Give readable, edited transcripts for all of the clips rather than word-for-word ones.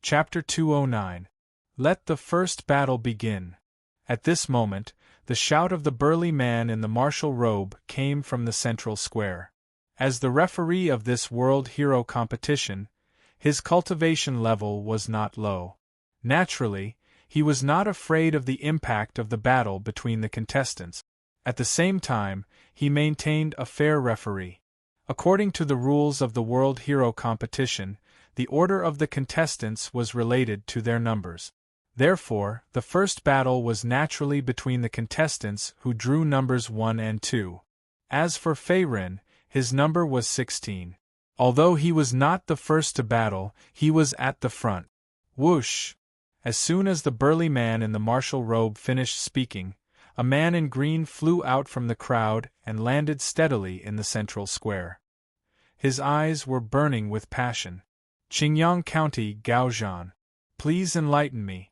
Chapter 209. Let the first battle begin. At this moment, the shout of the burly man in the martial robe came from the central square. As the referee of this world hero competition, his cultivation level was not low. Naturally, he was not afraid of the impact of the battle between the contestants. At the same time, he maintained a fair referee. According to the rules of the world hero competition, the order of the contestants was related to their numbers. Therefore, the first battle was naturally between the contestants who drew numbers 1 and 2. As for Feiren, his number was 16. Although he was not the first to battle, he was at the front. Whoosh! As soon as the burly man in the martial robe finished speaking, a man in green flew out from the crowd and landed steadily in the central square. His eyes were burning with passion. Qingyang County, Gaozhan. Please enlighten me.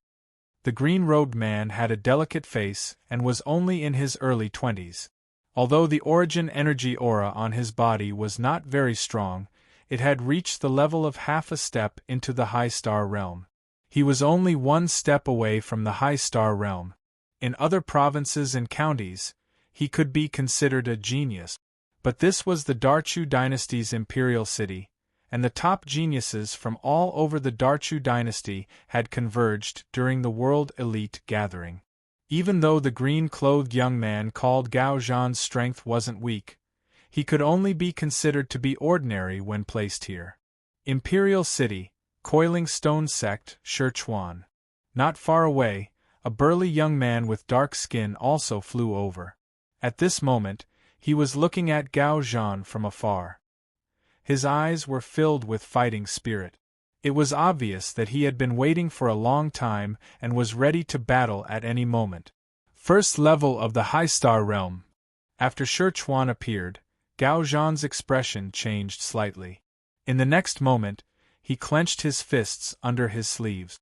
The green-robed man had a delicate face and was only in his early 20s. Although the origin energy aura on his body was not very strong, it had reached the level of half a step into the high star realm. He was only one step away from the high star realm. In other provinces and counties, he could be considered a genius. But this was the Darchu dynasty's imperial city, and the top geniuses from all over the Darchu dynasty had converged during the World Elite Gathering. Even though the green-clothed young man called Gao Zhan's strength wasn't weak, he could only be considered to be ordinary when placed here. Imperial City, Coiling Stone Sect, Sichuan. Not far away, a burly young man with dark skin also flew over. At this moment, he was looking at Gao Zhan from afar. His eyes were filled with fighting spirit. It was obvious that he had been waiting for a long time and was ready to battle at any moment. First level of the High Star Realm. After Sichuan appeared, Gao Zhan's expression changed slightly. In the next moment, he clenched his fists under his sleeves.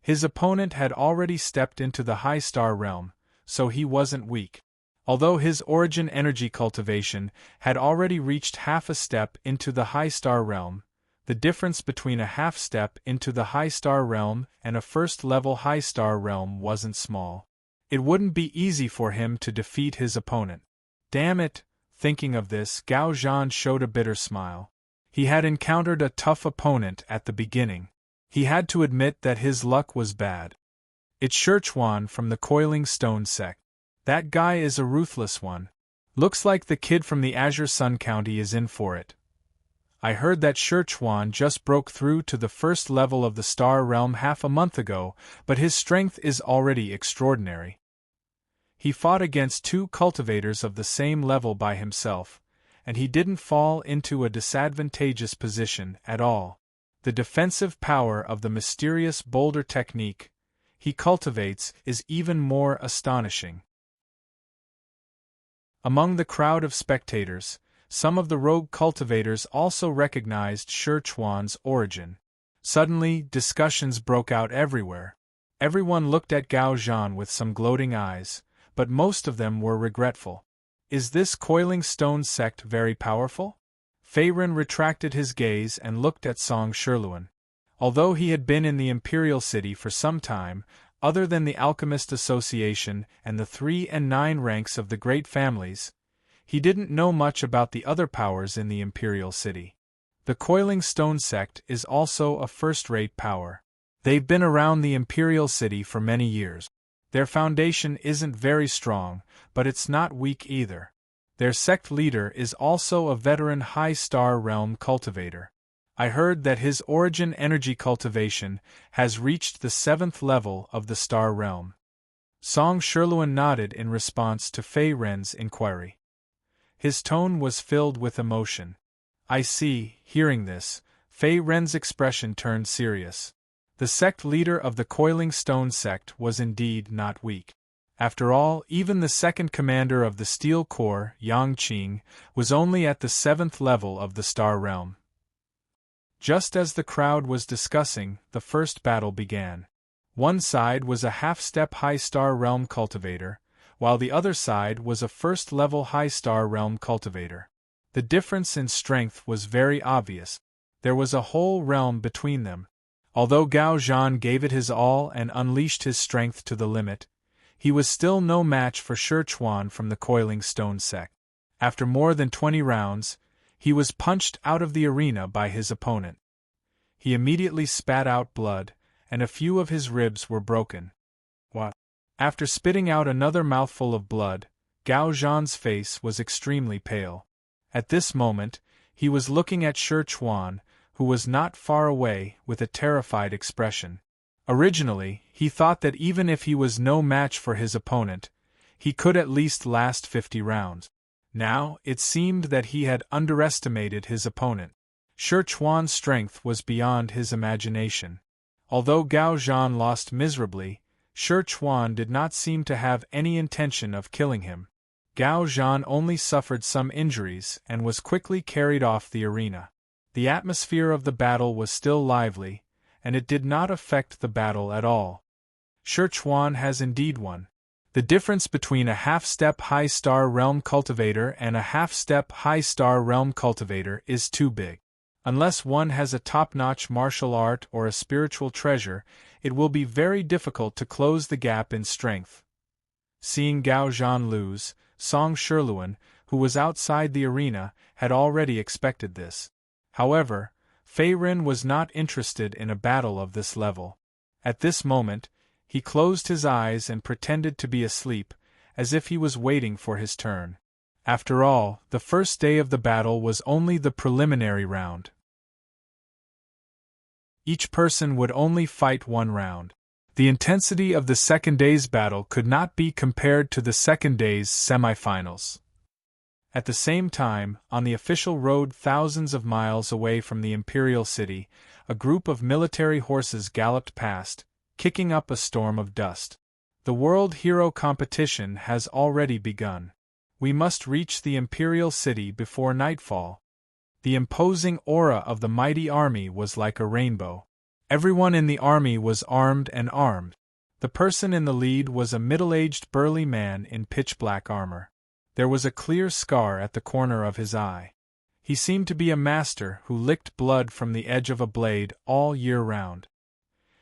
His opponent had already stepped into the High Star Realm, so he wasn't weak. Although his origin energy cultivation had already reached half a step into the High Star Realm, the difference between a half step into the High Star Realm and a first-level High Star Realm wasn't small. It wouldn't be easy for him to defeat his opponent. Damn it! Thinking of this, Gao Zhan showed a bitter smile. He had encountered a tough opponent at the beginning. He had to admit that his luck was bad. It's Sichuan from the Coiling Stone Sect. That guy is a ruthless one. Looks like the kid from the Azure Sun County is in for it. I heard that Sichuan just broke through to the first level of the Star Realm half a month ago, but his strength is already extraordinary. He fought against 2 cultivators of the same level by himself, and he didn't fall into a disadvantageous position at all. The defensive power of the mysterious boulder technique he cultivates is even more astonishing. Among the crowd of spectators, some of the rogue cultivators also recognized Sichuan's origin. Suddenly, discussions broke out everywhere. Everyone looked at Gao Zhan with some gloating eyes, but most of them were regretful. Is this Coiling Stone Sect very powerful? Feiren retracted his gaze and looked at Song Shirluan. Although he had been in the Imperial City for some time, other than the Alchemist Association and the 3 and 9 ranks of the great families, he didn't know much about the other powers in the Imperial City. The Coiling Stone Sect is also a first-rate power. They've been around the Imperial City for many years. Their foundation isn't very strong, but it's not weak either. Their sect leader is also a veteran High Star Realm cultivator. I heard that his origin energy cultivation has reached the 7th level of the Star Realm. Song Shirluan nodded in response to Fei Ren's inquiry. His tone was filled with emotion. I see. Hearing this, Fei Ren's expression turned serious. The sect leader of the Coiling Stone Sect was indeed not weak. After all, even the second commander of the Steel Corps, Yang Qing, was only at the 7th level of the Star Realm. Just as the crowd was discussing, the first battle began. One side was a half-step High Star Realm cultivator, while the other side was a first-level High Star Realm cultivator. The difference in strength was very obvious. There was a whole realm between them. Although Gao Zhan gave it his all and unleashed his strength to the limit, he was still no match for Shi Chuan from the Coiling Stone sect. After more than 20 rounds, he was punched out of the arena by his opponent. He immediately spat out blood, and a few of his ribs were broken. What? After spitting out another mouthful of blood, Gao Zhan's face was extremely pale. At this moment, he was looking at Shi Chuan, who was not far away, with a terrified expression. Originally, he thought that even if he was no match for his opponent, he could at least last 50 rounds. Now, it seemed that he had underestimated his opponent. Shi Chuan's strength was beyond his imagination. Although Gao Zhan lost miserably, Shi Chuan did not seem to have any intention of killing him. Gao Zhan only suffered some injuries and was quickly carried off the arena. The atmosphere of the battle was still lively, and it did not affect the battle at all. Shi Chuan has indeed won. The difference between a half-step high-star realm cultivator and a half-step high-star realm cultivator is too big. Unless one has a top-notch martial art or a spiritual treasure, it will be very difficult to close the gap in strength. Seeing Gao Zhan lose, Song Shiluan, who was outside the arena, had already expected this. However, Fei Rin was not interested in a battle of this level. At this moment, he closed his eyes and pretended to be asleep, as if he was waiting for his turn. After all, the first day of the battle was only the preliminary round. Each person would only fight 1 round. The intensity of the second day's battle could not be compared to the second day's semifinals. At the same time, on the official road thousands of miles away from the Imperial City, a group of military horses galloped past, kicking up a storm of dust. The World Hero competition has already begun. We must reach the Imperial City before nightfall. The imposing aura of the mighty army was like a rainbow. Everyone in the army was armed and armed. The person in the lead was a middle-aged burly man in pitch-black armor. There was a clear scar at the corner of his eye. He seemed to be a master who licked blood from the edge of a blade all year round.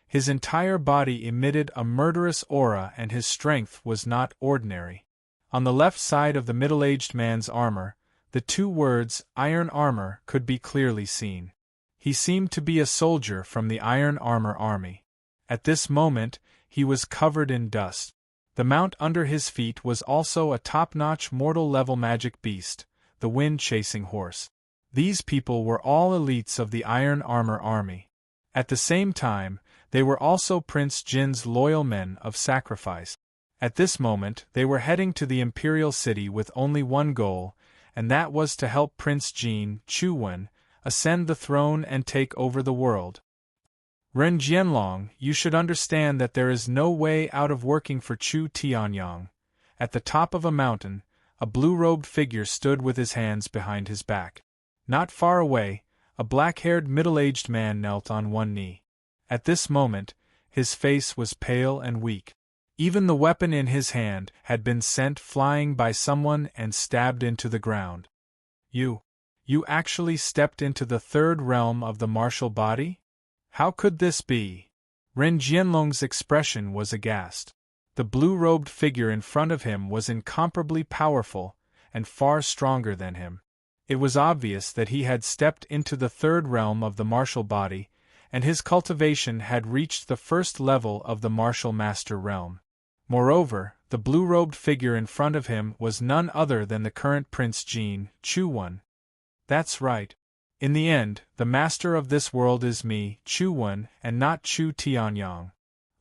His entire body emitted a murderous aura and his strength was not ordinary. On the left side of the middle-aged man's armor, the 2 words, Iron Armor, could be clearly seen. He seemed to be a soldier from the Iron Armor army. At this moment, he was covered in dust. The mount under his feet was also a top-notch mortal-level magic beast, the wind-chasing horse. These people were all elites of the Iron Armor army. At the same time, they were also Prince Jin's loyal men of sacrifice. At this moment, they were heading to the Imperial City with only one goal, and that was to help Prince Jin Chuwen ascend the throne and take over the world. Ren Jianlong, you should understand that there is no way out of working for Chu Tianyang. At the top of a mountain, a blue-robed figure stood with his hands behind his back. Not far away, a black-haired middle-aged man knelt on one knee. At this moment, his face was pale and weak. Even the weapon in his hand had been sent flying by someone and stabbed into the ground. You actually stepped into the 3rd realm of the martial body? How could this be? Ren Jianlong's expression was aghast. The blue-robed figure in front of him was incomparably powerful and far stronger than him. It was obvious that he had stepped into the 3rd realm of the martial body, and his cultivation had reached the 1st level of the martial master realm. Moreover, the blue-robed figure in front of him was none other than the current Prince Jin Chuwen. That's right. In the end, the master of this world is me, Chuwen, and not Chu Tianyang.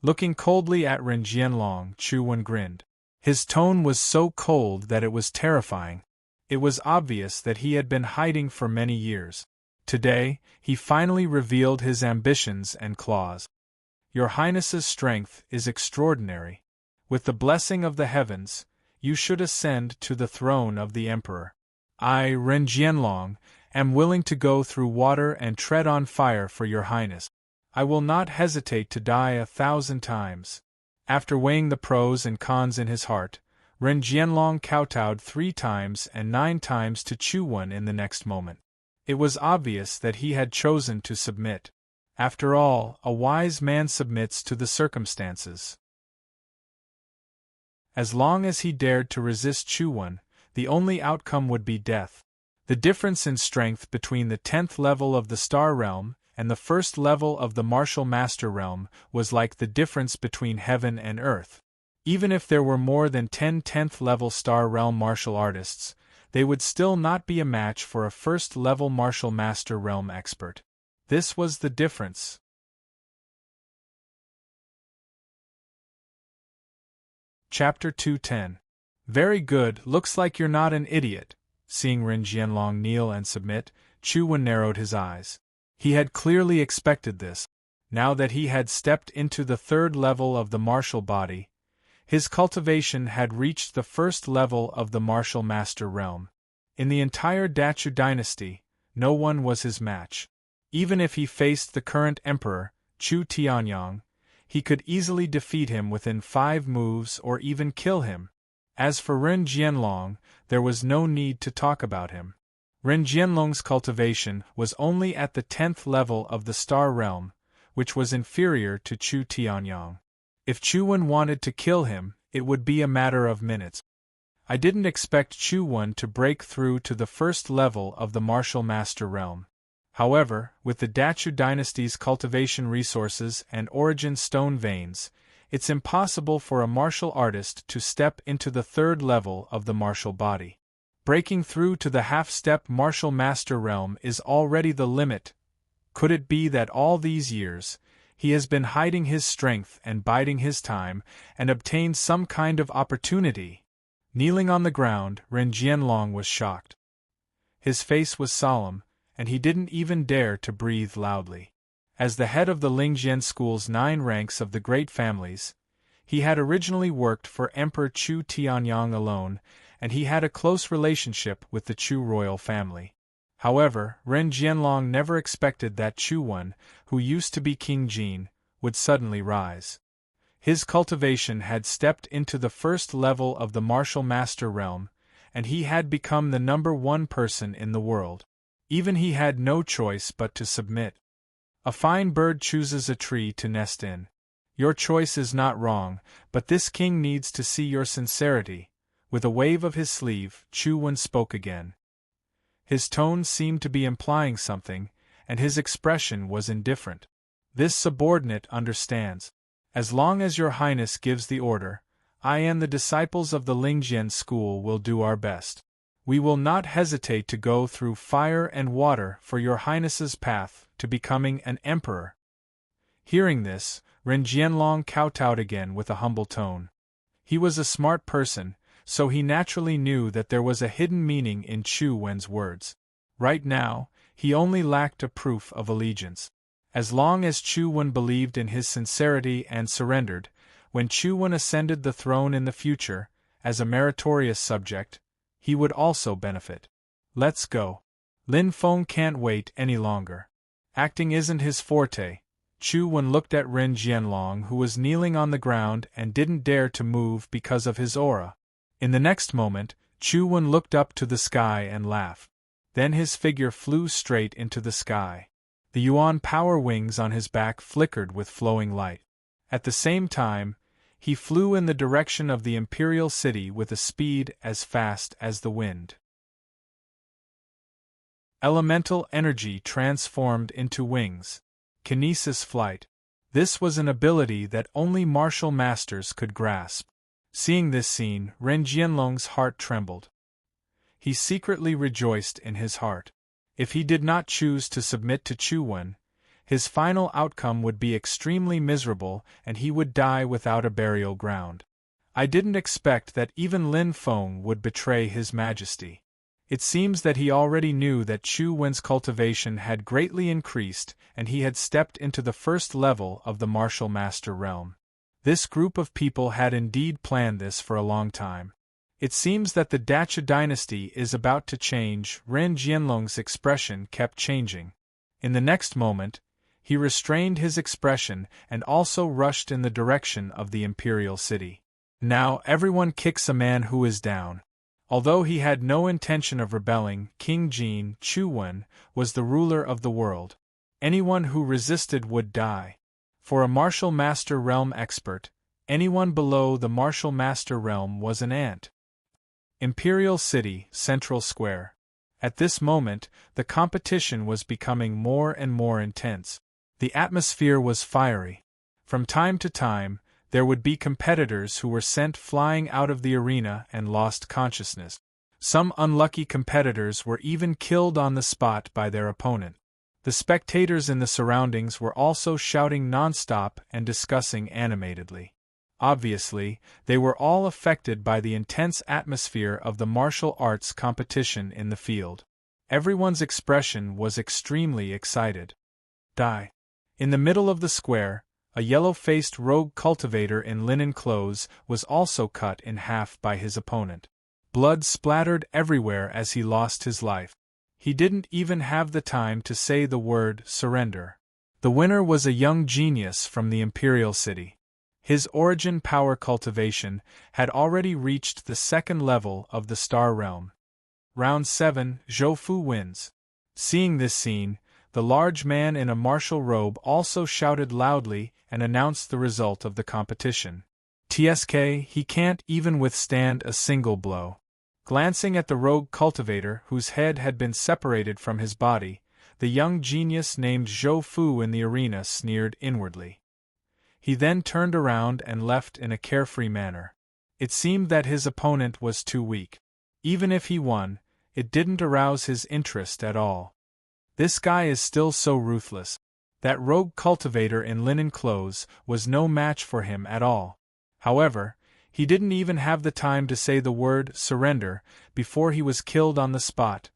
Looking coldly at Ren Jianlong, Chuwen grinned. His tone was so cold that it was terrifying. It was obvious that he had been hiding for many years. Today, he finally revealed his ambitions and claws. Your Highness's strength is extraordinary. With the blessing of the heavens, you should ascend to the throne of the Emperor. I, Ren Jianlong, am willing to go through water and tread on fire for your Highness. I will not hesitate to die 1,000 times. After weighing the pros and cons in his heart, Ren Jianlong kowtowed 3 times and 9 times to Chuwen in the next moment. It was obvious that he had chosen to submit. After all, a wise man submits to the circumstances. As long as he dared to resist Chuwen, the only outcome would be death. The difference in strength between the 10th level of the Star Realm and the 1st level of the Martial Master Realm was like the difference between heaven and earth. Even if there were more than 10 10th level Star Realm martial artists, they would still not be a match for a 1st level Martial Master Realm expert. This was the difference. Chapter 210. Very good, looks like you're not an idiot. Seeing Ren Jianlong kneel and submit, Chuwen narrowed his eyes. He had clearly expected this. Now that he had stepped into the 3rd level of the martial body, his cultivation had reached the 1st level of the Martial Master Realm. In the entire Dachu dynasty, no one was his match. Even if he faced the current emperor, Chu Tianyang, he could easily defeat him within 5 moves or even kill him. As for Ren Jianlong, there was no need to talk about him. Ren Jianlong's cultivation was only at the 10th level of the Star Realm, which was inferior to Chu Tianyang. If Chuwen wanted to kill him, it would be a matter of minutes. I didn't expect Chuwen to break through to the 1st level of the Martial Master Realm. However, with the Dachu dynasty's cultivation resources and origin stone veins, it's impossible for a martial artist to step into the 3rd level of the martial body. Breaking through to the half-step Martial Master Realm is already the limit. Could it be that all these years, he has been hiding his strength and biding his time, and obtained some kind of opportunity? Kneeling on the ground, Ren Jianlong was shocked. His face was solemn, and he didn't even dare to breathe loudly. As the head of the Lingjian school's 9 ranks of the great families, he had originally worked for Emperor Chu Tianyang alone, and he had a close relationship with the Chu royal family. However, Ren Jianlong never expected that Chuwen, who used to be King Jin, would suddenly rise. His cultivation had stepped into the 1st level of the Martial Master Realm, and he had become the #1 person in the world. Even he had no choice but to submit. A fine bird chooses a tree to nest in. Your choice is not wrong, but this king needs to see your sincerity. With a wave of his sleeve, Chuwen spoke again. His tone seemed to be implying something, and his expression was indifferent. This subordinate understands. As long as your highness gives the order, I and the disciples of the Lingjian school will do our best. We will not hesitate to go through fire and water for your highness's path to becoming an emperor. Hearing this, Ren Jianlong kowtowed again with a humble tone. He was a smart person, so he naturally knew that there was a hidden meaning in Chuwen's words. Right now, he only lacked a proof of allegiance. As long as Chuwen believed in his sincerity and surrendered, when Chuwen ascended the throne in the future, as a meritorious subject, he would also benefit. Let's go. Lin Feng can't wait any longer. Acting isn't his forte. Chuwen looked at Ren Jianlong, who was kneeling on the ground and didn't dare to move because of his aura. In the next moment, Chuwen looked up to the sky and laughed. Then his figure flew straight into the sky. The Yuan power wings on his back flickered with flowing light. At the same time, he flew in the direction of the imperial city with a speed as fast as the wind. Elemental energy transformed into wings. Kinesis flight. This was an ability that only martial masters could grasp. Seeing this scene, Ren Jianlong's heart trembled. He secretly rejoiced in his heart. If he did not choose to submit to Chuwen, his final outcome would be extremely miserable and he would die without a burial ground. I didn't expect that even Lin Feng would betray his majesty. It seems that he already knew that Chuwen's cultivation had greatly increased and he had stepped into the 1st level of the Martial Master Realm. This group of people had indeed planned this for a long time. It seems that the Dacha dynasty is about to change. Ren Jianlong's expression kept changing. In the next moment, he restrained his expression and also rushed in the direction of the imperial city. Now everyone kicks a man who is down. Although he had no intention of rebelling, King Jin, Chuwen, was the ruler of the world. anyone who resisted would die. For a martial master realm expert, anyone below the martial master realm was an ant. Imperial City, Central Square. At this moment, the competition was becoming more and more intense. The atmosphere was fiery. From time to time, there would be competitors who were sent flying out of the arena and lost consciousness. Some unlucky competitors were even killed on the spot by their opponent. The spectators in the surroundings were also shouting nonstop and discussing animatedly. Obviously, they were all affected by the intense atmosphere of the martial arts competition in the field. Everyone's expression was extremely excited. Die. In the middle of the square, a yellow-faced rogue cultivator in linen clothes was also cut in half by his opponent. Blood splattered everywhere as he lost his life. He didn't even have the time to say the word surrender. The winner was a young genius from the Imperial City. His origin power cultivation had already reached the second level of the Star Realm. Round 7, Zhou Fu wins. Seeing this scene, the large man in a martial robe also shouted loudly and announced the result of the competition. TSK, he can't even withstand a single blow. Glancing at the rogue cultivator whose head had been separated from his body, the young genius named Zhou Fu in the arena sneered inwardly. He then turned around and left in a carefree manner. It seemed that his opponent was too weak. Even if he won, it didn't arouse his interest at all. This guy is still so ruthless. That rogue cultivator in linen clothes was no match for him at all. However, he didn't even have the time to say the word surrender before he was killed on the spot.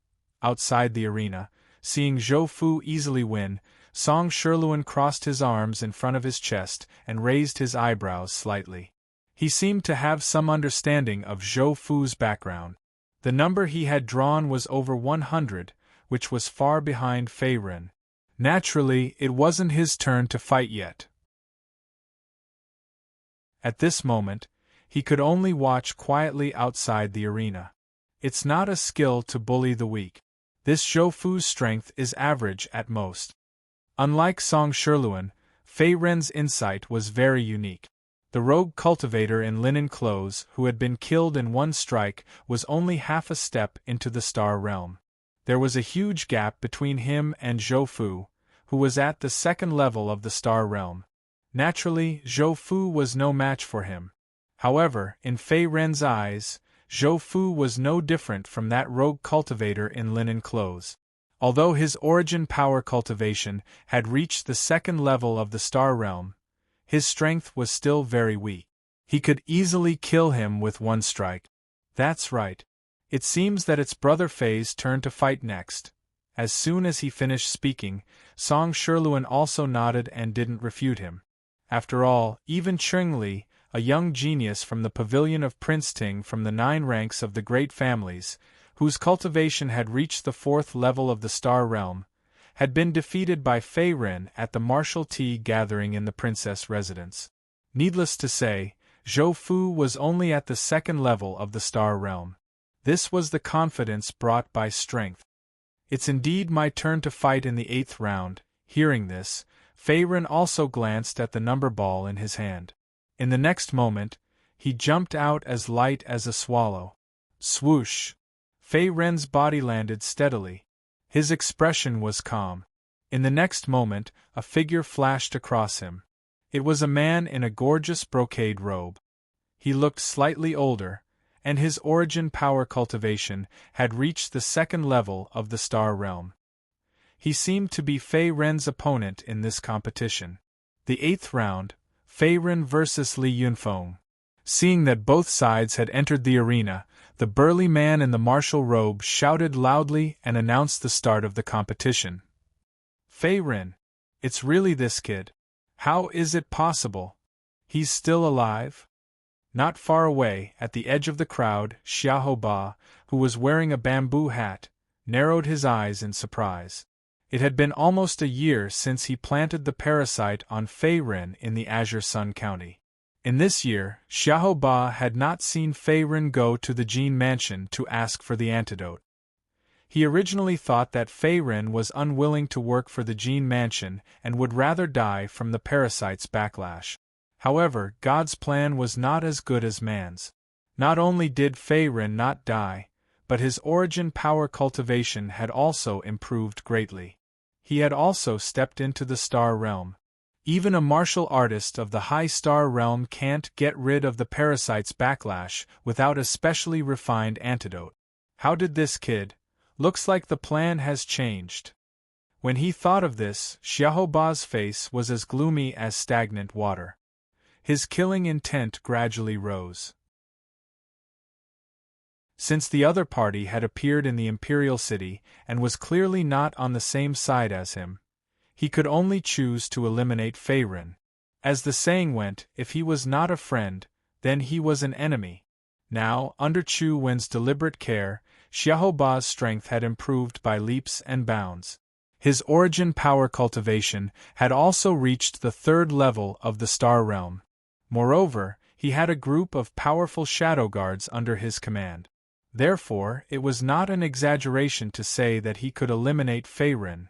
Outside the arena, seeing Zhou Fu easily win, Song Sherluan crossed his arms in front of his chest and raised his eyebrows slightly. He seemed to have some understanding of Zhou Fu's background. The number he had drawn was over 100, which was far behind Fei Ren. Naturally, it wasn't his turn to fight yet. At this moment, he could only watch quietly outside the arena. It's not a skill to bully the weak. This Zhou Fu's strength is average at most. Unlike Song Sherluan, Fei Ren's insight was very unique. The rogue cultivator in linen clothes who had been killed in one strike was only half a step into the Star Realm. There was a huge gap between him and Zhou Fu, who was at the second level of the Star Realm. Naturally, Zhou Fu was no match for him. However, in Fei Ren's eyes, Zhou Fu was no different from that rogue cultivator in linen clothes. Although his origin power cultivation had reached the second level of the Star Realm, his strength was still very weak. He could easily kill him with one strike. That's right. It seems that it's Brother Fei's turn to fight next. As soon as he finished speaking, Song Sherluan also nodded and didn't refute him. After all, even Chengli, a young genius from the pavilion of Prince Ting from the 9 ranks of the great families, whose cultivation had reached the 4th level of the Star Realm, had been defeated by Fei Ren at the martial tea gathering in the princess residence. Needless to say, Zhou Fu was only at the 2nd level of the Star Realm. This was the confidence brought by strength. It's indeed my turn to fight in the 8th round. Hearing this, Fei Ren also glanced at the number ball in his hand. In the next moment, he jumped out as light as a swallow. Swoosh! Fei Ren's body landed steadily. His expression was calm. In the next moment, a figure flashed across him. It was a man in a gorgeous brocade robe. He looked slightly older, and his origin power cultivation had reached the 2nd level of the Star Realm. He seemed to be Fei Ren's opponent in this competition. The 8th round, Fei Ren vs. Li Yunfeng. Seeing that both sides had entered the arena, the burly man in the martial robe shouted loudly and announced the start of the competition. Fei Ren. It's really this kid. How is it possible? He's still alive? Not far away, at the edge of the crowd, Xiahou Ba, who was wearing a bamboo hat, narrowed his eyes in surprise. It had been almost a year since he planted the parasite on Fei Ren in the Azure Sun County. In this year, Xiahou Ba had not seen Fei Ren go to the Jin mansion to ask for the antidote. He originally thought that Fei Ren was unwilling to work for the Gene Mansion and would rather die from the parasite's backlash. However, God's plan was not as good as man's. Not only did Fei Ren not die, but his origin power cultivation had also improved greatly. He had also stepped into the star realm. Even a martial artist of the high star realm can't get rid of the parasite's backlash without a specially refined antidote. How did this kid? Looks like the plan has changed. When he thought of this, Xiaoba's face was as gloomy as stagnant water. His killing intent gradually rose. Since the other party had appeared in the Imperial City and was clearly not on the same side as him, he could only choose to eliminate Fei Ren. As the saying went, if he was not a friend, then he was an enemy. Now, under Chu Wen's deliberate care, Xiaoba's strength had improved by leaps and bounds. His origin power cultivation had also reached the 3rd level of the Star Realm. Moreover, he had a group of powerful shadow guards under his command. Therefore, it was not an exaggeration to say that he could eliminate Fei Ren.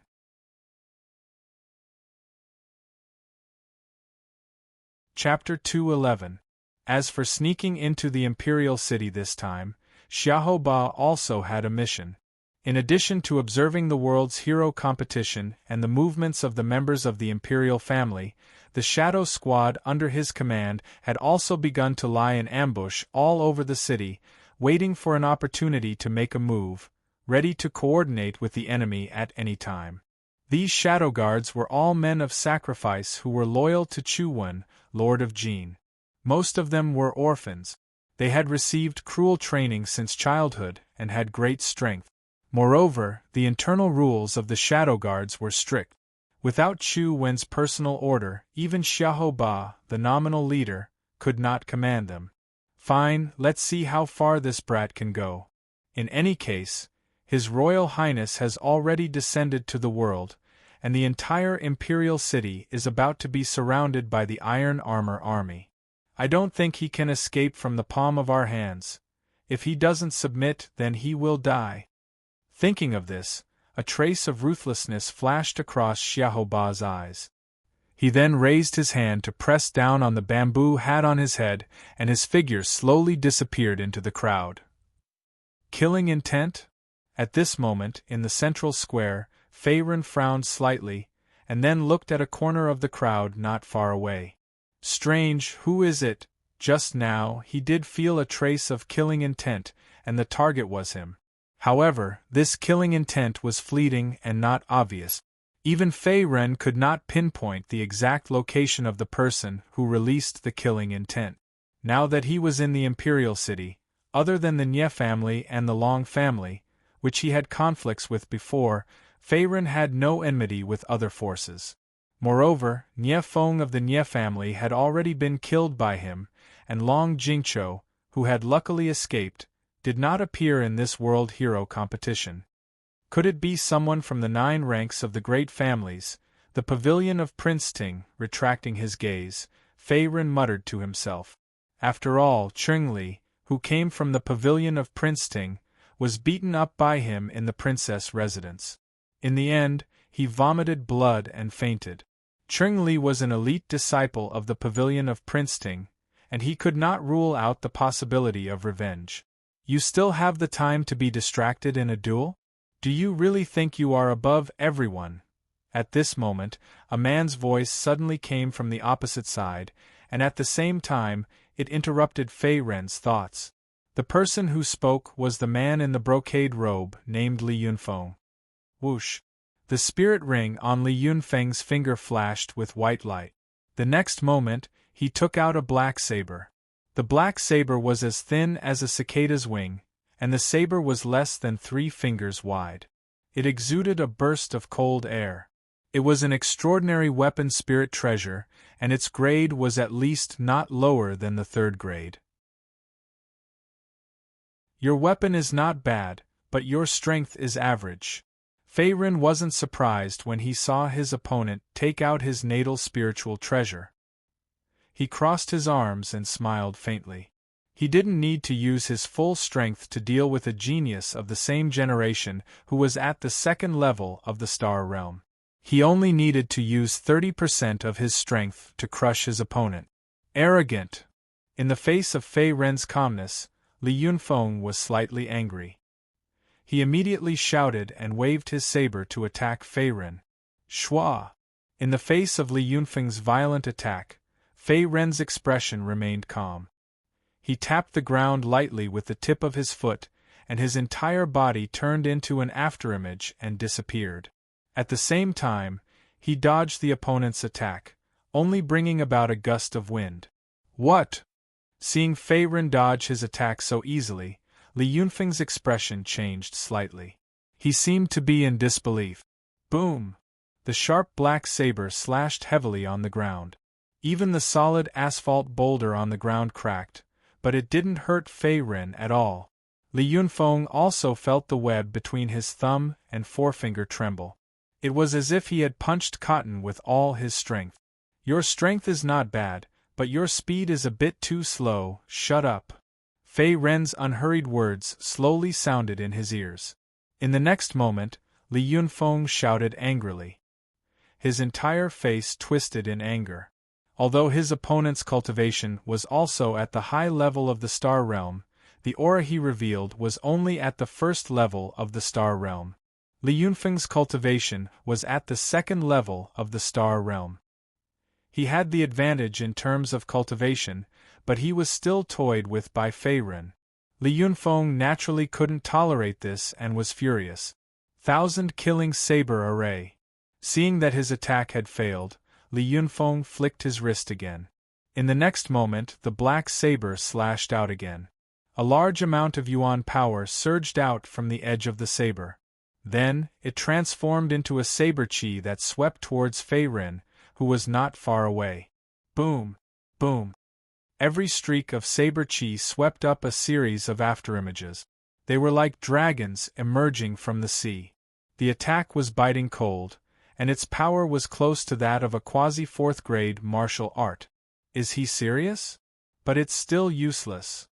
Chapter 211. As for sneaking into the Imperial City this time, Xiaoba also had a mission. In addition to observing the world's hero competition and the movements of the members of the Imperial family, the Shadow Squad under his command had also begun to lie in ambush all over the city, waiting for an opportunity to make a move, ready to coordinate with the enemy at any time. These shadow guards were all men of sacrifice who were loyal to Chu Wen, Lord of Jin. Most of them were orphans. They had received cruel training since childhood and had great strength. Moreover, the internal rules of the shadow guards were strict. Without Chu Wen's personal order, even Xiaoba, the nominal leader, could not command them. Fine, let's see how far this brat can go. In any case, His Royal Highness has already descended to the world, and the entire Imperial City is about to be surrounded by the Iron Armor Army. I don't think he can escape from the palm of our hands. If he doesn't submit, then he will die. Thinking of this, a trace of ruthlessness flashed across Xiaoba's eyes. He then raised his hand to press down on the bamboo hat on his head, and his figure slowly disappeared into the crowd. Killing intent? At this moment, in the central square, Fei Ren frowned slightly, and then looked at a corner of the crowd not far away. Strange, who is it? Just now, he did feel a trace of killing intent, and the target was him. However, this killing intent was fleeting and not obvious. Even Fei Ren could not pinpoint the exact location of the person who released the killing intent. Now that he was in the Imperial City, other than the Nie family and the Long family, which he had conflicts with before, Fei Ren had no enmity with other forces. Moreover, Nie Feng of the Nie family had already been killed by him, and Long Jingqiu, who had luckily escaped, did not appear in this world hero competition. Could it be someone from the 9 ranks of the great families? The pavilion of Prince Ting, retracting his gaze, Fei Ren muttered to himself. After all, Chengli, who came from the pavilion of Prince Ting, was beaten up by him in the princess residence. In the end, he vomited blood and fainted. Chengli was an elite disciple of the pavilion of Prince Ting, and he could not rule out the possibility of revenge. You still have the time to be distracted in a duel? Do you really think you are above everyone? At this moment, a man's voice suddenly came from the opposite side, and at the same time, it interrupted Fei Ren's thoughts. The person who spoke was the man in the brocade robe named Li Yunfeng. Whoosh! The spirit ring on Li Yunfeng's finger flashed with white light. The next moment, he took out a black saber. The black saber was as thin as a cicada's wing, and the saber was less than 3 fingers wide. It exuded a burst of cold air. It was an extraordinary weapon spirit treasure, and its grade was at least not lower than the 3rd grade. Your weapon is not bad, but your strength is average. Fei Ren wasn't surprised when he saw his opponent take out his natal spiritual treasure. He crossed his arms and smiled faintly. He didn't need to use his full strength to deal with a genius of the same generation who was at the second level of the star realm. He only needed to use 30% of his strength to crush his opponent. Arrogant. In the face of Fei Ren's calmness, Li Yunfeng was slightly angry. He immediately shouted and waved his saber to attack Fei Ren. Shua! In the face of Li Yunfeng's violent attack, Fei Ren's expression remained calm. He tapped the ground lightly with the tip of his foot, and his entire body turned into an afterimage and disappeared. At the same time, he dodged the opponent's attack, only bringing about a gust of wind. What? Seeing Fei Ren dodge his attack so easily, Li Yunfeng's expression changed slightly. He seemed to be in disbelief. Boom! The sharp black saber slashed heavily on the ground. Even the solid asphalt boulder on the ground cracked, but it didn't hurt Fei Ren at all. Li Yunfeng also felt the web between his thumb and forefinger tremble. It was as if he had punched cotton with all his strength. Your strength is not bad, but your speed is a bit too slow. Shut up. Fei Ren's unhurried words slowly sounded in his ears. In the next moment, Li Yunfeng shouted angrily. His entire face twisted in anger. Although his opponent's cultivation was also at the high level of the star realm, the aura he revealed was only at the first level of the star realm. Li Yunfeng's cultivation was at the second level of the star realm. He had the advantage in terms of cultivation, but he was still toyed with by Fei Ren. Li Yunfeng naturally couldn't tolerate this and was furious. 1,000-killing saber array. Seeing that his attack had failed, Li Yunfeng flicked his wrist again. In the next moment, the black saber slashed out again. A large amount of yuan power surged out from the edge of the saber. Then, it transformed into a saber chi that swept towards Fei Ren, who was not far away. Boom! Boom! Every streak of saber chi swept up a series of afterimages. They were like dragons emerging from the sea. The attack was biting cold, and its power was close to that of a quasi-4th-grade martial art. Is he serious? But it's still useless.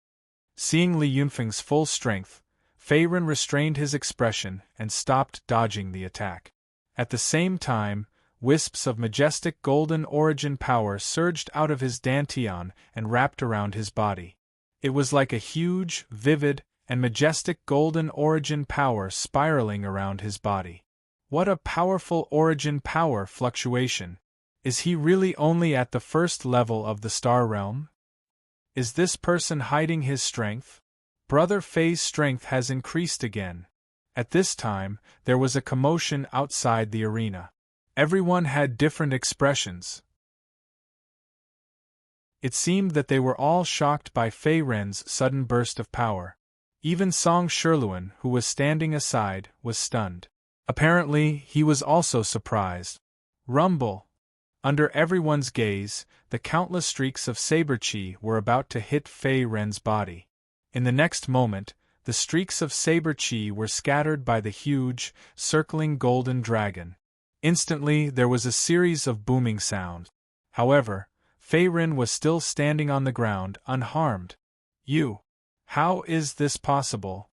Seeing Li Yunfeng's full strength, Fei Ren restrained his expression and stopped dodging the attack. At the same time, wisps of majestic golden origin power surged out of his dantian and wrapped around his body. It was like a huge, vivid, and majestic golden origin power spiraling around his body. What a powerful origin power fluctuation! Is he really only at the first level of the star realm? Is this person hiding his strength? Brother Fei's strength has increased again. At this time, there was a commotion outside the arena. Everyone had different expressions. It seemed that they were all shocked by Fei Ren's sudden burst of power. Even Song Sherluan, who was standing aside, was stunned. Apparently, he was also surprised. Rumble! Under everyone's gaze, the countless streaks of saber chi were about to hit Fei Ren's body. In the next moment, the streaks of saber chi were scattered by the huge, circling golden dragon. Instantly, there was a series of booming sounds. However, Fei Ren was still standing on the ground, unharmed. How is this possible?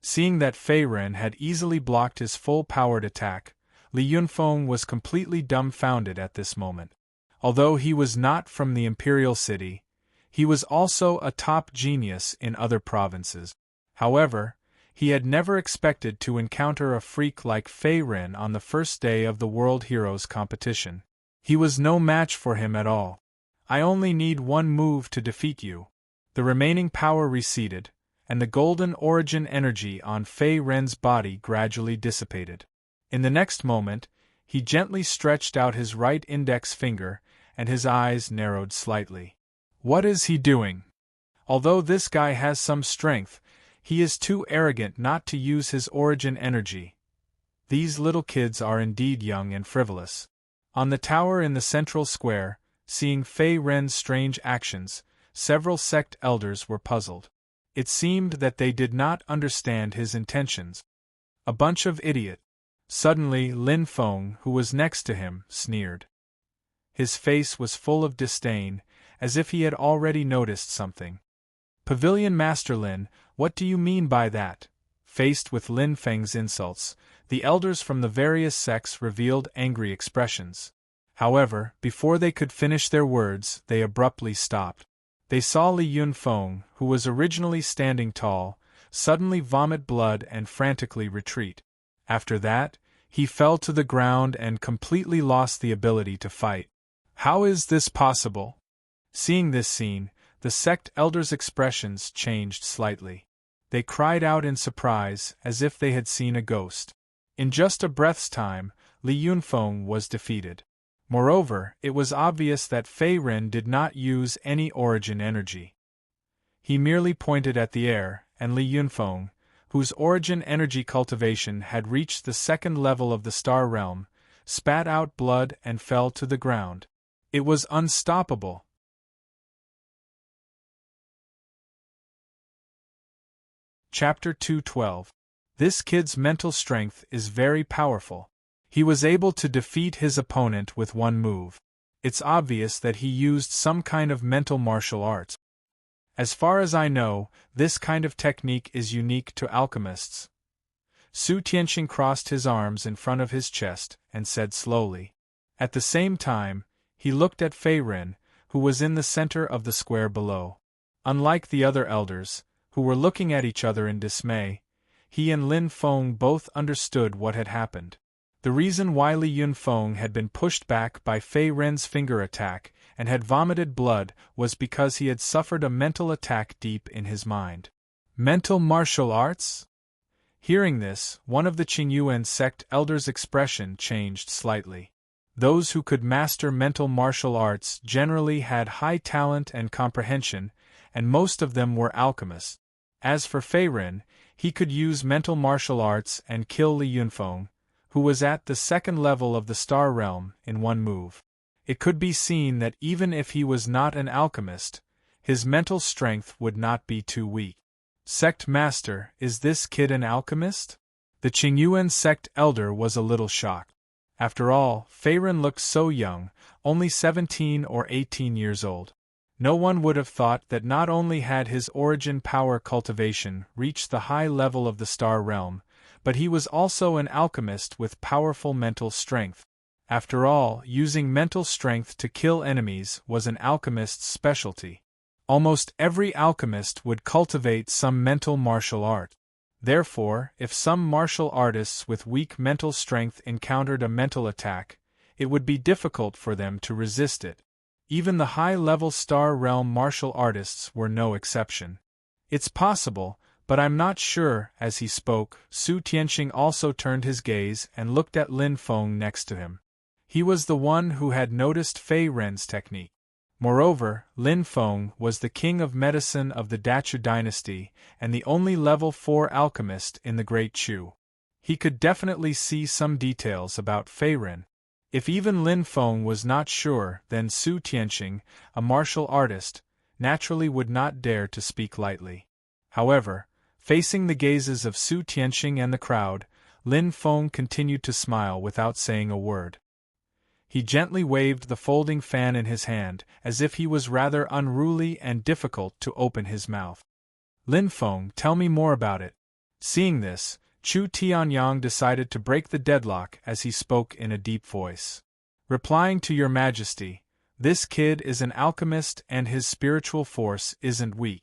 Seeing that Fei Ren had easily blocked his full-powered attack, Li Yunfeng was completely dumbfounded at this moment. Although he was not from the Imperial City, he was also a top genius in other provinces. However, he had never expected to encounter a freak like Fei Ren on the first day of the World Heroes competition. He was no match for him at all. I only need one move to defeat you. The remaining power receded, and the golden origin energy on Fei Ren's body gradually dissipated. In the next moment, he gently stretched out his right index finger, and his eyes narrowed slightly. What is he doing? Although this guy has some strength, he is too arrogant not to use his origin energy. These little kids are indeed young and frivolous. On the tower in the central square, seeing Fei Ren's strange actions, several sect elders were puzzled. It seemed that they did not understand his intentions. A bunch of idiot. Suddenly Lin Feng, who was next to him, sneered. His face was full of disdain, as if he had already noticed something. Pavilion Master Lin, what do you mean by that? Faced with Lin Feng's insults, the elders from the various sects revealed angry expressions. However, before they could finish their words, they abruptly stopped. They saw Li Yunfeng, who was originally standing tall, suddenly vomit blood and frantically retreat. After that, he fell to the ground and completely lost the ability to fight. How is this possible? Seeing this scene, the sect elders' expressions changed slightly. They cried out in surprise, as if they had seen a ghost. In just a breath's time, Li Yunfeng was defeated. Moreover, it was obvious that Fei Ren did not use any origin energy. He merely pointed at the air, and Li Yunfeng, whose origin energy cultivation had reached the second level of the star realm, spat out blood and fell to the ground. It was unstoppable. Chapter 212. This kid's mental strength is very powerful. He was able to defeat his opponent with one move. It's obvious that he used some kind of mental martial arts. As far as I know, this kind of technique is unique to alchemists. Su Tianxing crossed his arms in front of his chest and said slowly. At the same time, he looked at Fei Ren, who was in the center of the square below. Unlike the other elders, who were looking at each other in dismay, he and Lin Feng both understood what had happened. The reason why Li Yunfeng had been pushed back by Fei Ren's finger attack and had vomited blood was because he had suffered a mental attack deep in his mind. Mental martial arts? Hearing this, one of the Qingyuan sect elders' expression changed slightly. Those who could master mental martial arts generally had high talent and comprehension, and most of them were alchemists. As for Fei Ren, he could use mental martial arts and kill Li Yunfeng, who was at the second level of the star realm, in one move. It could be seen that even if he was not an alchemist, his mental strength would not be too weak. Sect Master, is this kid an alchemist? The Qingyuan sect elder was a little shocked. After all, Fei Ren looked so young, only 17 or 18 years old. No one would have thought that not only had his origin power cultivation reached the high level of the star realm, but he was also an alchemist with powerful mental strength. After all, using mental strength to kill enemies was an alchemist's specialty. Almost every alchemist would cultivate some mental martial art. Therefore, if some martial artists with weak mental strength encountered a mental attack, it would be difficult for them to resist it. Even the high-level star realm martial artists were no exception. It's possible, but I'm not sure. As he spoke, Su Tianxing also turned his gaze and looked at Lin Feng next to him. He was the one who had noticed Fei Ren's technique. Moreover, Lin Feng was the king of medicine of the Dachu dynasty and the only level 4 alchemist in the Great Chu. He could definitely see some details about Fei Ren. If even Lin Feng was not sure, then Su Tianxing, a martial artist, naturally would not dare to speak lightly. However, facing the gazes of Su Tianxing and the crowd, Lin Feng continued to smile without saying a word. He gently waved the folding fan in his hand, as if he was rather unruly and difficult to open his mouth. Lin Feng, tell me more about it. Seeing this, Chu Tianyang decided to break the deadlock as he spoke in a deep voice. Replying to your majesty, this kid is an alchemist and his spiritual force isn't weak.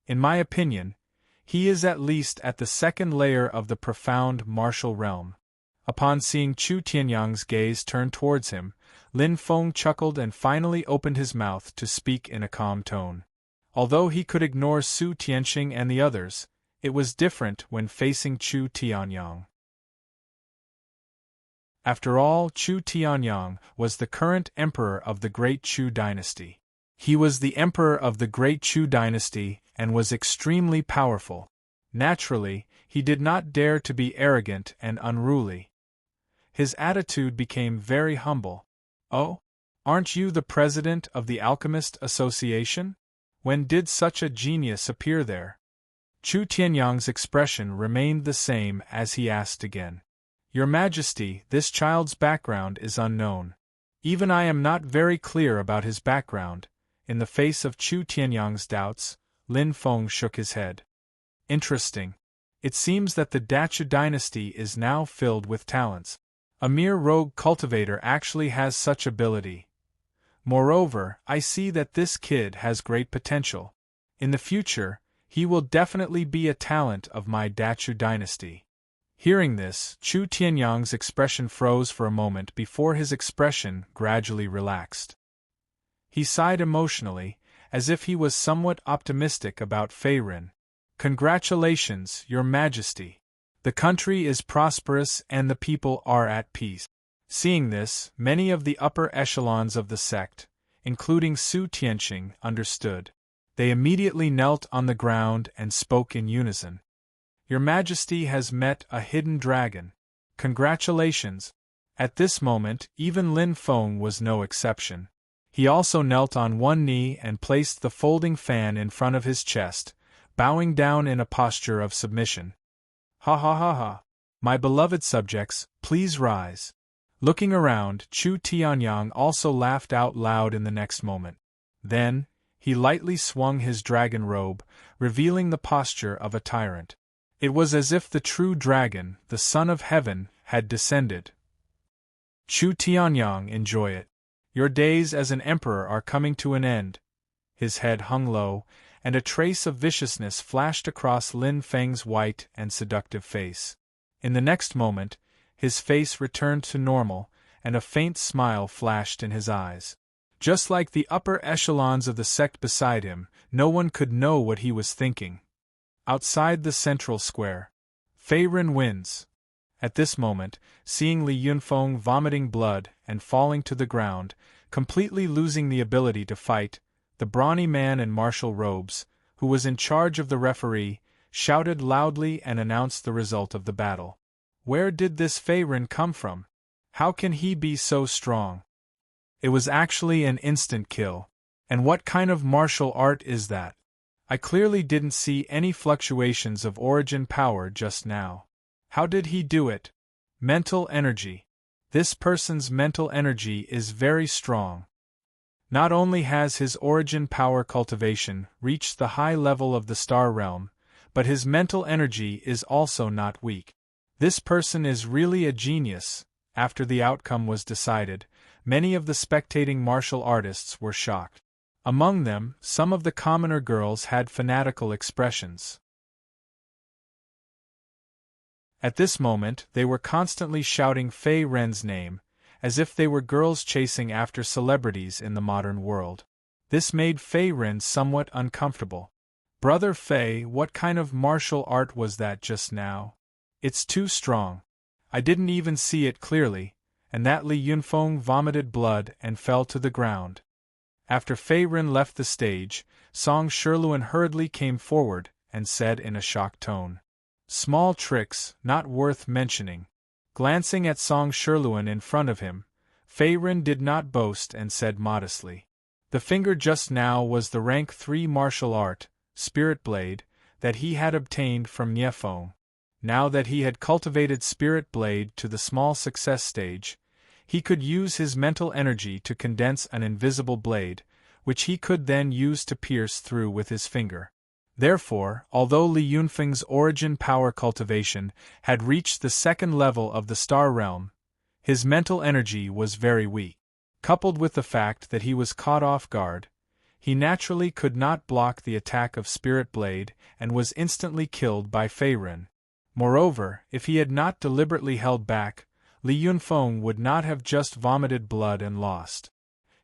In my opinion, he is at least at the second layer of the profound martial realm. Upon seeing Chu Tianyang's gaze turn towards him, Lin Feng chuckled and finally opened his mouth to speak in a calm tone. Although he could ignore Su Tianxing and the others, it was different when facing Chu Tianyang. After all, Chu Tianyang was the current emperor of the Great Chu dynasty. He was the emperor of the Great Chu dynasty and was extremely powerful. Naturally, he did not dare to be arrogant and unruly. His attitude became very humble. Oh? Aren't you the president of the Alchemist Association? When did such a genius appear there? Chu Tianyang's expression remained the same as he asked again. Your Majesty, this child's background is unknown. Even I am not very clear about his background. In the face of Chu Tianyang's doubts, Lin Feng shook his head. Interesting. It seems that the Dachu dynasty is now filled with talents. A mere rogue cultivator actually has such ability. Moreover, I see that this kid has great potential. In the future, he will definitely be a talent of my Dachu dynasty. Hearing this, Chu Tianyang's expression froze for a moment before his expression gradually relaxed. He sighed emotionally, as if he was somewhat optimistic about Fei Ren. Congratulations, Your Majesty. The country is prosperous and the people are at peace. Seeing this, many of the upper echelons of the sect, including Su Tianxing, understood. They immediately knelt on the ground and spoke in unison. Your Majesty has met a hidden dragon. Congratulations. At this moment, even Lin Feng was no exception. He also knelt on one knee and placed the folding fan in front of his chest, bowing down in a posture of submission. Ha ha ha ha. My beloved subjects, please rise. Looking around, Chu Tianyang also laughed out loud in the next moment. Then, he lightly swung his dragon robe, revealing the posture of a tyrant. It was as if the true dragon, the Son of Heaven, had descended. Chu Tianyang, enjoy it. Your days as an emperor are coming to an end. His head hung low, and a trace of viciousness flashed across Lin Feng's white and seductive face. In the next moment, his face returned to normal, and a faint smile flashed in his eyes. Just like the upper echelons of the sect beside him, no one could know what he was thinking. Outside the central square, Fei Ren wins. At this moment, seeing Li Yunfeng vomiting blood and falling to the ground, completely losing the ability to fight, the brawny man in martial robes, who was in charge of the referee, shouted loudly and announced the result of the battle. Where did this Fei Ren come from? How can he be so strong? It was actually an instant kill. And what kind of martial art is that? I clearly didn't see any fluctuations of origin power just now. How did he do it? Mental energy. This person's mental energy is very strong. Not only has his origin power cultivation reached the high level of the star realm, but his mental energy is also not weak. This person is really a genius. After the outcome was decided, many of the spectating martial artists were shocked. Among them, some of the commoner girls had fanatical expressions. At this moment, they were constantly shouting Fei Ren's name, as if they were girls chasing after celebrities in the modern world. This made Fei Ren somewhat uncomfortable. Brother Fei, what kind of martial art was that just now? It's too strong. I didn't even see it clearly, and that Li Yunfeng vomited blood and fell to the ground. After Fei Ren left the stage, Song Shirluan hurriedly came forward and said in a shocked tone, "Small tricks, not worth mentioning." Glancing at Song Shirluan in front of him, Fei Ren did not boast and said modestly, "The finger just now was the rank 3 martial art, Spirit Blade, that he had obtained from Niefeng. Now that he had cultivated Spirit Blade to the small success stage, he could use his mental energy to condense an invisible blade, which he could then use to pierce through with his finger. Therefore, although Li Yunfeng's origin power cultivation had reached the second level of the star realm, his mental energy was very weak. Coupled with the fact that he was caught off guard, he naturally could not block the attack of Spirit Blade and was instantly killed by Fei Ren. Moreover, if he had not deliberately held back, Li Yunfeng would not have just vomited blood and lost.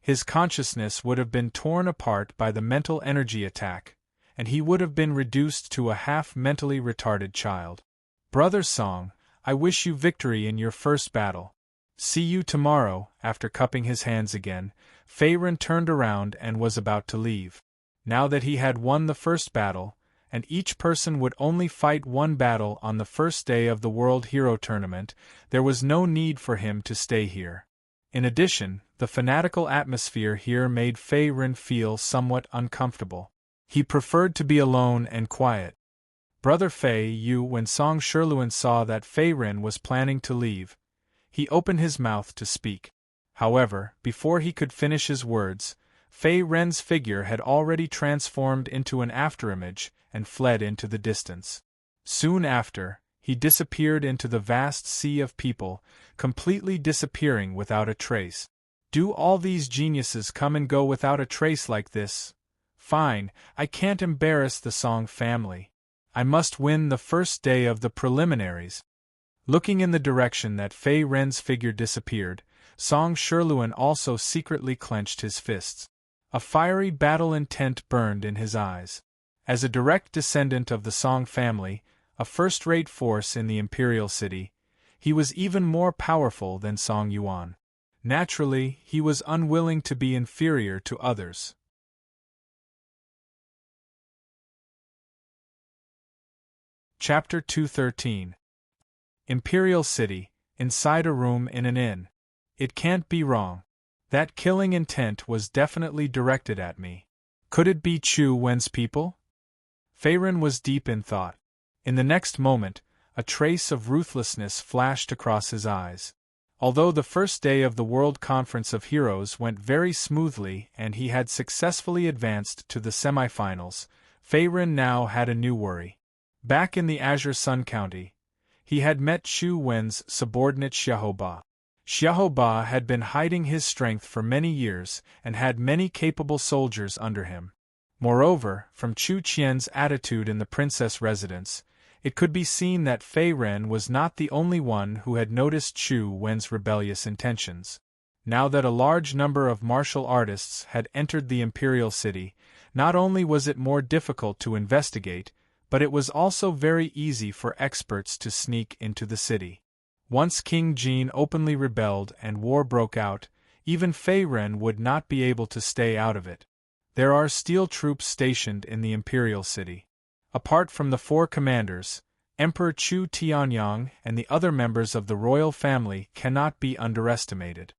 His consciousness would have been torn apart by the mental energy attack, and he would have been reduced to a half-mentally retarded child. Brother Song, I wish you victory in your first battle. See you tomorrow. After cupping his hands again, Fei Ren turned around and was about to leave. Now that he had won the first battle, and each person would only fight one battle on the first day of the World Hero Tournament, there was no need for him to stay here. In addition, the fanatical atmosphere here made Fei Ren feel somewhat uncomfortable. He preferred to be alone and quiet. Brother Fei, when Song Shirluan saw that Fei Ren was planning to leave, he opened his mouth to speak. However, before he could finish his words, Fei Ren's figure had already transformed into an afterimage and fled into the distance. Soon after, he disappeared into the vast sea of people, completely disappearing without a trace. Do all these geniuses come and go without a trace like this? Fine, I can't embarrass the Song family. I must win the first day of the preliminaries. Looking in the direction that Fei Ren's figure disappeared, Song Sherluan also secretly clenched his fists. A fiery battle intent burned in his eyes. As a direct descendant of the Song family, a first-rate force in the imperial city, he was even more powerful than Song Yuan. Naturally, he was unwilling to be inferior to others. Chapter 213. Imperial City, inside a room in an inn. It can't be wrong. That killing intent was definitely directed at me. Could it be Chu Wen's people? Fei Ren was deep in thought. In the next moment, a trace of ruthlessness flashed across his eyes. Although the first day of the World Conference of Heroes went very smoothly and he had successfully advanced to the semifinals, Fei Ren now had a new worry. Back in the Azure Sun County, he had met Chu Wen's subordinate Xiaoba. Xiaoba had been hiding his strength for many years and had many capable soldiers under him. Moreover, from Chu Qian's attitude in the princess residence, it could be seen that Fei Ren was not the only one who had noticed Chu Wen's rebellious intentions. Now that a large number of martial artists had entered the imperial city, not only was it more difficult to investigate, but it was also very easy for experts to sneak into the city. Once King Jin openly rebelled and war broke out, even Fei Ren would not be able to stay out of it. There are steel troops stationed in the imperial city. Apart from the four commanders, Emperor Chu Tianyang and the other members of the royal family cannot be underestimated.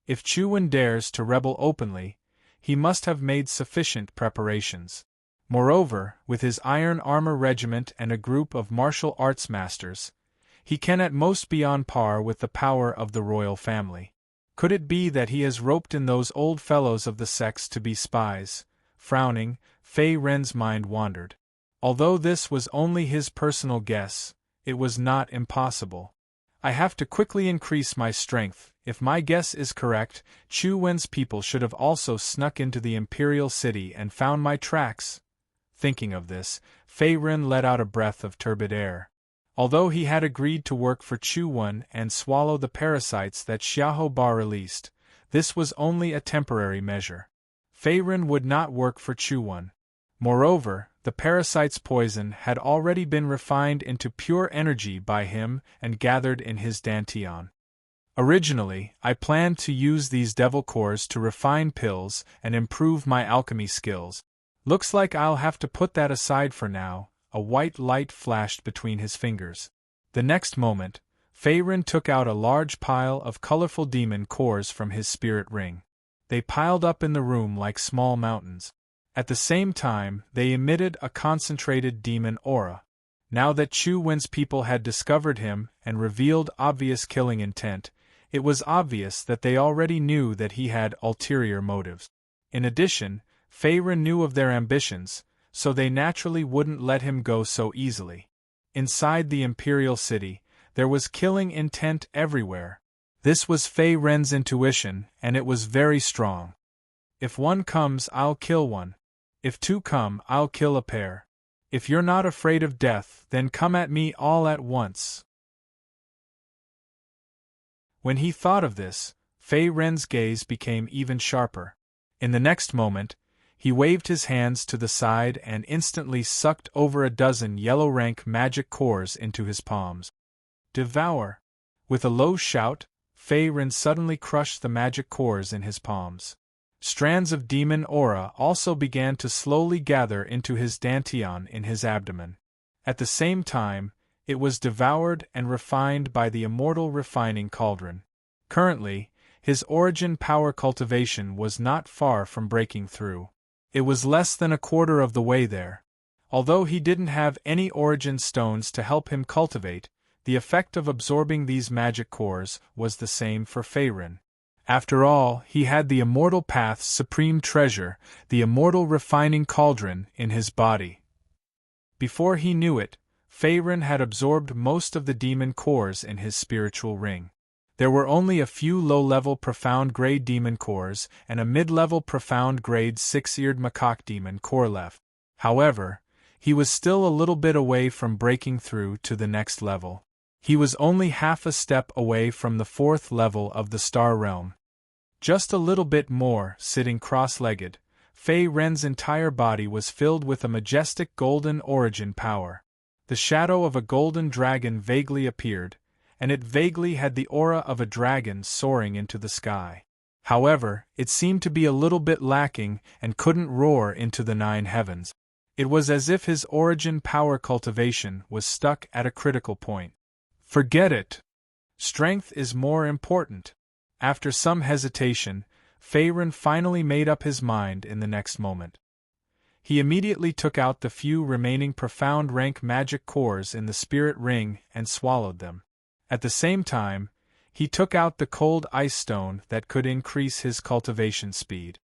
If Chu Wen dares to rebel openly, he must have made sufficient preparations. Moreover, with his iron armor regiment and a group of martial arts masters, he can at most be on par with the power of the royal family. Could it be that he has roped in those old fellows of the sects to be spies? Frowning, Fei Ren's mind wandered. Although this was only his personal guess, it was not impossible. I have to quickly increase my strength. If my guess is correct, Chu Wen's people should have also snuck into the imperial city and found my tracks. Thinking of this, Fei Ren let out a breath of turbid air. Although he had agreed to work for Chu Wen and swallow the parasites that Xiaoba released, this was only a temporary measure. Fei Ren would not work for Chu Wen. Moreover, the parasite's poison had already been refined into pure energy by him and gathered in his dantian. Originally, I planned to use these devil cores to refine pills and improve my alchemy skills. Looks like I'll have to put that aside for now. A white light flashed between his fingers. The next moment, Fei Ren took out a large pile of colorful demon cores from his spirit ring. They piled up in the room like small mountains. At the same time, they emitted a concentrated demon aura. Now that Chu Wen's people had discovered him and revealed obvious killing intent, it was obvious that they already knew that he had ulterior motives. In addition, Fei Ren knew of their ambitions, so they naturally wouldn't let him go so easily. Inside the imperial city, there was killing intent everywhere. This was Fei Ren's intuition, and it was very strong. If one comes, I'll kill one. If two come, I'll kill a pair. If you're not afraid of death, then come at me all at once. When he thought of this, Fei Ren's gaze became even sharper. In the next moment, he waved his hands to the side and instantly sucked over a dozen yellow-rank magic cores into his palms. Devour! With a low shout, Fei Ren suddenly crushed the magic cores in his palms. Strands of demon aura also began to slowly gather into his dantian in his abdomen. At the same time, it was devoured and refined by the immortal refining cauldron. Currently, his origin power cultivation was not far from breaking through. It was less than a quarter of the way there. Although he didn't have any origin stones to help him cultivate, the effect of absorbing these magic cores was the same for Fei Ren. After all, he had the immortal path's supreme treasure, the immortal refining cauldron, in his body. Before he knew it, Faerun had absorbed most of the demon cores in his spiritual ring. There were only a few low-level profound-grade demon cores and a mid-level profound-grade six-eared macaque demon core left. However, he was still a little bit away from breaking through to the next level. He was only half a step away from the fourth level of the Star Realm. Just a little bit more, sitting cross-legged, Faerun's entire body was filled with a majestic golden origin power. The shadow of a golden dragon vaguely appeared, and it vaguely had the aura of a dragon soaring into the sky. However, it seemed to be a little bit lacking and couldn't roar into the nine heavens. It was as if his origin power cultivation was stuck at a critical point. Forget it! Strength is more important. After some hesitation, Faerun finally made up his mind in the next moment. He immediately took out the few remaining profound rank magic cores in the spirit ring and swallowed them. At the same time, he took out the cold ice stone that could increase his cultivation speed.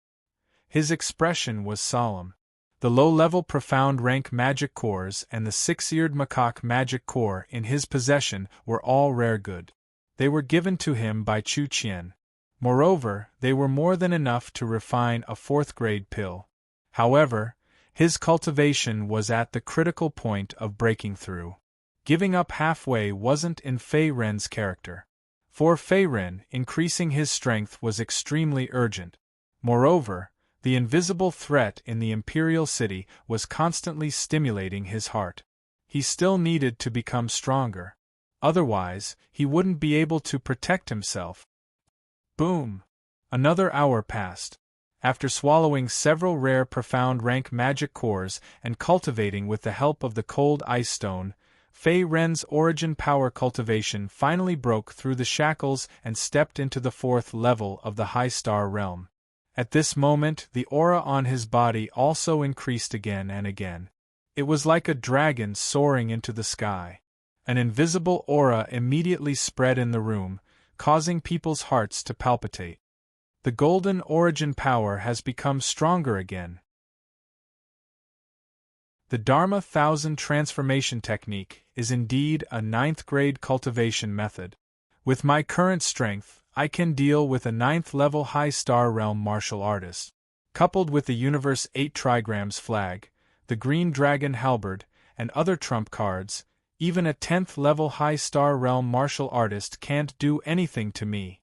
His expression was solemn. The low-level profound rank magic cores and the six-eared macaque magic core in his possession were all rare good. They were given to him by Chu Qian. Moreover, they were more than enough to refine a fourth-grade pill. However, his cultivation was at the critical point of breaking through. Giving up halfway wasn't in Faerun's character. For Faerun, increasing his strength was extremely urgent. Moreover, the invisible threat in the Imperial City was constantly stimulating his heart. He still needed to become stronger. Otherwise, he wouldn't be able to protect himself. Boom! Another hour passed. After swallowing several rare profound rank magic cores and cultivating with the help of the cold ice stone, Faerun's origin power cultivation finally broke through the shackles and stepped into the fourth level of the High Star Realm. At this moment, the aura on his body also increased again and again. It was like a dragon soaring into the sky. An invisible aura immediately spread in the room, causing people's hearts to palpitate. The golden origin power has become stronger again. The Dharma Thousand Transformation Technique is indeed a ninth-grade cultivation method. With my current strength, I can deal with a ninth-level High Star Realm martial artist. Coupled with the Universe 8 Trigrams flag, the Green Dragon halberd, and other trump cards, even a 10th-level High Star Realm martial artist can't do anything to me.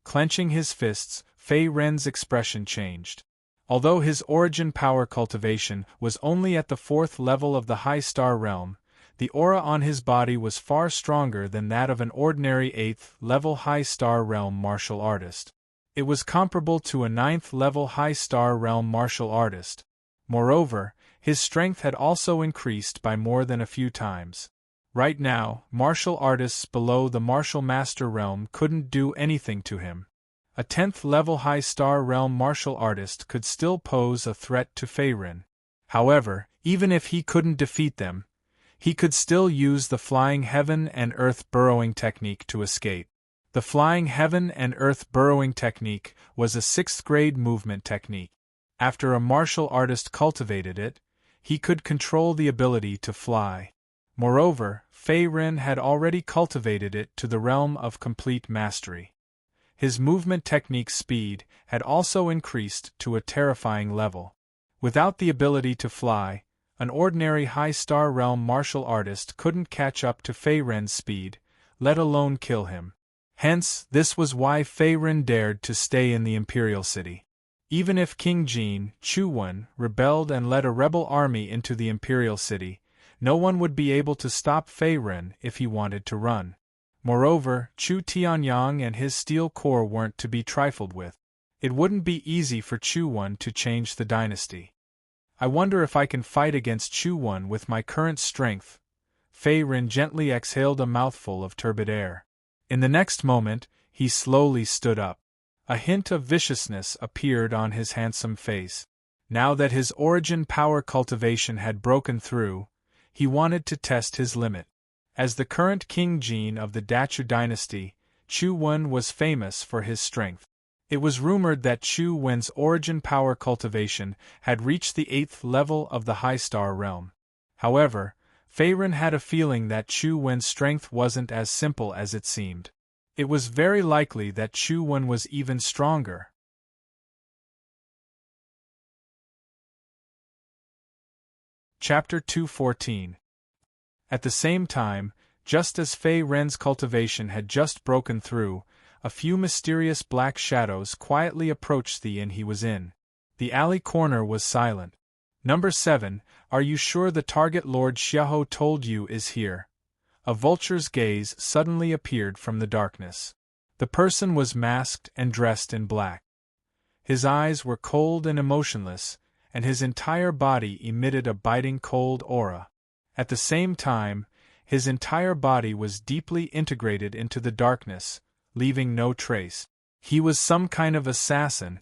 Clenching his fists, Faerun's expression changed. Although his origin power cultivation was only at the fourth level of the High Star Realm, the aura on his body was far stronger than that of an ordinary 8th-level High Star Realm martial artist. It was comparable to a 9th-level High Star Realm martial artist. Moreover, his strength had also increased by more than a few times. Right now, martial artists below the Martial Master realm couldn't do anything to him. A 10th-level High Star Realm martial artist could still pose a threat to Faerun. However, even if he couldn't defeat them, he could still use the Flying Heaven and Earth Burrowing technique to escape. The Flying Heaven and Earth Burrowing technique was a 6th-grade movement technique. After a martial artist cultivated it, he could control the ability to fly. Moreover, Faerun had already cultivated it to the realm of complete mastery. His movement technique speed had also increased to a terrifying level. Without the ability to fly, an ordinary High Star Realm martial artist couldn't catch up to Faerun's speed, let alone kill him. Hence, this was why Faerun dared to stay in the Imperial City. Even if King Jin, Chuwan, rebelled and led a rebel army into the Imperial City, no one would be able to stop Faerun if he wanted to run. Moreover, Chu Tianyang and his steel core weren't to be trifled with. It wouldn't be easy for Chuwan to change the dynasty. I wonder if I can fight against Chuwan with my current strength. Faerun gently exhaled a mouthful of turbid air. In the next moment, he slowly stood up. A hint of viciousness appeared on his handsome face. Now that his origin power cultivation had broken through, he wanted to test his limit. As the current King Jin of the Dachu dynasty, Chuwan was famous for his strength. It was rumored that Chu Wen's origin power cultivation had reached the 8th level of the High Star realm. However, Fei Ren had a feeling that Chu Wen's strength wasn't as simple as it seemed. It was very likely that Chu Wen was even stronger. Chapter 214. At the same time, just as Fei Ren's cultivation had just broken through, a few mysterious black shadows quietly approached the inn he was in. The alley corner was silent. Number 7, are you sure the target Lord Xiaohou told you is here? A vulture's gaze suddenly appeared from the darkness. The person was masked and dressed in black. His eyes were cold and emotionless, and his entire body emitted a biting cold aura. At the same time, his entire body was deeply integrated into the darkness, leaving no trace. He was some kind of assassin.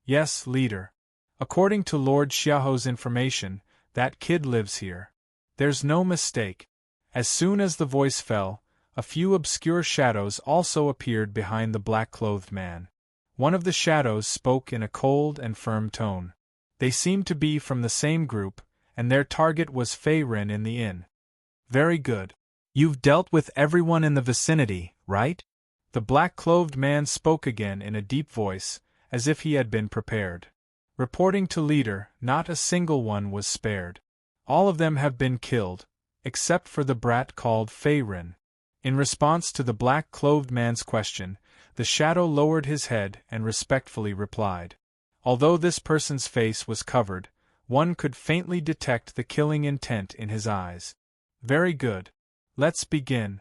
Yes, leader. According to Lord Xiaohou's information, that kid lives here. There's no mistake. As soon as the voice fell, a few obscure shadows also appeared behind the black-clothed man. One of the shadows spoke in a cold and firm tone. They seemed to be from the same group, and their target was Fei Ren in the inn. Very good. You've dealt with everyone in the vicinity, right? The black-clothed man spoke again in a deep voice, as if he had been prepared. Reporting to leader, not a single one was spared. All of them have been killed, except for the brat called Fei Ren. In response to the black-clothed man's question, the shadow lowered his head and respectfully replied. Although this person's face was covered, one could faintly detect the killing intent in his eyes. Very good. Let's begin.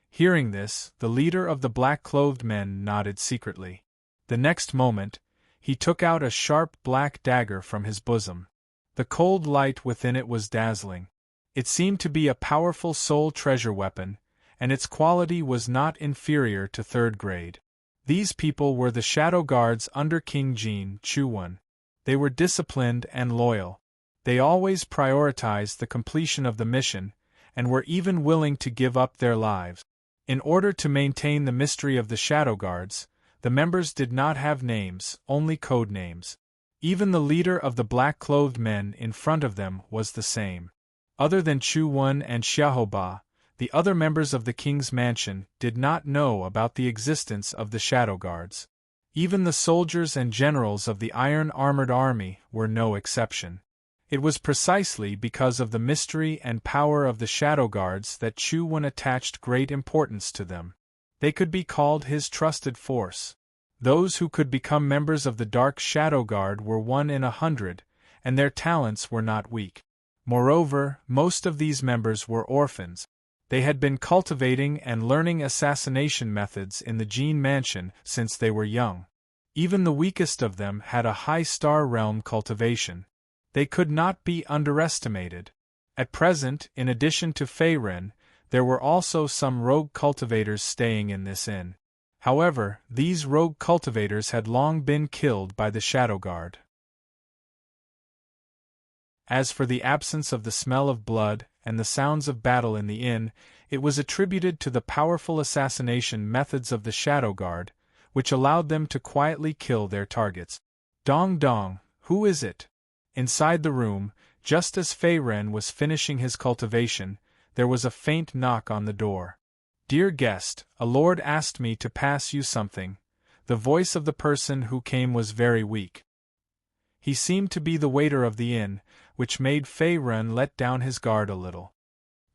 Hearing this, the leader of the black-clothed men nodded secretly. The next moment, he took out a sharp black dagger from his bosom. The cold light within it was dazzling. It seemed to be a powerful soul treasure weapon, and its quality was not inferior to 3rd grade. These people were the shadow guards under King Jin Chu Wen. They were disciplined and loyal. They always prioritized the completion of the mission, and were even willing to give up their lives. In order to maintain the mystery of the shadow guards, the members did not have names, only code names. Even the leader of the black-clothed men in front of them was the same. Other than Chu Wen and Xiaohou, the other members of the king's mansion did not know about the existence of the shadow guards. Even the soldiers and generals of the iron-armored army were no exception. It was precisely because of the mystery and power of the shadow guards that Chu Wen attached great importance to them. They could be called his trusted force. Those who could become members of the Dark Shadow Guard were 1 in 100, and their talents were not weak. Moreover, most of these members were orphans. They had been cultivating and learning assassination methods in the Jin Mansion since they were young. Even the weakest of them had a high-star realm cultivation. They could not be underestimated. At present, in addition to Fei Ren, there were also some rogue cultivators staying in this inn. However, these rogue cultivators had long been killed by the Shadow Guard. As for the absence of the smell of blood and the sounds of battle in the inn, it was attributed to the powerful assassination methods of the Shadow Guard, which allowed them to quietly kill their targets. Dong dong, who is it? Inside the room, just as Fei Ren was finishing his cultivation, there was a faint knock on the door. Dear guest, a lord asked me to pass you something. The voice of the person who came was very weak. He seemed to be the waiter of the inn, which made Fei Ren let down his guard a little.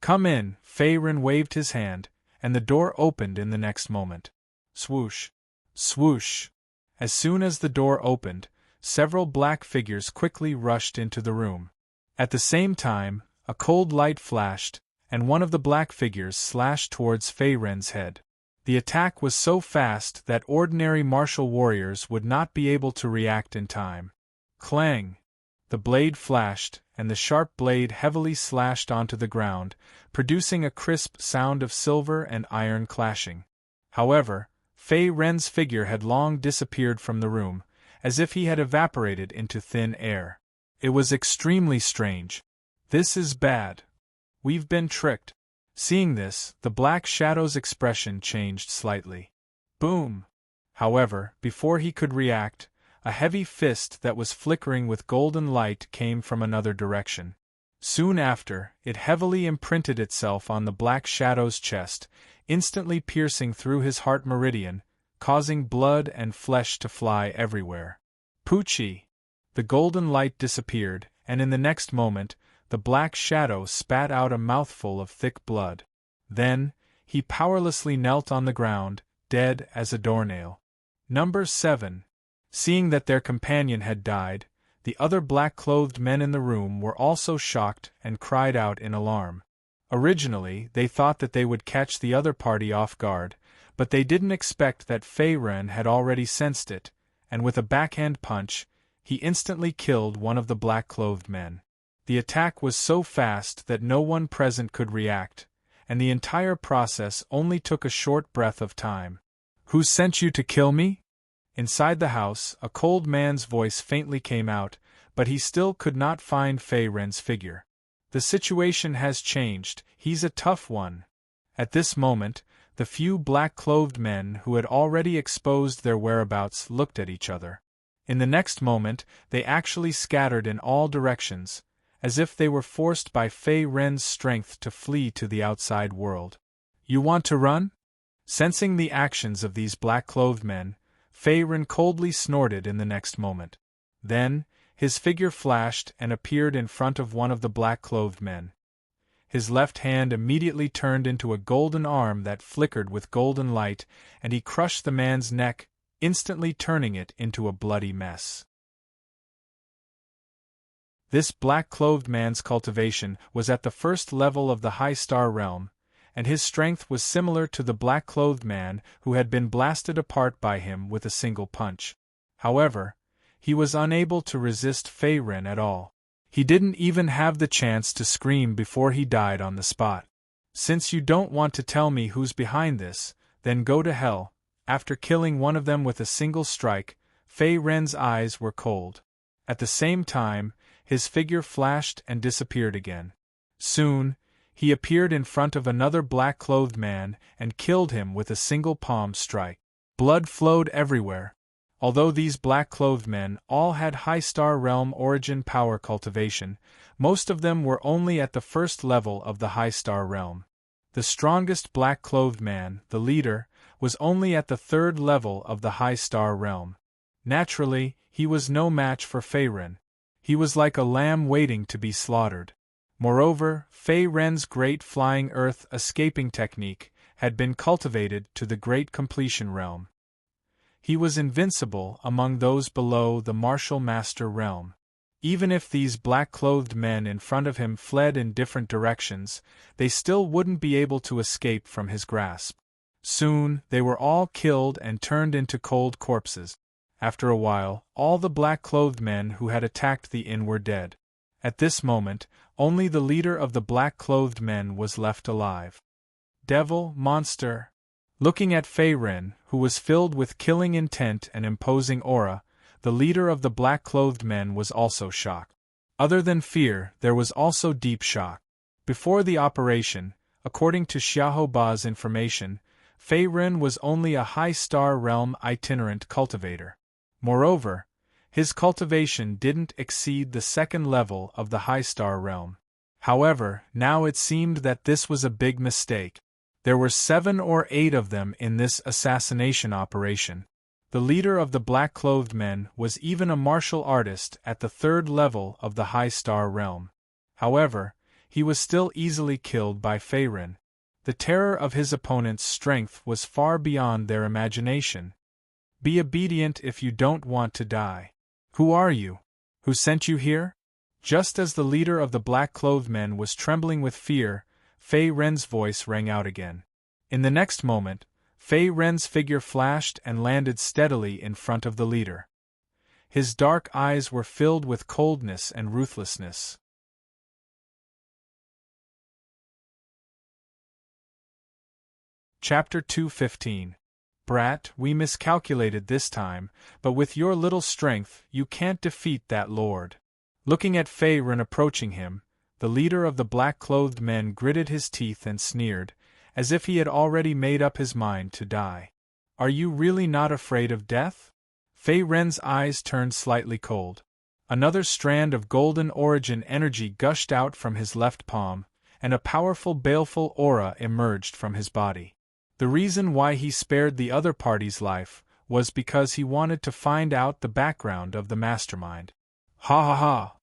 Come in, Fei Ren waved his hand, and the door opened in the next moment. Swoosh! Swoosh! As soon as the door opened, several black figures quickly rushed into the room. At the same time, a cold light flashed, and one of the black figures slashed towards Fei Ren's head. The attack was so fast that ordinary martial warriors would not be able to react in time. Clang! The blade flashed, and the sharp blade heavily slashed onto the ground, producing a crisp sound of silver and iron clashing. However, Fei Ren's figure had long disappeared from the room, as if he had evaporated into thin air. It was extremely strange. This is bad. We've been tricked. Seeing this, the Black Shadow's expression changed slightly. Boom! However, before he could react, a heavy fist that was flickering with golden light came from another direction. Soon after, it heavily imprinted itself on the Black Shadow's chest, instantly piercing through his heart meridian, causing blood and flesh to fly everywhere. Poochie! The golden light disappeared, and in the next moment, the Black Shadow spat out a mouthful of thick blood. Then, he powerlessly knelt on the ground, dead as a doornail. Number 7. Seeing that their companion had died, the other black-clothed men in the room were also shocked and cried out in alarm. Originally, they thought that they would catch the other party off guard, but they didn't expect that Fei Ren had already sensed it, and with a backhand punch, he instantly killed one of the black-clothed men. The attack was so fast that no one present could react, and the entire process only took a short breath of time. "Who sent you to kill me?" Inside the house, a cold man's voice faintly came out, but he still could not find Fei Ren's figure. "The situation has changed, he's a tough one." At this moment, the few black-clothed men who had already exposed their whereabouts looked at each other. In the next moment, they actually scattered in all directions, as if they were forced by Fei Ren's strength to flee to the outside world. "You want to run?" Sensing the actions of these black-clothed men, Fei Ren coldly snorted in the next moment. Then, his figure flashed and appeared in front of one of the black-clothed men. His left hand immediately turned into a golden arm that flickered with golden light, and he crushed the man's neck, instantly turning it into a bloody mess. This black-clothed man's cultivation was at the first level of the High Star Realm, and his strength was similar to the black-clothed man who had been blasted apart by him with a single punch. However, he was unable to resist Fei Ren at all. He didn't even have the chance to scream before he died on the spot. "Since you don't want to tell me who's behind this, then go to hell." After killing one of them with a single strike, Fei Ren's eyes were cold. At the same time, his figure flashed and disappeared again. Soon, he appeared in front of another black-clothed man and killed him with a single palm strike. Blood flowed everywhere. Although these black-clothed men all had High Star Realm origin power cultivation, most of them were only at the first level of the High Star Realm. The strongest black-clothed man, the leader, was only at the third level of the High Star Realm. Naturally, he was no match for Fei Ren. He was like a lamb waiting to be slaughtered. Moreover, Fei Ren's great flying earth escaping technique had been cultivated to the great completion realm. He was invincible among those below the martial master realm. Even if these black-clothed men in front of him fled in different directions, they still wouldn't be able to escape from his grasp. Soon, they were all killed and turned into cold corpses. After a while, all the black-clothed men who had attacked the inn were dead. At this moment, only the leader of the black-clothed men was left alive. "Devil, monster!" Looking at Fei Ren, who was filled with killing intent and imposing aura, the leader of the black-clothed men was also shocked. Other than fear, there was also deep shock. Before the operation, according to Xiahou Ba's information, Fei Ren was only a High Star Realm itinerant cultivator. Moreover, his cultivation didn't exceed the second level of the High Star Realm. However, now it seemed that this was a big mistake. There were 7 or 8 of them in this assassination operation. The leader of the black-clothed men was even a martial artist at the third level of the High Star Realm. However, he was still easily killed by Fei Ren. The terror of his opponent's strength was far beyond their imagination. "Be obedient if you don't want to die. Who are you? Who sent you here?" Just as the leader of the black-clothed men was trembling with fear, Fei Ren's voice rang out again. In the next moment, Fei Ren's figure flashed and landed steadily in front of the leader. His dark eyes were filled with coldness and ruthlessness. Chapter 2:15. "Brat, we miscalculated this time, but with your little strength, you can't defeat that lord." Looking at Fei Ren approaching him, the leader of the black-clothed men gritted his teeth and sneered, as if he had already made up his mind to die. Are you really not afraid of death? Fei Ren's eyes turned slightly cold. Another strand of golden origin energy gushed out from his left palm, and a powerful baleful aura emerged from his body. The reason why he spared the other party's life was because he wanted to find out the background of the mastermind. Ha ha ha!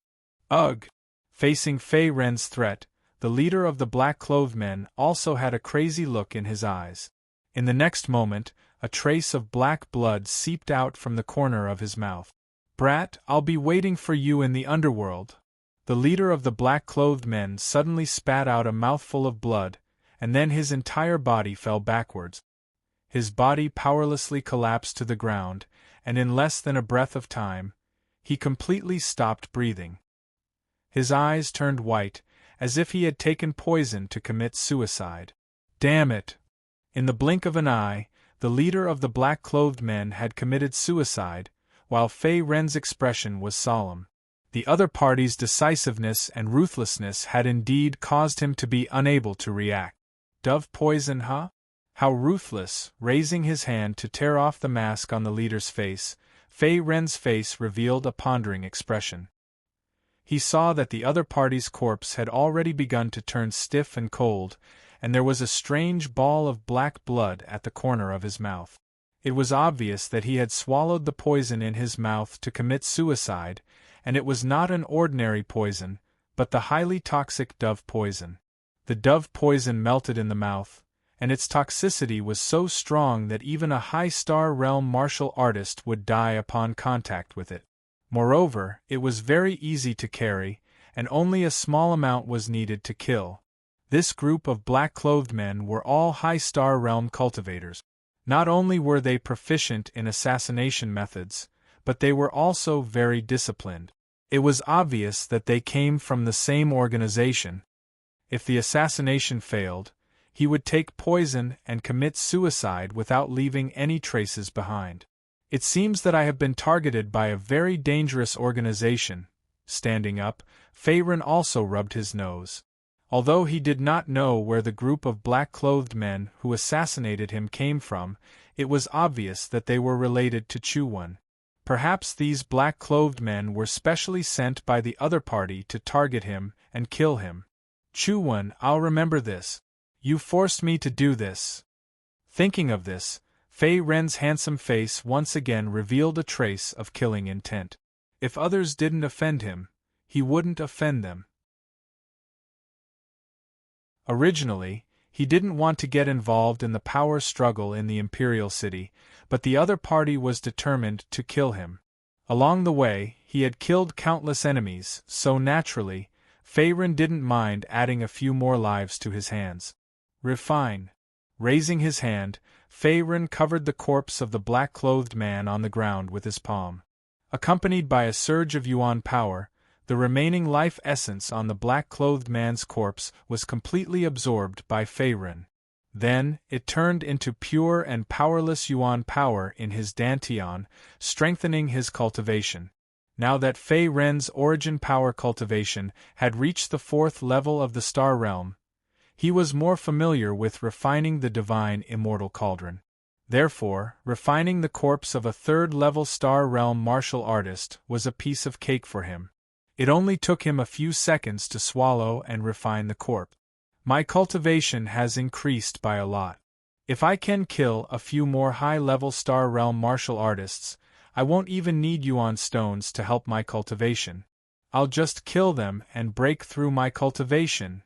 Ugh! Facing Fei Ren's threat, the leader of the black-clothed men also had a crazy look in his eyes. In the next moment, a trace of black blood seeped out from the corner of his mouth. Brat, I'll be waiting for you in the underworld. The leader of the black-clothed men suddenly spat out a mouthful of blood, and then his entire body fell backwards. His body powerlessly collapsed to the ground, and in less than a breath of time, he completely stopped breathing. His eyes turned white, as if he had taken poison to commit suicide. Damn it! In the blink of an eye, the leader of the black-clothed men had committed suicide, while Fei Ren's expression was solemn. The other party's decisiveness and ruthlessness had indeed caused him to be unable to react. Dove poison, huh? How ruthless! Raising his hand to tear off the mask on the leader's face, Fei Ren's face revealed a pondering expression. He saw that the other party's corpse had already begun to turn stiff and cold, and there was a strange ball of black blood at the corner of his mouth. It was obvious that he had swallowed the poison in his mouth to commit suicide, and it was not an ordinary poison, but the highly toxic dove poison. The dove poison melted in the mouth, and its toxicity was so strong that even a high-star realm martial artist would die upon contact with it. Moreover, it was very easy to carry, and only a small amount was needed to kill. This group of black-clothed men were all high-star realm cultivators. Not only were they proficient in assassination methods, but they were also very disciplined. It was obvious that they came from the same organization. If the assassination failed, he would take poison and commit suicide without leaving any traces behind. It seems that I have been targeted by a very dangerous organization. Standing up, Fei Ren also rubbed his nose. Although he did not know where the group of black-clothed men who assassinated him came from, it was obvious that they were related to Chu-Wan. Perhaps these black-clothed men were specially sent by the other party to target him and kill him. Chu-Wan, I'll remember this. You forced me to do this. Thinking of this, Fei Ren's handsome face once again revealed a trace of killing intent. If others didn't offend him, he wouldn't offend them. Originally, he didn't want to get involved in the power struggle in the Imperial City, but the other party was determined to kill him. Along the way, he had killed countless enemies, so naturally, Fei Ren didn't mind adding a few more lives to his hands. Refine. Raising his hand, Fei Ren covered the corpse of the black-clothed man on the ground with his palm. Accompanied by a surge of yuan power, the remaining life essence on the black-clothed man's corpse was completely absorbed by Fei Ren. Then, it turned into pure and powerless yuan power in his dantian, strengthening his cultivation. Now that Fei Ren's origin power cultivation had reached the 4th level of the Star Realm, he was more familiar with refining the divine immortal Cauldron. Therefore, refining the corpse of a 3rd-level Star Realm martial artist was a piece of cake for him. It only took him a few seconds to swallow and refine the corpse. My cultivation has increased by a lot. If I can kill a few more high-level Star Realm martial artists, I won't even need yuan stones to help my cultivation. I'll just kill them and break through my cultivation.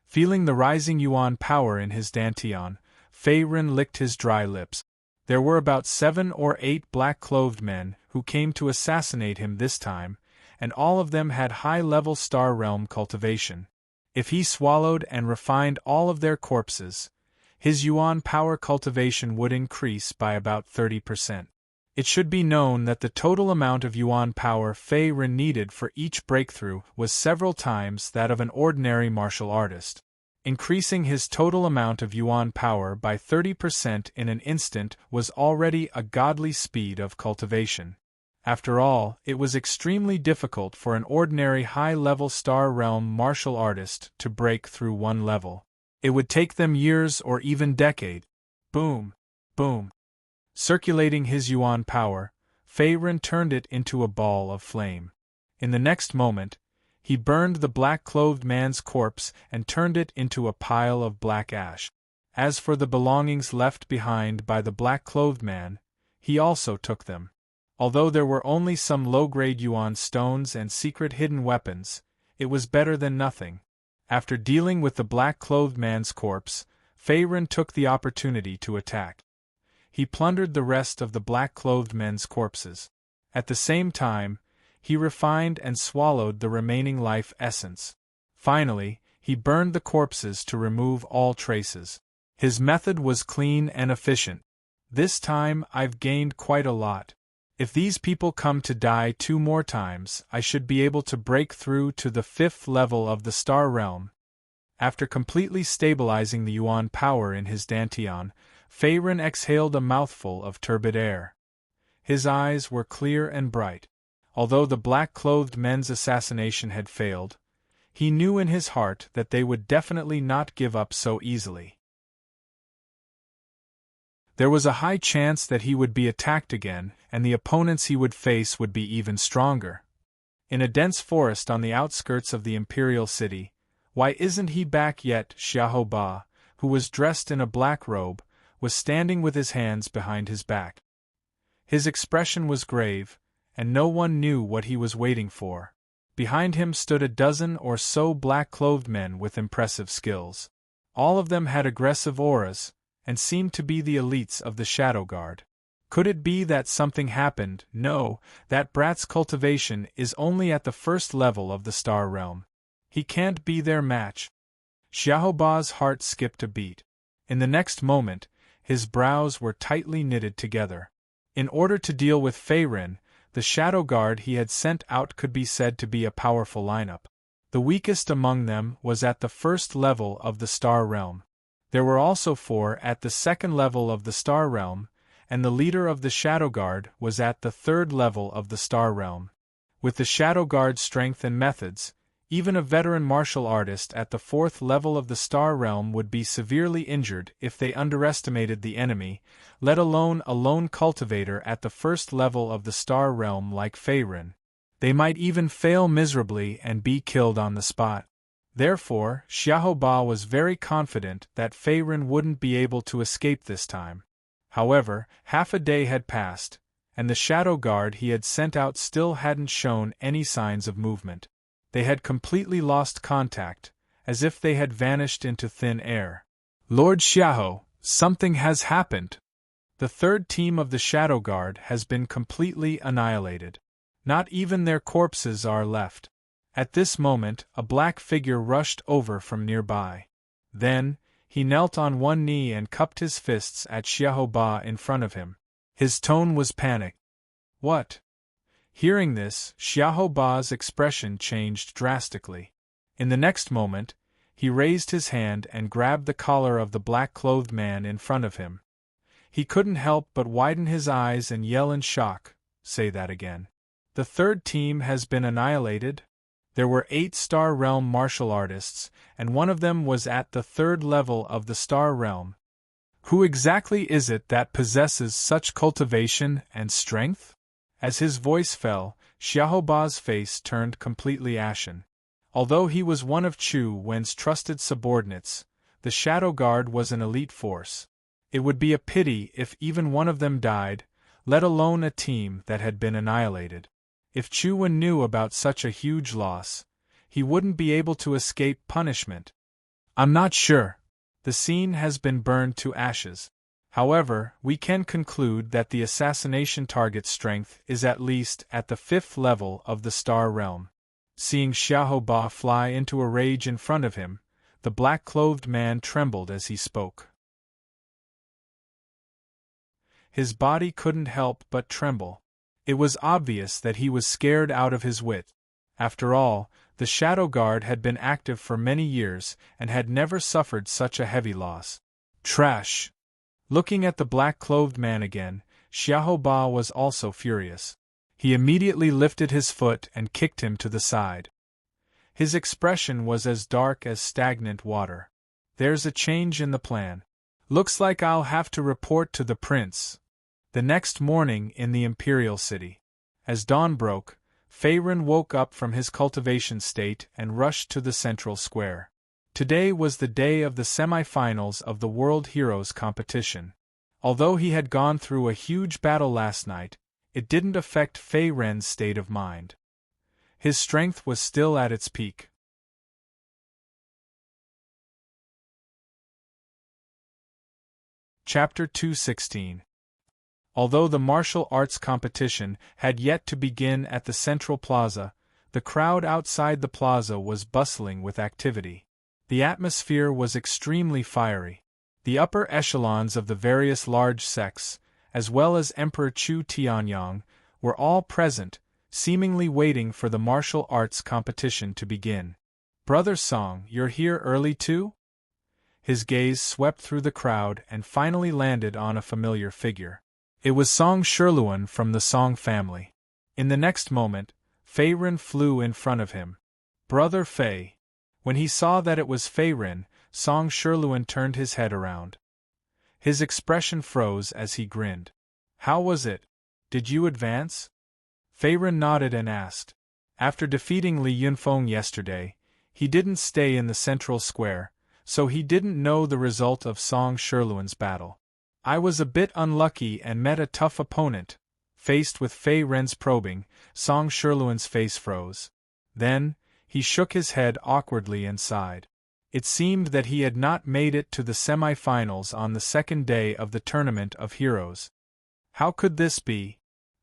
Feeling the rising yuan power in his dantian, Fei Ren licked his dry lips. There were about 7 or 8 black-clothed men who came to assassinate him this time, and all of them had high-level Star Realm cultivation. If he swallowed and refined all of their corpses, his yuan power cultivation would increase by about 30%. It should be known that the total amount of yuan power Fei Ren needed for each breakthrough was several times that of an ordinary martial artist. Increasing his total amount of yuan power by 30% in an instant was already a godly speed of cultivation. After all, it was extremely difficult for an ordinary high-level Star Realm martial artist to break through one level. It would take them years or even decades. Boom! Boom! Circulating his yuan power, Feiren turned it into a ball of flame. In the next moment, he burned the black-clothed man's corpse and turned it into a pile of black ash. As for the belongings left behind by the black-clothed man, he also took them. Although there were only some low-grade yuan stones and secret hidden weapons, it was better than nothing. After dealing with the black-clothed man's corpse, Feiren took the opportunity to attack. He plundered the rest of the black-clothed men's corpses. At the same time, he refined and swallowed the remaining life essence. Finally, he burned the corpses to remove all traces. His method was clean and efficient. This time I've gained quite a lot. If these people come to die 2 more times, I should be able to break through to the 5th level of the Star Realm. After completely stabilizing the yuan power in his dantian, Feiren exhaled a mouthful of turbid air. His eyes were clear and bright. Although the black-clothed men's assassination had failed, he knew in his heart that they would definitely not give up so easily. There was a high chance that he would be attacked again, and the opponents he would face would be even stronger. In a dense forest on the outskirts of the imperial city, "Why isn't he back yet?" Xiahou Ba, who was dressed in a black robe, was standing with his hands behind his back. His expression was grave, and no one knew what he was waiting for. Behind him stood a dozen or so black-clothed men with impressive skills. All of them had aggressive auras, and seemed to be the elites of the Shadow Guard. Could it be that something happened? No, that brat's cultivation is only at the 1st level of the Star Realm. He can't be their match. Xiahou Ba's heart skipped a beat. In the next moment, his brows were tightly knitted together. In order to deal with Feiren, the Shadow Guard he had sent out could be said to be a powerful lineup. The weakest among them was at the 1st level of the Star Realm. There were also 4 at the 2nd level of the Star Realm, and the leader of the Shadow Guard was at the 3rd level of the Star Realm. With the Shadow Guard's strength and methods, even a veteran martial artist at the 4th level of the Star Realm would be severely injured if they underestimated the enemy, let alone a lone cultivator at the 1st level of the Star Realm like Feiren. They might even fail miserably and be killed on the spot. Therefore, Xiahou Ba was very confident that Feiren wouldn't be able to escape this time. However, half a day had passed, and the Shadow Guard he had sent out still hadn't shown any signs of movement. They had completely lost contact, as if they had vanished into thin air. "Lord Xiahou, something has happened. The 3rd team of the Shadow Guard has been completely annihilated. Not even their corpses are left." At this moment, a black figure rushed over from nearby. Then, he knelt on one knee and cupped his fists at Xiahou Ba in front of him. His tone was panic. "What?" Hearing this, Xiahou Ba's expression changed drastically. In the next moment, he raised his hand and grabbed the collar of the black-clothed man in front of him. He couldn't help but widen his eyes and yell in shock. "Say that again. The 3rd team has been annihilated?" There were 8 Star Realm martial artists, and one of them was at the 3rd level of the Star Realm. Who exactly is it that possesses such cultivation and strength? As his voice fell, Xiahou Ba's face turned completely ashen. Although he was one of Chu Wen's trusted subordinates, the Shadow Guard was an elite force. It would be a pity if even one of them died, let alone a team that had been annihilated. If Chu Wen knew about such a huge loss, he wouldn't be able to escape punishment. "I'm not sure. The scene has been burned to ashes. However, we can conclude that the assassination target's strength is at least at the 5th level of the Star Realm." Seeing Xiahou Ba fly into a rage in front of him, the black-clothed man trembled as he spoke. His body couldn't help but tremble. It was obvious that he was scared out of his wit. After all, the Shadow Guard had been active for many years and had never suffered such a heavy loss. Trash! Looking at the black-clothed man again, Xiahou Ba was also furious. He immediately lifted his foot and kicked him to the side. His expression was as dark as stagnant water. "There's a change in the plan. Looks like I'll have to report to the prince." The next morning in the Imperial City. As dawn broke, Faerun woke up from his cultivation state and rushed to the central square. Today was the day of the semi-finals of the World Heroes competition. Although he had gone through a huge battle last night, it didn't affect Faerun's state of mind. His strength was still at its peak. Chapter 216. Although the martial arts competition had yet to begin at the central plaza, the crowd outside the plaza was bustling with activity. The atmosphere was extremely fiery. The upper echelons of the various large sects, as well as Emperor Chu Tianyong, were all present, seemingly waiting for the martial arts competition to begin. "Brother Song, you're here early too?" His gaze swept through the crowd and finally landed on a familiar figure. It was Song Sherluan from the Song family. In the next moment, Faerun flew in front of him. "Brother Fei." When he saw that it was Faerun, Song Sherluan turned his head around. His expression froze as he grinned. "How was it? Did you advance?" Faerun nodded and asked. After defeating Li Yunfeng yesterday, he didn't stay in the central square, so he didn't know the result of Song Sherluan's battle. "I was a bit unlucky and met a tough opponent." Faced with Faerun's probing, Song Sherluan's face froze. Then, he shook his head awkwardly and sighed. It seemed that he had not made it to the semi-finals on the second day of the Tournament of Heroes. How could this be?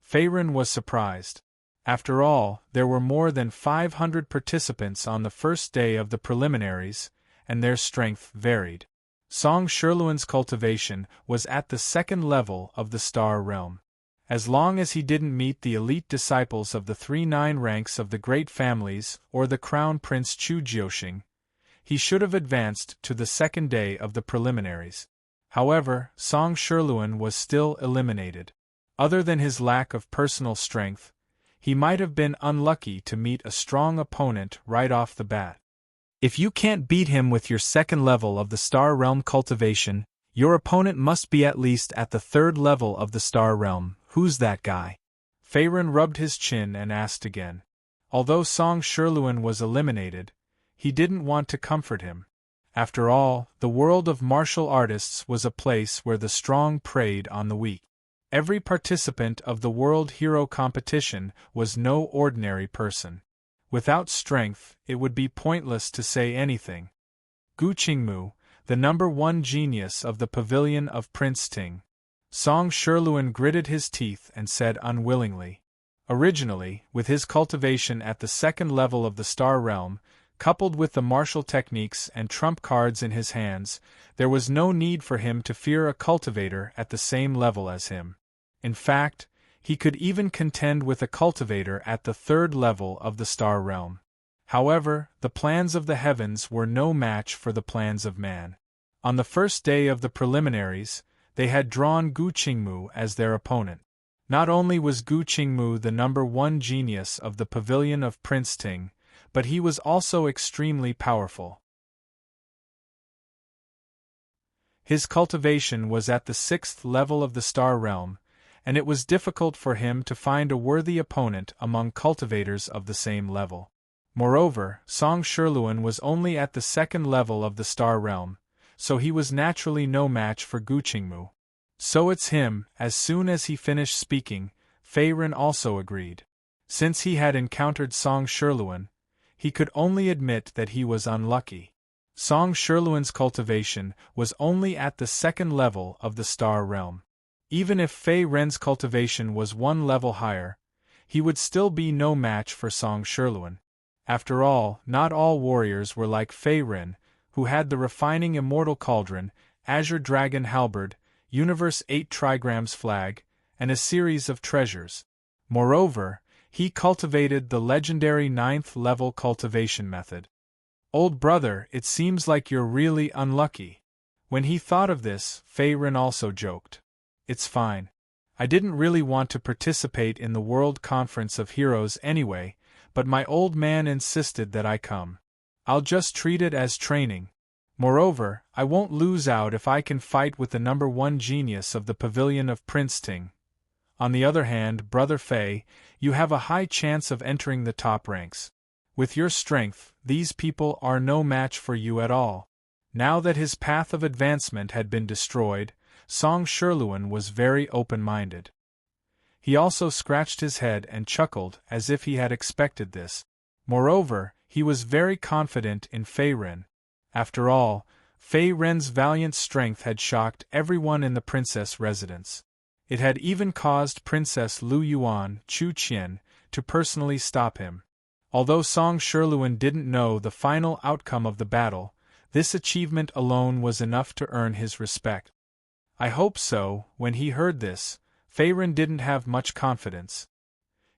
Faerun was surprised. After all, there were more than 500 participants on the first day of the preliminaries, and their strength varied. Song Sherluan's cultivation was at the second level of the Star Realm. As long as he didn't meet the elite disciples of the 3-9 ranks of the great families or the Crown Prince Chu Jioxing, he should have advanced to the second day of the preliminaries. However, Song Sherluan was still eliminated. Other than his lack of personal strength, he might have been unlucky to meet a strong opponent right off the bat. If you can't beat him with your second level of the Star Realm cultivation, your opponent must be at least at the third level of the Star Realm. Who's that guy? Faerun rubbed his chin and asked again. Although Song Sherluan was eliminated, he didn't want to comfort him. After all, the world of martial artists was a place where the strong preyed on the weak. Every participant of the World Hero competition was no ordinary person. Without strength, it would be pointless to say anything. Gu Qingmu, the #1 genius of the pavilion of Prince Ting. Song Sherluan gritted his teeth and said unwillingly. Originally, with his cultivation at the second level of the Star Realm, coupled with the martial techniques and trump cards in his hands, there was no need for him to fear a cultivator at the same level as him. In fact, he could even contend with a cultivator at the third level of the Star Realm. However, the plans of the heavens were no match for the plans of man. On the first day of the preliminaries, they had drawn Gu Qingmu as their opponent. Not only was Gu Qingmu the #1 genius of the pavilion of Prince Ting, but he was also extremely powerful. His cultivation was at the 6th level of the Star Realm, and it was difficult for him to find a worthy opponent among cultivators of the same level. Moreover, Song Sherluan was only at the second level of the Star Realm, so he was naturally no match for Gu Qingmu. "So it's him." As soon as he finished speaking, Faerun also agreed. Since he had encountered Song Sherluan, he could only admit that he was unlucky. Song Sherluan's cultivation was only at the second level of the Star Realm. Even if Faerun's cultivation was one level higher, he would still be no match for Song Sherluan. After all, not all warriors were like Faerun, who had the refining immortal Cauldron, Azure Dragon Halberd, Universe 8 Trigrams flag, and a series of treasures. Moreover, he cultivated the legendary 9th level cultivation method. "Old brother, it seems like you're really unlucky." When he thought of this, Faerun also joked. "It's fine. I didn't really want to participate in the World Conference of Heroes anyway, but my old man insisted that I come. I'll just treat it as training. Moreover, I won't lose out if I can fight with the #1 genius of the pavilion of Prince Ting, On the other hand, Brother Fei, you have a high chance of entering the top ranks. With your strength, these people are no match for you at all. Now that his path of advancement had been destroyed, Song Sherluan was very open-minded. He also scratched his head and chuckled as if he had expected this. Moreover, he was very confident in Fei Ren. After all, Fei Ren's valiant strength had shocked everyone in the princess residence. It had even caused Princess Lu Yuan Chu Qian to personally stop him. Although Song Sherluan didn't know the final outcome of the battle, this achievement alone was enough to earn his respect. I hope so. When he heard this, Fei Ren didn't have much confidence.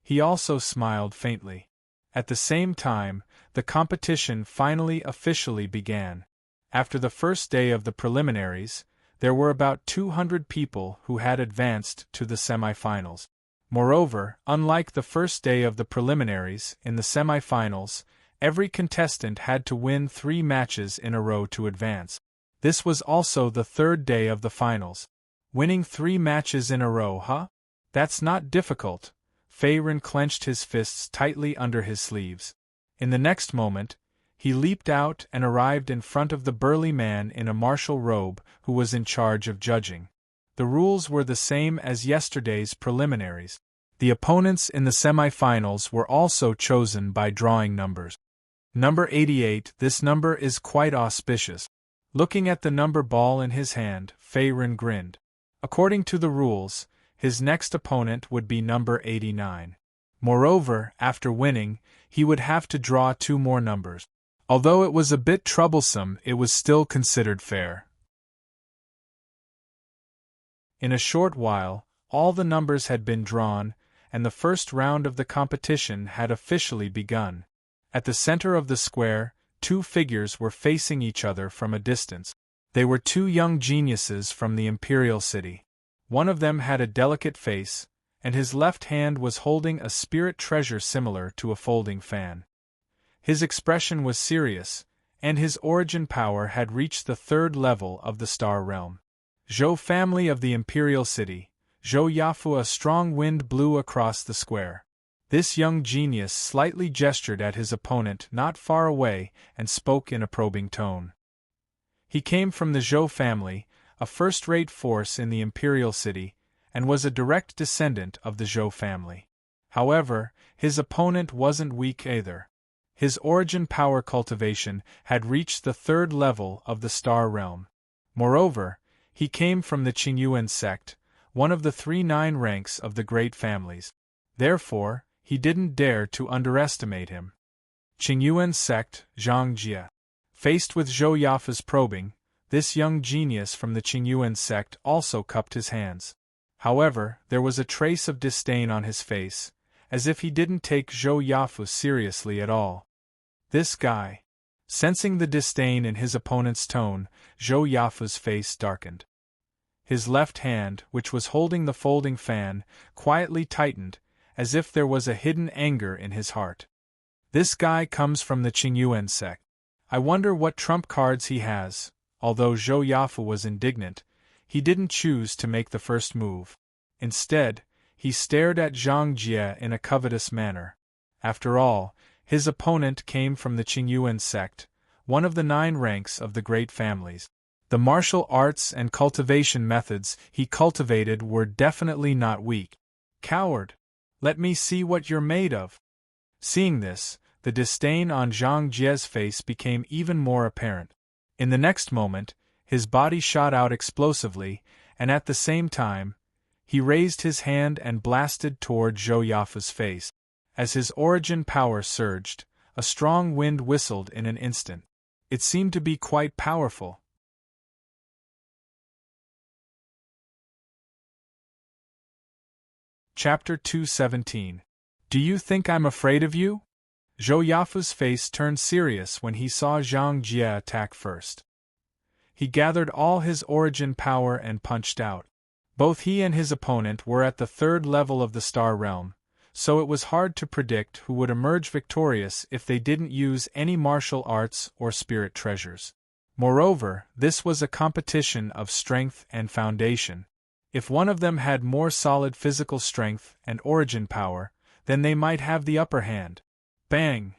He also smiled faintly. At the same time, the competition finally officially began. After the first day of the preliminaries, there were about 200 people who had advanced to the semifinals. Moreover, unlike the first day of the preliminaries, in the semifinals, every contestant had to win 3 matches in a row to advance. This was also the third day of the finals. Winning 3 matches in a row, huh? That's not difficult. Fei Ren clenched his fists tightly under his sleeves. In the next moment, he leaped out and arrived in front of the burly man in a martial robe who was in charge of judging. The rules were the same as yesterday's preliminaries. The opponents in the semi-finals were also chosen by drawing numbers. Number 88, this number is quite auspicious. Looking at the number ball in his hand, Fei Ren grinned. According to the rules, his next opponent would be number 89. Moreover, after winning, he would have to draw 2 more numbers. Although it was a bit troublesome, it was still considered fair. In a short while, all the numbers had been drawn, and the first round of the competition had officially begun. At the center of the square, 2 figures were facing each other from a distance. They were 2 young geniuses from the Imperial City. One of them had a delicate face, and his left hand was holding a spirit treasure similar to a folding fan. His expression was serious, and his origin power had reached the 3rd level of the Star Realm. Zhou family of the Imperial City, Zhou Yafu. A strong wind blew across the square. This young genius slightly gestured at his opponent not far away and spoke in a probing tone. He came from the Zhou family, a first-rate force in the Imperial City, and was a direct descendant of the Zhou family. However, his opponent wasn't weak either. His origin power cultivation had reached the 3rd level of the Star Realm. Moreover, he came from the Qingyuan sect, one of the 3 9 ranks of the great families. Therefore, he didn't dare to underestimate him. Qingyuan sect, Zhang Jie. Faced with Zhou Yafu's probing, this young genius from the Qingyuan sect also cupped his hands. However, there was a trace of disdain on his face, as if he didn't take Zhou Yafu seriously at all. This guy. Sensing the disdain in his opponent's tone, Zhou Yafu's face darkened. His left hand, which was holding the folding fan, quietly tightened, as if there was a hidden anger in his heart. This guy comes from the Qingyuan sect. I wonder what trump cards he has. Although Zhou Yafu was indignant, he didn't choose to make the first move. Instead, he stared at Zhang Jie in a covetous manner. After all, his opponent came from the Qingyuan sect, one of the 9 ranks of the great families. The martial arts and cultivation methods he cultivated were definitely not weak. Coward! Let me see what you're made of. Seeing this, the disdain on Zhang Jie's face became even more apparent. In the next moment, his body shot out explosively, and at the same time, he raised his hand and blasted toward Zhou Yafu's face. As his origin power surged, a strong wind whistled in an instant. It seemed to be quite powerful. Chapter 217. Do you think I'm afraid of you? Zhou Yafu's face turned serious when he saw Zhang Jie attack first. He gathered all his origin power and punched out. Both he and his opponent were at the 3rd level of the Star Realm, so it was hard to predict who would emerge victorious if they didn't use any martial arts or spirit treasures. Moreover, this was a competition of strength and foundation. If one of them had more solid physical strength and origin power, then they might have the upper hand. Bang!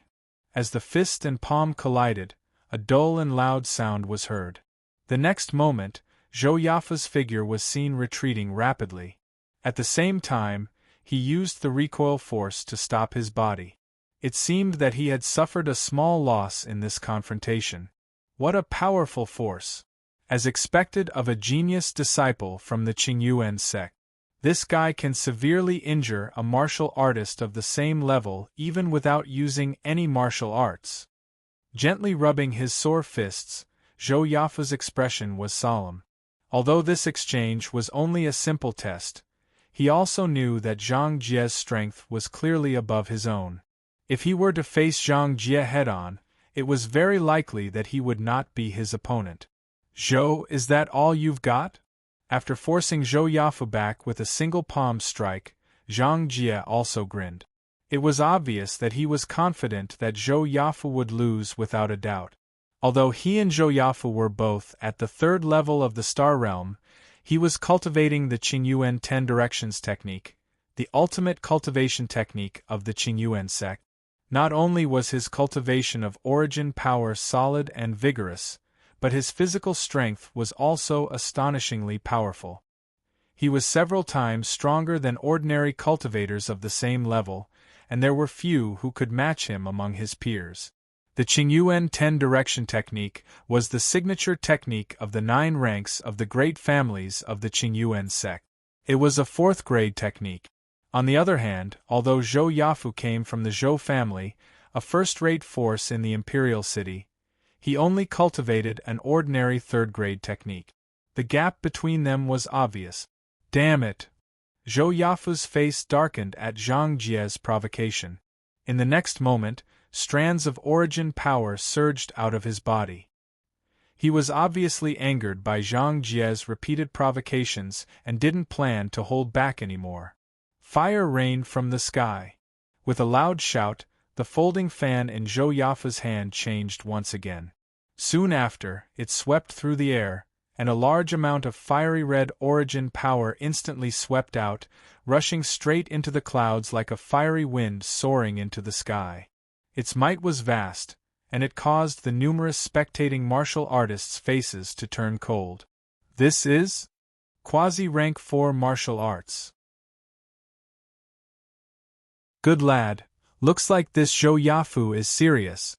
As the fist and palm collided, a dull and loud sound was heard. The next moment, Zhou Yafa's figure was seen retreating rapidly. At the same time, he used the recoil force to stop his body. It seemed that he had suffered a small loss in this confrontation. What a powerful force! As expected of a genius disciple from the Qingyuan sect. This guy can severely injure a martial artist of the same level even without using any martial arts. Gently rubbing his sore fists, Zhou Yafa's expression was solemn. Although this exchange was only a simple test, he also knew that Zhang Jie's strength was clearly above his own. If he were to face Zhang Jie head-on, it was very likely that he would not be his opponent. "Zhou, is that all you've got?" After forcing Zhou Yafu back with a single palm strike, Zhang Jie also grinned. It was obvious that he was confident that Zhou Yafu would lose without a doubt. Although he and Zhou Yafu were both at the third level of the Star Realm, he was cultivating the Qingyuan 10 Directions technique, the ultimate cultivation technique of the Qingyuan sect. Not only was his cultivation of origin power solid and vigorous, but his physical strength was also astonishingly powerful. He was several times stronger than ordinary cultivators of the same level, and there were few who could match him among his peers. The Qingyuan 10 Direction technique was the signature technique of the 9 ranks of the great families of the Qingyuan sect. It was a 4th grade technique. On the other hand, although Zhou Yafu came from the Zhou family, a first-rate force in the imperial city, he only cultivated an ordinary 3rd grade technique. The gap between them was obvious. Damn it! Zhou Yafu's face darkened at Zhang Jie's provocation. In the next moment, strands of origin power surged out of his body. He was obviously angered by Zhang Jie's repeated provocations and didn't plan to hold back anymore. Fire rained from the sky. With a loud shout, the folding fan in Zhou Yafa's hand changed once again. Soon after, it swept through the air, and a large amount of fiery red origin power instantly swept out, rushing straight into the clouds like a fiery wind soaring into the sky. Its might was vast, and it caused the numerous spectating martial artists' faces to turn cold. This is quasi-rank 4 martial arts. Good lad, looks like this Zhou Yafu is serious.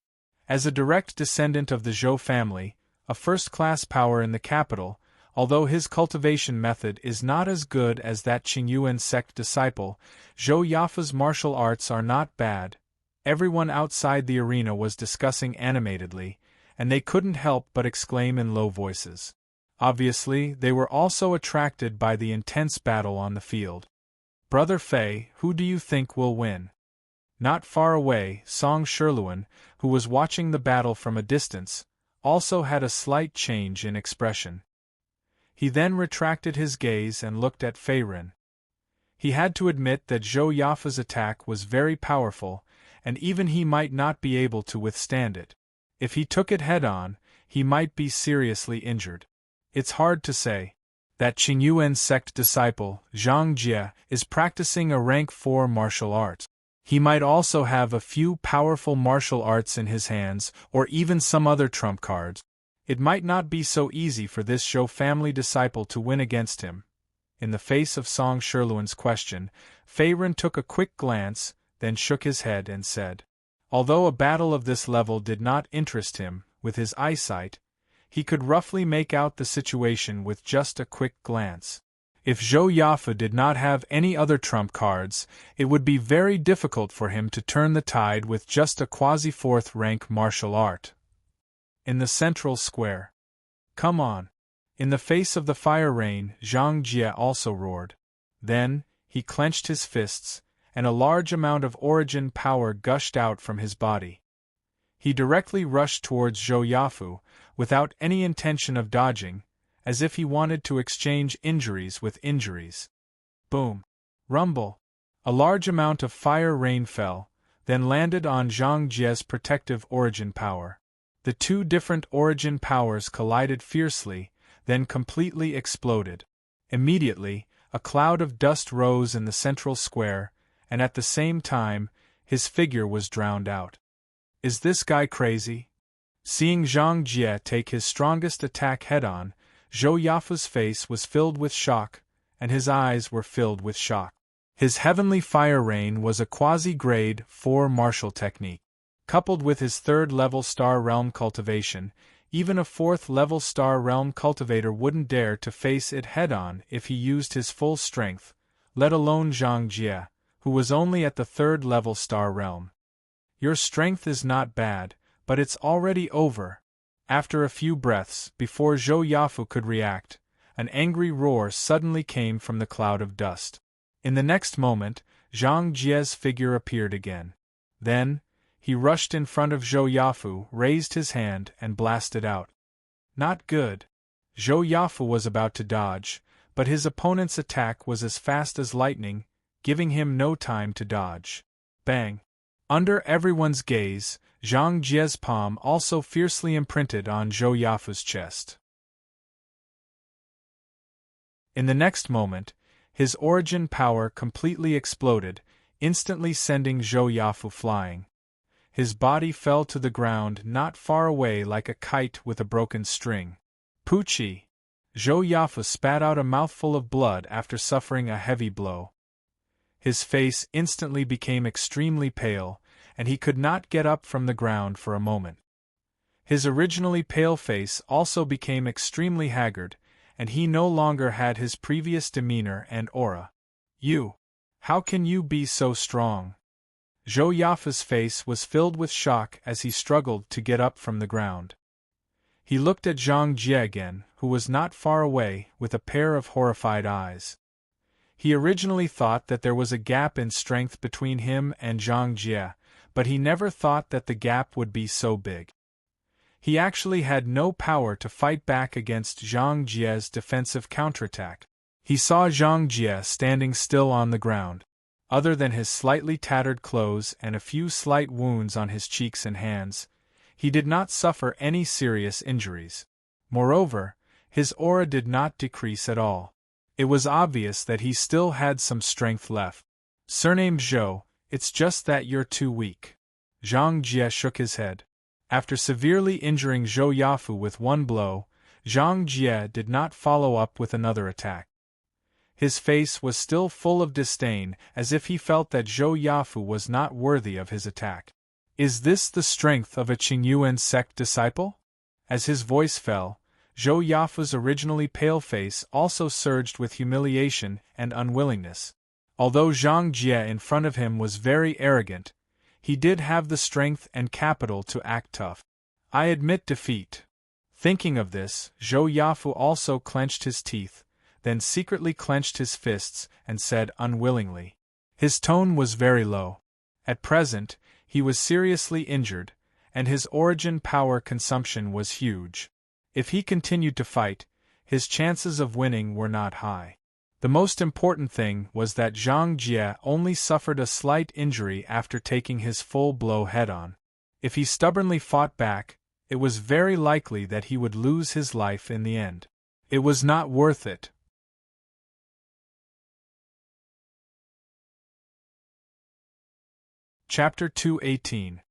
As a direct descendant of the Zhou family, a first-class power in the capital, although his cultivation method is not as good as that Qingyuan sect disciple, Zhou Yafa's martial arts are not bad. Everyone outside the arena was discussing animatedly, and they couldn't help but exclaim in low voices. Obviously, they were also attracted by the intense battle on the field. Brother Fei, who do you think will win? Not far away, Song Sherluan, who was watching the battle from a distance, also had a slight change in expression. He then retracted his gaze and looked at Fei Ren. He had to admit that Zhou Yafa's attack was very powerful, and even he might not be able to withstand it. If he took it head-on, he might be seriously injured. It's hard to say. That Qingyuan sect disciple, Zhang Jie, is practicing a rank 4 martial art. He might also have a few powerful martial arts in his hands, or even some other trump cards. It might not be so easy for this Zhou family disciple to win against him. In the face of Song Sherluan's question, Fei Ren took a quick glance, then shook his head and said, although a battle of this level did not interest him, with his eyesight, he could roughly make out the situation with just a quick glance. If Zhou Yafu did not have any other trump cards, it would be very difficult for him to turn the tide with just a quasi-4th rank martial art. In the central square. Come on. In the face of the fire rain, Zhang Jie also roared. Then, he clenched his fists, and a large amount of origin power gushed out from his body. He directly rushed towards Zhou Yafu, without any intention of dodging, as if he wanted to exchange injuries with injuries. Boom! Rumble! A large amount of fire rain fell, then landed on Zhang Jie's protective origin power. The two different origin powers collided fiercely, then completely exploded. Immediately, a cloud of dust rose in the central square, and at the same time, his figure was drowned out. Is this guy crazy? Seeing Zhang Jie take his strongest attack head-on, Zhou Yafu's face was filled with shock, and his eyes were filled with shock. His heavenly fire rain was a quasi-grade 4 martial technique. Coupled with his 3rd-level Star Realm cultivation, even a 4th-level Star Realm cultivator wouldn't dare to face it head-on if he used his full strength, let alone Zhang Jie, who was only at the 3rd-level Star Realm. Your strength is not bad, but it's already over. After a few breaths, before Zhou Yafu could react, an angry roar suddenly came from the cloud of dust. In the next moment, Zhang Jie's figure appeared again. Then, he rushed in front of Zhou Yafu, raised his hand, and blasted out. Not good. Zhou Yafu was about to dodge, but his opponent's attack was as fast as lightning, giving him no time to dodge. Bang! Under everyone's gaze, Zhang Jie's palm also fiercely imprinted on Zhou Yafu's chest. In the next moment, his origin power completely exploded, instantly sending Zhou Yafu flying. His body fell to the ground not far away like a kite with a broken string. Poochie! Zhou Yafu spat out a mouthful of blood after suffering a heavy blow. His face instantly became extremely pale, and he could not get up from the ground for a moment. His originally pale face also became extremely haggard, and he no longer had his previous demeanor and aura. You! How can you be so strong? Zhou Yafu's face was filled with shock as he struggled to get up from the ground. He looked at Zhang Jie again, who was not far away, with a pair of horrified eyes. He originally thought that there was a gap in strength between him and Zhang Jie, but he never thought that the gap would be so big. He actually had no power to fight back against Zhang Jie's defensive counterattack. He saw Zhang Jie standing still on the ground. Other than his slightly tattered clothes and a few slight wounds on his cheeks and hands, he did not suffer any serious injuries. Moreover, his aura did not decrease at all. It was obvious that he still had some strength left. Surnamed Zhou, it's just that you're too weak. Zhang Jie shook his head. After severely injuring Zhou Yafu with one blow, Zhang Jie did not follow up with another attack. His face was still full of disdain, as if he felt that Zhou Yafu was not worthy of his attack. Is this the strength of a Qingyuan sect disciple? As his voice fell, Zhou Yafu's originally pale face also surged with humiliation and unwillingness. Although Zhang Jie in front of him was very arrogant, he did have the strength and capital to act tough. I admit defeat. Thinking of this, Zhou Yafu also clenched his teeth, then secretly clenched his fists and said unwillingly. His tone was very low. At present, he was seriously injured, and his origin power consumption was huge. If he continued to fight, his chances of winning were not high. The most important thing was that Zhang Jie only suffered a slight injury after taking his full blow head-on. If he stubbornly fought back, it was very likely that he would lose his life in the end. It was not worth it. Chapter 218.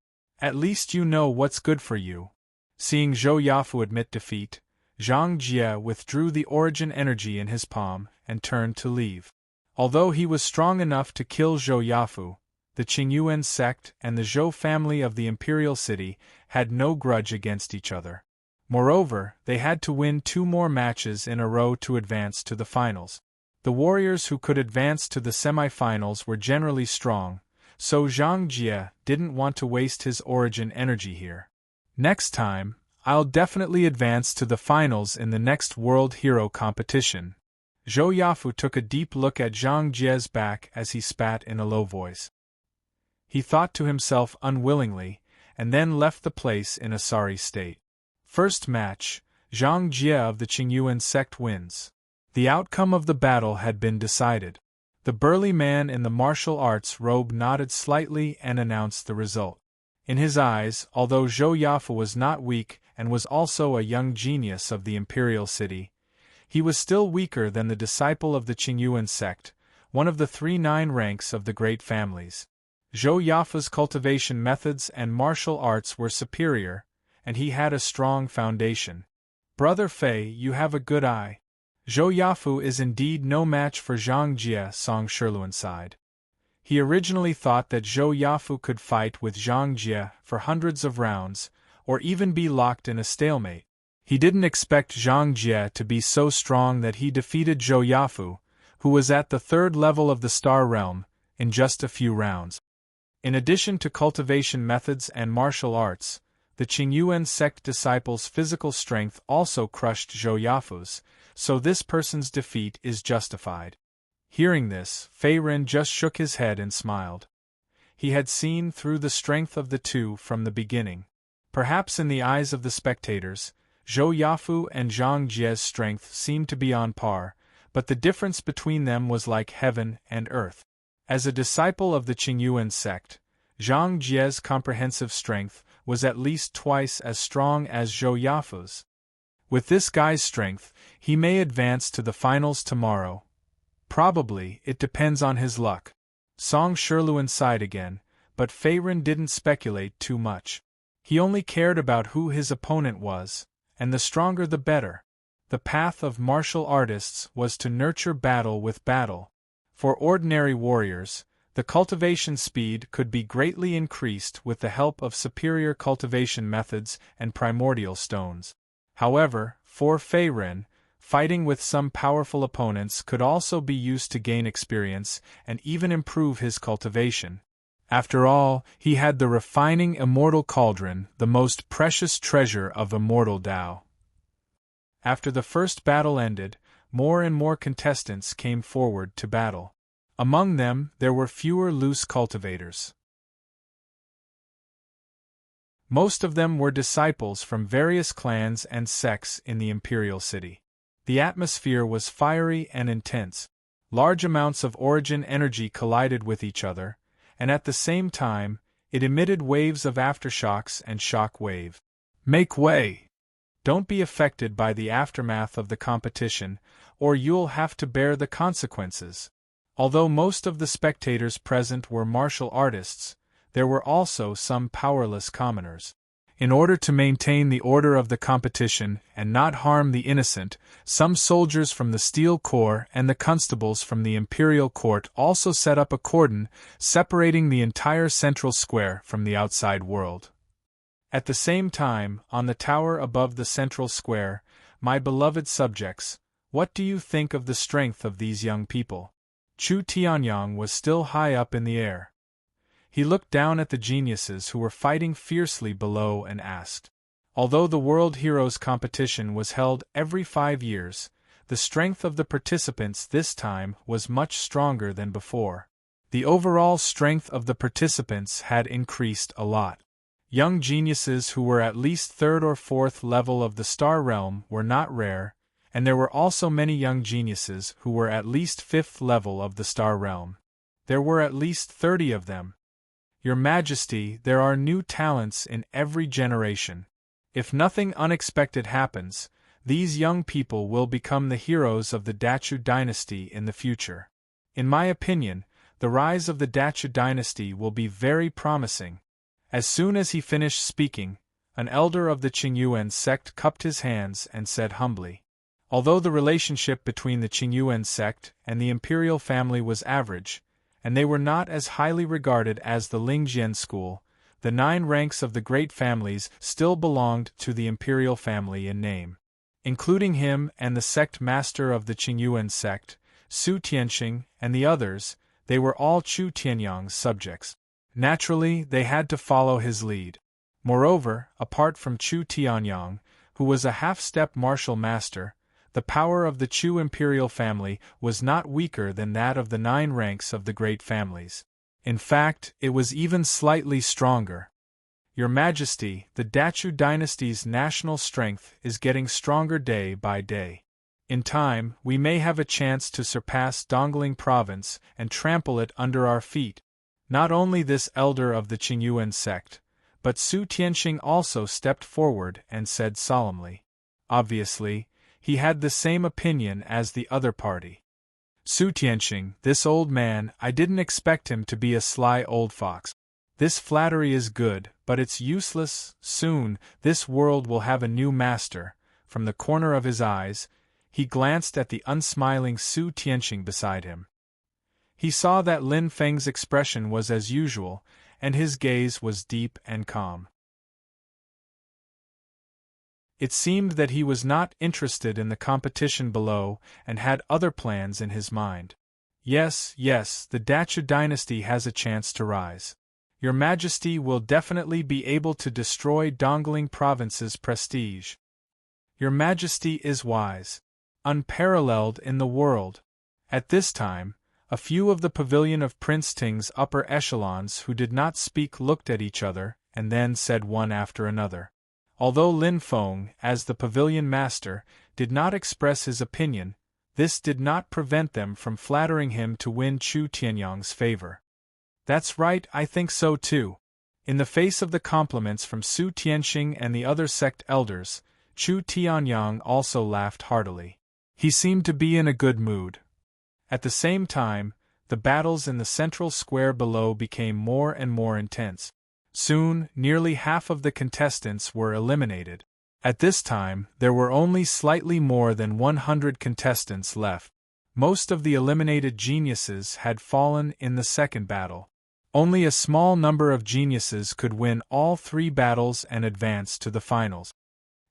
At least you know what's good for you. Seeing Zhou Yafu admit defeat, Zhang Jie withdrew the origin energy in his palm and turned to leave. Although he was strong enough to kill Zhou Yafu, the Qingyuan sect and the Zhou family of the imperial city had no grudge against each other. Moreover, they had to win 2 more matches in a row to advance to the finals. The warriors who could advance to the semi-finals were generally strong, so Zhang Jie didn't want to waste his origin energy here. Next time, I'll definitely advance to the finals in the next World Hero competition. Zhou Yafu took a deep look at Zhang Jie's back as he spat in a low voice. He thought to himself unwillingly, and then left the place in a sorry state. First match, Zhang Jie of the Qingyuan sect wins. The outcome of the battle had been decided. The burly man in the martial arts robe nodded slightly and announced the result. In his eyes, although Zhou Yafu was not weak and was also a young genius of the imperial city, He was still weaker than the disciple of the Qingyuan sect, one of the 3 ranks of the great families. Zhou Yafu's cultivation methods and martial arts were superior, and he had a strong foundation. Brother Fei, you have a good eye. Zhou Yafu is indeed no match for Zhang Jie, Song Shiluan sighed. He originally thought that Zhou Yafu could fight with Zhang Jie for hundreds of rounds, or even be locked in a stalemate. He didn't expect Zhang Jie to be so strong that he defeated Zhou Yafu, who was at the 3rd level of the Star Realm, in just a few rounds. In addition to cultivation methods and martial arts, the Qingyuan sect disciples' physical strength also crushed Zhou Yafu's, so this person's defeat is justified. Hearing this, Fei Ren just shook his head and smiled. He had seen through the strength of the two from the beginning. Perhaps in the eyes of the spectators, Zhou Yafu and Zhang Jie's strength seemed to be on par, but the difference between them was like heaven and earth. As a disciple of the Qingyuan sect, Zhang Jie's comprehensive strength was at least twice as strong as Zhou Yafu's. With this guy's strength, he may advance to the finals tomorrow. Probably, it depends on his luck. Song Shiluan sighed again, but Fei Ren didn't speculate too much. He only cared about who his opponent was, and the stronger the better. The path of martial artists was to nurture battle with battle. For ordinary warriors, the cultivation speed could be greatly increased with the help of superior cultivation methods and primordial stones. However, for Fei Ren, fighting with some powerful opponents could also be used to gain experience and even improve his cultivation. After all, he had the refining immortal cauldron, the most precious treasure of immortal Tao. After the first battle ended, more and more contestants came forward to battle. Among them, there were fewer loose cultivators. Most of them were disciples from various clans and sects in the imperial city. The atmosphere was fiery and intense. Large amounts of origin energy collided with each other, and at the same time, it emitted waves of aftershocks and shock wave. Make way! Don't be affected by the aftermath of the competition, or you'll have to bear the consequences. Although most of the spectators present were martial artists, there were also some powerless commoners. In order to maintain the order of the competition and not harm the innocent, some soldiers from the Steel Corps and the constables from the Imperial Court also set up a cordon separating the entire central square from the outside world. At the same time, on the tower above the central square, my beloved subjects, what do you think of the strength of these young people? Chu Tianyang was still high up in the air. He looked down at the geniuses who were fighting fiercely below and asked. Although the World Heroes competition was held every 5 years, the strength of the participants this time was much stronger than before. The overall strength of the participants had increased a lot. Young geniuses who were at least 3rd or 4th level of the Star Realm were not rare, and there were also many young geniuses who were at least 5th level of the Star Realm. There were at least 30 of them. Your Majesty, there are new talents in every generation. If nothing unexpected happens, these young people will become the heroes of the Dachu dynasty in the future. In my opinion, the rise of the Dachu dynasty will be very promising. As soon as he finished speaking, an elder of the Qingyuan sect cupped his hands and said humbly. Although the relationship between the Qingyuan sect and the imperial family was average, and they were not as highly regarded as the Lingjian school, the 9 ranks of the great families still belonged to the imperial family in name. Including him and the sect master of the Qingyuan sect, Su Tianxing, and the others, they were all Chu Tianyang's subjects. Naturally, they had to follow his lead. Moreover, apart from Chu Tianyang, who was a half-step martial master, the power of the Chu imperial family was not weaker than that of the 9 ranks of the great families. In fact, it was even slightly stronger. Your Majesty, the Dachu dynasty's national strength is getting stronger day by day. In time, we may have a chance to surpass Dongling Province and trample it under our feet. Not only this elder of the Qingyuan sect, but Su Tianxing also stepped forward and said solemnly. Obviously, he had the same opinion as the other party. Su Tianxing, this old man, I didn't expect him to be a sly old fox. This flattery is good, but it's useless. Soon, this world will have a new master. From the corner of his eyes, he glanced at the unsmiling Su Tianxing beside him. He saw that Lin Feng's expression was as usual, and his gaze was deep and calm. It seemed that he was not interested in the competition below and had other plans in his mind. Yes, the Dachu dynasty has a chance to rise. Your Majesty will definitely be able to destroy Dongling Province's prestige. Your Majesty is wise, unparalleled in the world. At this time, a few of the pavilion of Prince Ting's upper echelons who did not speak looked at each other and then said one after another. Although Lin Feng, as the pavilion master, did not express his opinion, this did not prevent them from flattering him to win Chu Tianyang's favor. That's right, I think so too. In the face of the compliments from Su Tianxing and the other sect elders, Chu Tianyang also laughed heartily. He seemed to be in a good mood. At the same time, the battles in the central square below became more and more intense. Soon, nearly half of the contestants were eliminated. At this time, there were only slightly more than 100 contestants left. Most of the eliminated geniuses had fallen in the second battle. Only a small number of geniuses could win all 3 battles and advance to the finals.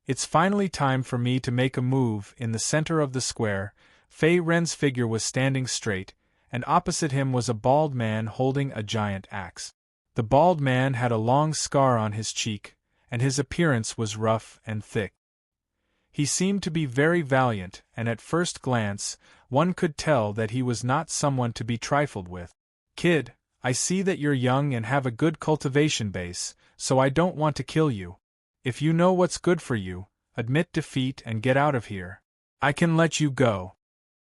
It's finally time for me to make a move. In the center of the square, Fei Ren's figure was standing straight, and opposite him was a bald man holding a giant axe. The bald man had a long scar on his cheek, and his appearance was rough and thick. He seemed to be very valiant, and at first glance, one could tell that he was not someone to be trifled with. Kid, I see that you're young and have a good cultivation base, so I don't want to kill you. If you know what's good for you, admit defeat and get out of here. I can let you go.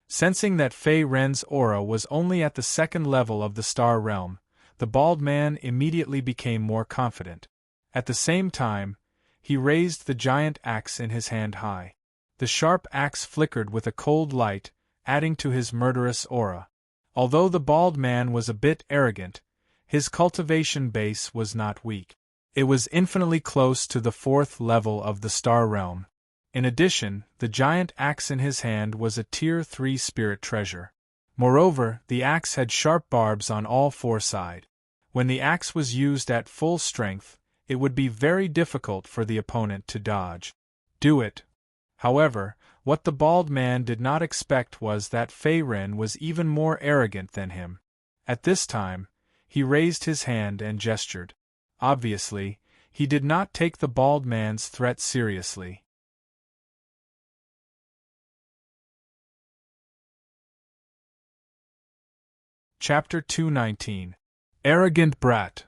Sensing that Fei Ren's aura was only at the second level of the star realm, the bald man immediately became more confident. At the same time, he raised the giant axe in his hand high. The sharp axe flickered with a cold light, adding to his murderous aura. Although the bald man was a bit arrogant, his cultivation base was not weak. It was infinitely close to the 4th level of the star realm. In addition, the giant axe in his hand was a Tier 3 spirit treasure. Moreover, the axe had sharp barbs on all 4 sides. When the axe was used at full strength, it would be very difficult for the opponent to dodge. Do it. However, what the bald man did not expect was that Fei Ren was even more arrogant than him. At this time, he raised his hand and gestured. Obviously, he did not take the bald man's threat seriously. Chapter 219. Arrogant Brat.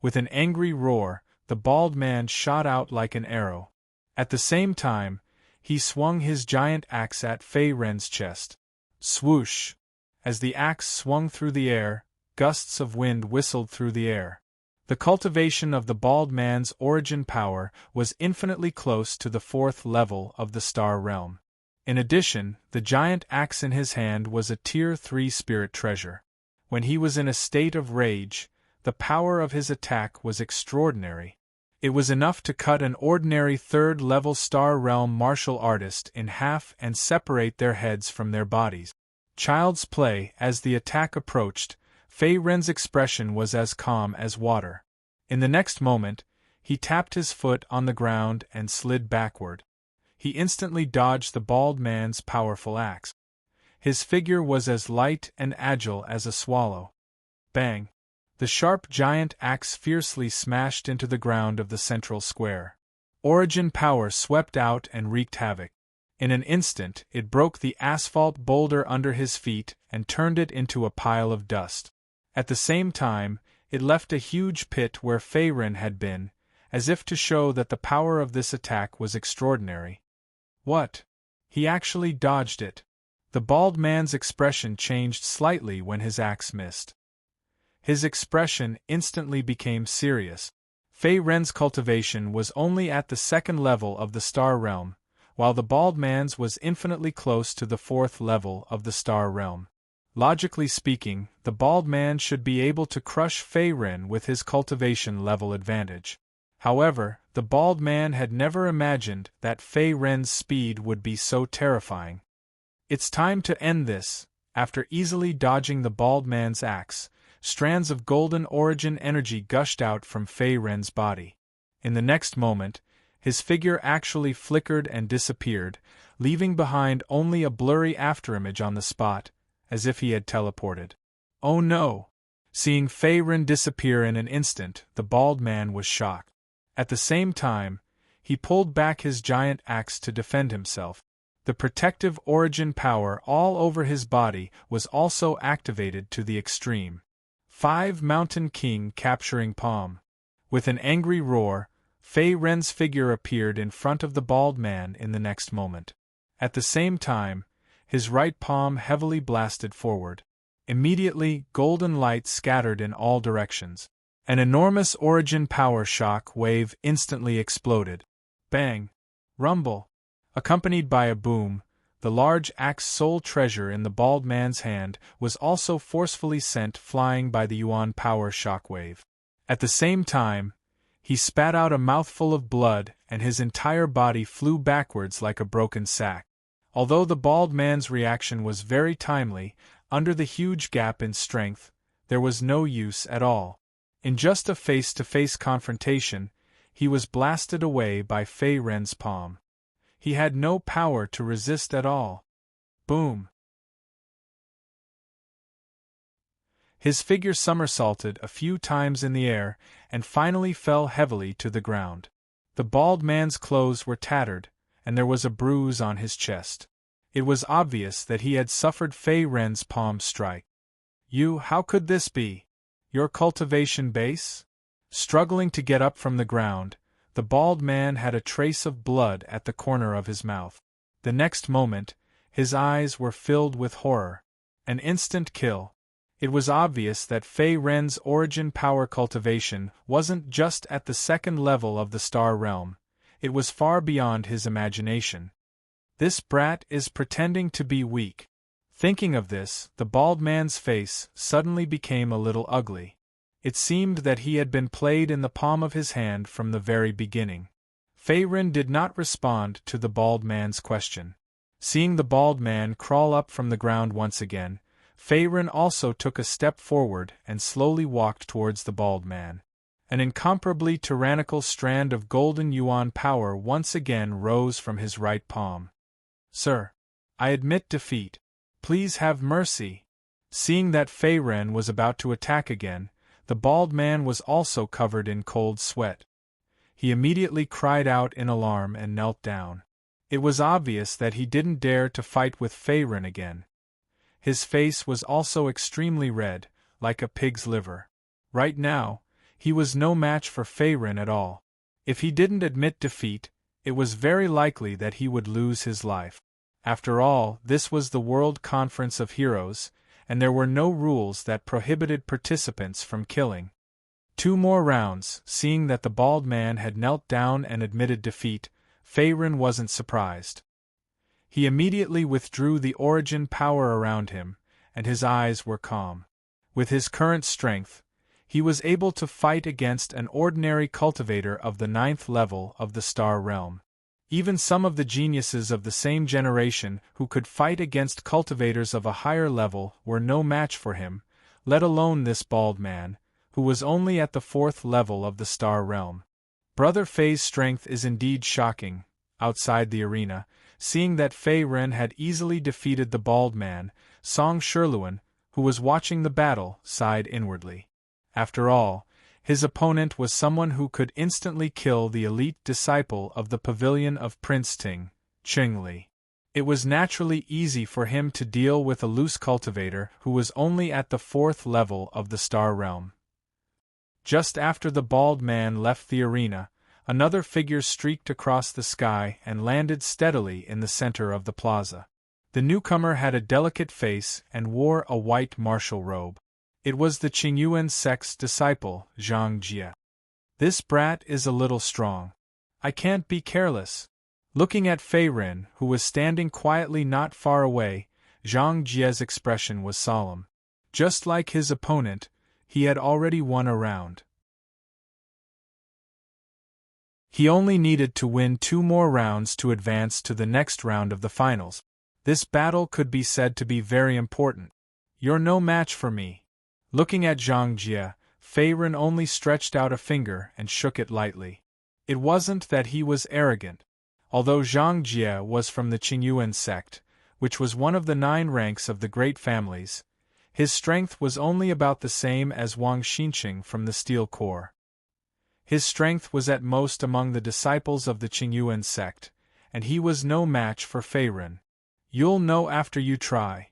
With an angry roar, the bald man shot out like an arrow. At the same time, he swung his giant axe at Fei Ren's chest. Swoosh! As the axe swung through the air, gusts of wind whistled through the air. The cultivation of the bald man's origin power was infinitely close to the 4th level of the star realm. In addition, the giant axe in his hand was a Tier 3 spirit treasure. When he was in a state of rage, the power of his attack was extraordinary. It was enough to cut an ordinary 3rd-level star realm martial artist in half and separate their heads from their bodies. Child's play. As the attack approached, Fei Ren's expression was as calm as water. In the next moment, he tapped his foot on the ground and slid backward. He instantly dodged the bald man's powerful axe. His figure was as light and agile as a swallow. Bang! The sharp giant axe fiercely smashed into the ground of the central square. Origin power swept out and wreaked havoc. In an instant, it broke the asphalt boulder under his feet and turned it into a pile of dust. At the same time, it left a huge pit where Fei Ren had been, as if to show that the power of this attack was extraordinary. What? He actually dodged it. The bald man's expression changed slightly when his axe missed. His expression instantly became serious. Fei Ren's cultivation was only at the 2nd level of the star realm, while the bald man's was infinitely close to the 4th level of the star realm. Logically speaking, the bald man should be able to crush Fei Ren with his cultivation level advantage. However, the bald man had never imagined that Fei Ren's speed would be so terrifying. It's time to end this. After easily dodging the bald man's axe, strands of golden origin energy gushed out from Fei Ren's body. In the next moment, his figure actually flickered and disappeared, leaving behind only a blurry afterimage on the spot, as if he had teleported. Oh no! Seeing Fei Ren disappear in an instant, the bald man was shocked. At the same time, he pulled back his giant axe to defend himself. The protective origin power all over his body was also activated to the extreme. 5 Mountain King capturing palm. With an angry roar, Fei Ren's figure appeared in front of the bald man in the next moment. At the same time, his right palm heavily blasted forward. Immediately, golden light scattered in all directions. An enormous origin power shock wave instantly exploded. Bang! Rumble! Accompanied by a boom, the large axe soul treasure in the bald man's hand was also forcefully sent flying by the yuan power shockwave. At the same time, he spat out a mouthful of blood and his entire body flew backwards like a broken sack. Although the bald man's reaction was very timely, under the huge gap in strength, there was no use at all. In just a face-to-face confrontation, he was blasted away by Fei Ren's palm. He had no power to resist at all. Boom! His figure somersaulted a few times in the air and finally fell heavily to the ground. The bald man's clothes were tattered, and there was a bruise on his chest. It was obvious that he had suffered Fei Ren's palm strike. How could this be? Your cultivation base? Struggling to get up from the ground, the bald man had a trace of blood at the corner of his mouth. The next moment, his eyes were filled with horror. An instant kill. It was obvious that Fei Ren's origin power cultivation wasn't just at the 2nd level of the star realm, it was far beyond his imagination. This brat is pretending to be weak. Thinking of this, the bald man's face suddenly became a little ugly. It seemed that he had been played in the palm of his hand from the very beginning. Fei Ren did not respond to the bald man's question. Seeing the bald man crawl up from the ground once again, Fei Ren also took a step forward and slowly walked towards the bald man. An incomparably tyrannical strand of golden yuan power once again rose from his right palm. Sir, I admit defeat. Please have mercy. Seeing that Fei Ren was about to attack again, the bald man was also covered in cold sweat. He immediately cried out in alarm and knelt down. It was obvious that he didn't dare to fight with Fei Ren again. His face was also extremely red, like a pig's liver. Right now, he was no match for Fei Ren at all. If he didn't admit defeat, it was very likely that he would lose his life. After all, this was the World Conference of Heroes, and there were no rules that prohibited participants from killing. 2 more rounds. Seeing that the bald man had knelt down and admitted defeat, Fei Ren wasn't surprised. He immediately withdrew the origin power around him, and his eyes were calm. With his current strength, he was able to fight against an ordinary cultivator of the 9th level of the star realm. Even some of the geniuses of the same generation who could fight against cultivators of a higher level were no match for him, let alone this bald man, who was only at the 4th level of the star realm. Brother Fei's strength is indeed shocking. Outside the arena, seeing that Fei Ren had easily defeated the bald man, Song Sherluan, who was watching the battle, sighed inwardly. After all, his opponent was someone who could instantly kill the elite disciple of the pavilion of Prince Ting, Qingli. It was naturally easy for him to deal with a loose cultivator who was only at the 4th level of the star realm. Just after the bald man left the arena, another figure streaked across the sky and landed steadily in the center of the plaza. The newcomer had a delicate face and wore a white martial robe. It was the Qingyuan sect's disciple, Zhang Jie. This brat is a little strong. I can't be careless. Looking at Fei Ren, who was standing quietly not far away, Zhang Jie's expression was solemn. Just like his opponent, he had already won a round. He only needed to win 2 more rounds to advance to the next round of the finals. This battle could be said to be very important. You're no match for me. Looking at Zhang Jie, Fei Ren only stretched out a finger and shook it lightly. It wasn't that he was arrogant. Although Zhang Jie was from the Qingyuan sect, which was one of the 9 ranks of the great families, his strength was only about the same as Wang Xinqing from the Steel Corps. His strength was at most among the disciples of the Qingyuan sect, and he was no match for Fei Ren. You'll know after you try.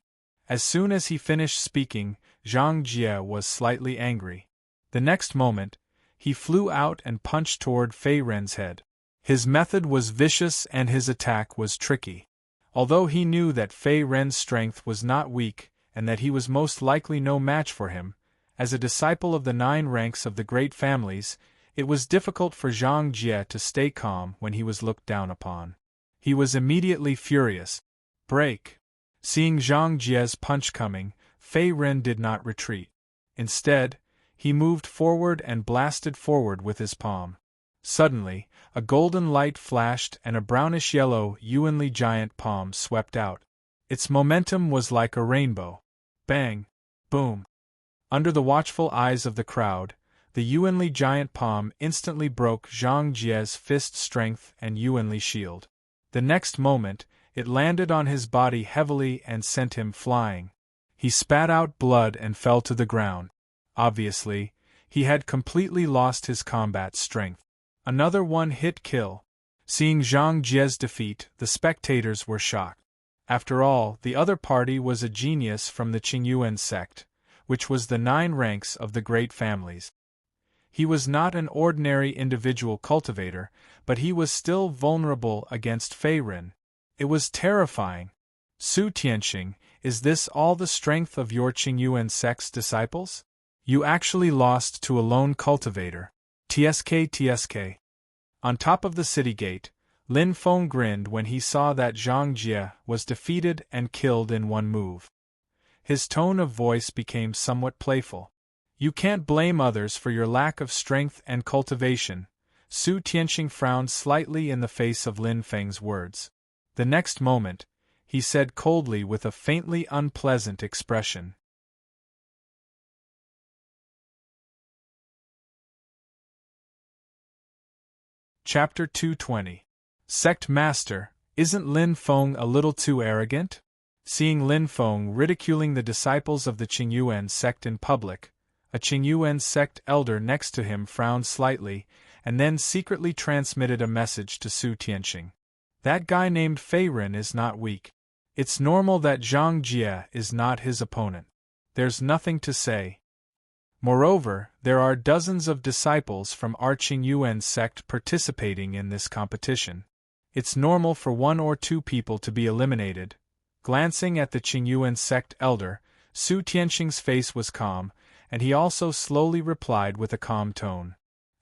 As soon as he finished speaking, Zhang Jie was slightly angry. The next moment, he flew out and punched toward Fei Ren's head. His method was vicious and his attack was tricky. Although he knew that Fei Ren's strength was not weak and that he was most likely no match for him, as a disciple of the 9 ranks of the great families, it was difficult for Zhang Jie to stay calm when he was looked down upon. He was immediately furious. Break! Seeing Zhang Jie's punch coming, Fei Ren did not retreat. Instead, he moved forward and blasted forward with his palm. Suddenly, a golden light flashed and a brownish-yellow Yuanli giant palm swept out. Its momentum was like a rainbow. Bang! Boom! Under the watchful eyes of the crowd, the Yuanli giant palm instantly broke Zhang Jie's fist strength and Yuanli shield. The next moment, it landed on his body heavily and sent him flying. He spat out blood and fell to the ground. Obviously, he had completely lost his combat strength. Another one-hit kill. Seeing Zhang Jie's defeat, the spectators were shocked. After all, the other party was a genius from the Qingyuan sect, which was the 9 ranks of the great families. He was not an ordinary individual cultivator, but he was still vulnerable against Fei Ren. It was terrifying. Su Tianqing, is this all the strength of your Qingyuan sect's disciples? You actually lost to a lone cultivator. TSK. On top of the city gate, Lin Feng grinned when he saw that Zhang Jie was defeated and killed in one move. His tone of voice became somewhat playful. You can't blame others for your lack of strength and cultivation. Su Tianqing frowned slightly in the face of Lin Feng's words. The next moment, he said coldly with a faintly unpleasant expression. Chapter 220. Sect Master, isn't Lin Feng a little too arrogant? Seeing Lin Feng ridiculing the disciples of the Qingyuan sect in public, a Qingyuan sect elder next to him frowned slightly, and then secretly transmitted a message to Su Tianqing. That guy named Fei Ren is not weak. It's normal that Zhang Jie is not his opponent. There's nothing to say. Moreover, there are dozens of disciples from our Qingyuan sect participating in this competition. It's normal for 1 or 2 people to be eliminated. Glancing at the Qingyuan sect elder, Su Tianqing's face was calm, and he also slowly replied with a calm tone.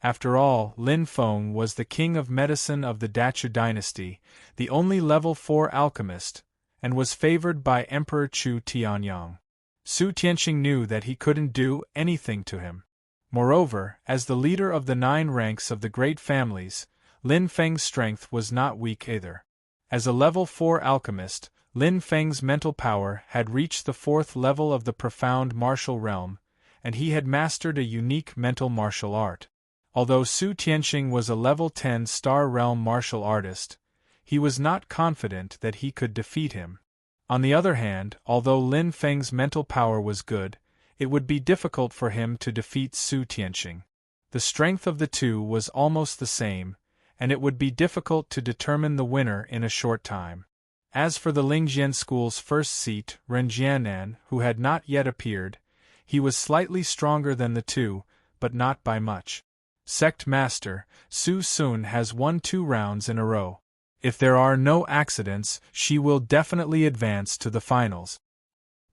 After all, Lin Feng was the king of medicine of the Dachu dynasty, the only level 4 alchemist, and was favored by Emperor Chu Tianyang. Su Tianqing knew that he couldn't do anything to him. Moreover, as the leader of the 9 ranks of the great families, Lin Feng's strength was not weak either. As a level 4 alchemist, Lin Feng's mental power had reached the 4th level of the profound martial realm, and he had mastered a unique mental martial art. Although Su Tianqing was a level 10 star realm martial artist, he was not confident that he could defeat him. On the other hand, although Lin Feng's mental power was good, it would be difficult for him to defeat Su Tianqing. The strength of the two was almost the same, and it would be difficult to determine the winner in a short time. As for the Lingjian school's first seat, Ren Jianan, who had not yet appeared, he was slightly stronger than the two, but not by much. Sect Master, Su Sun has won 2 rounds in a row. If there are no accidents, she will definitely advance to the finals.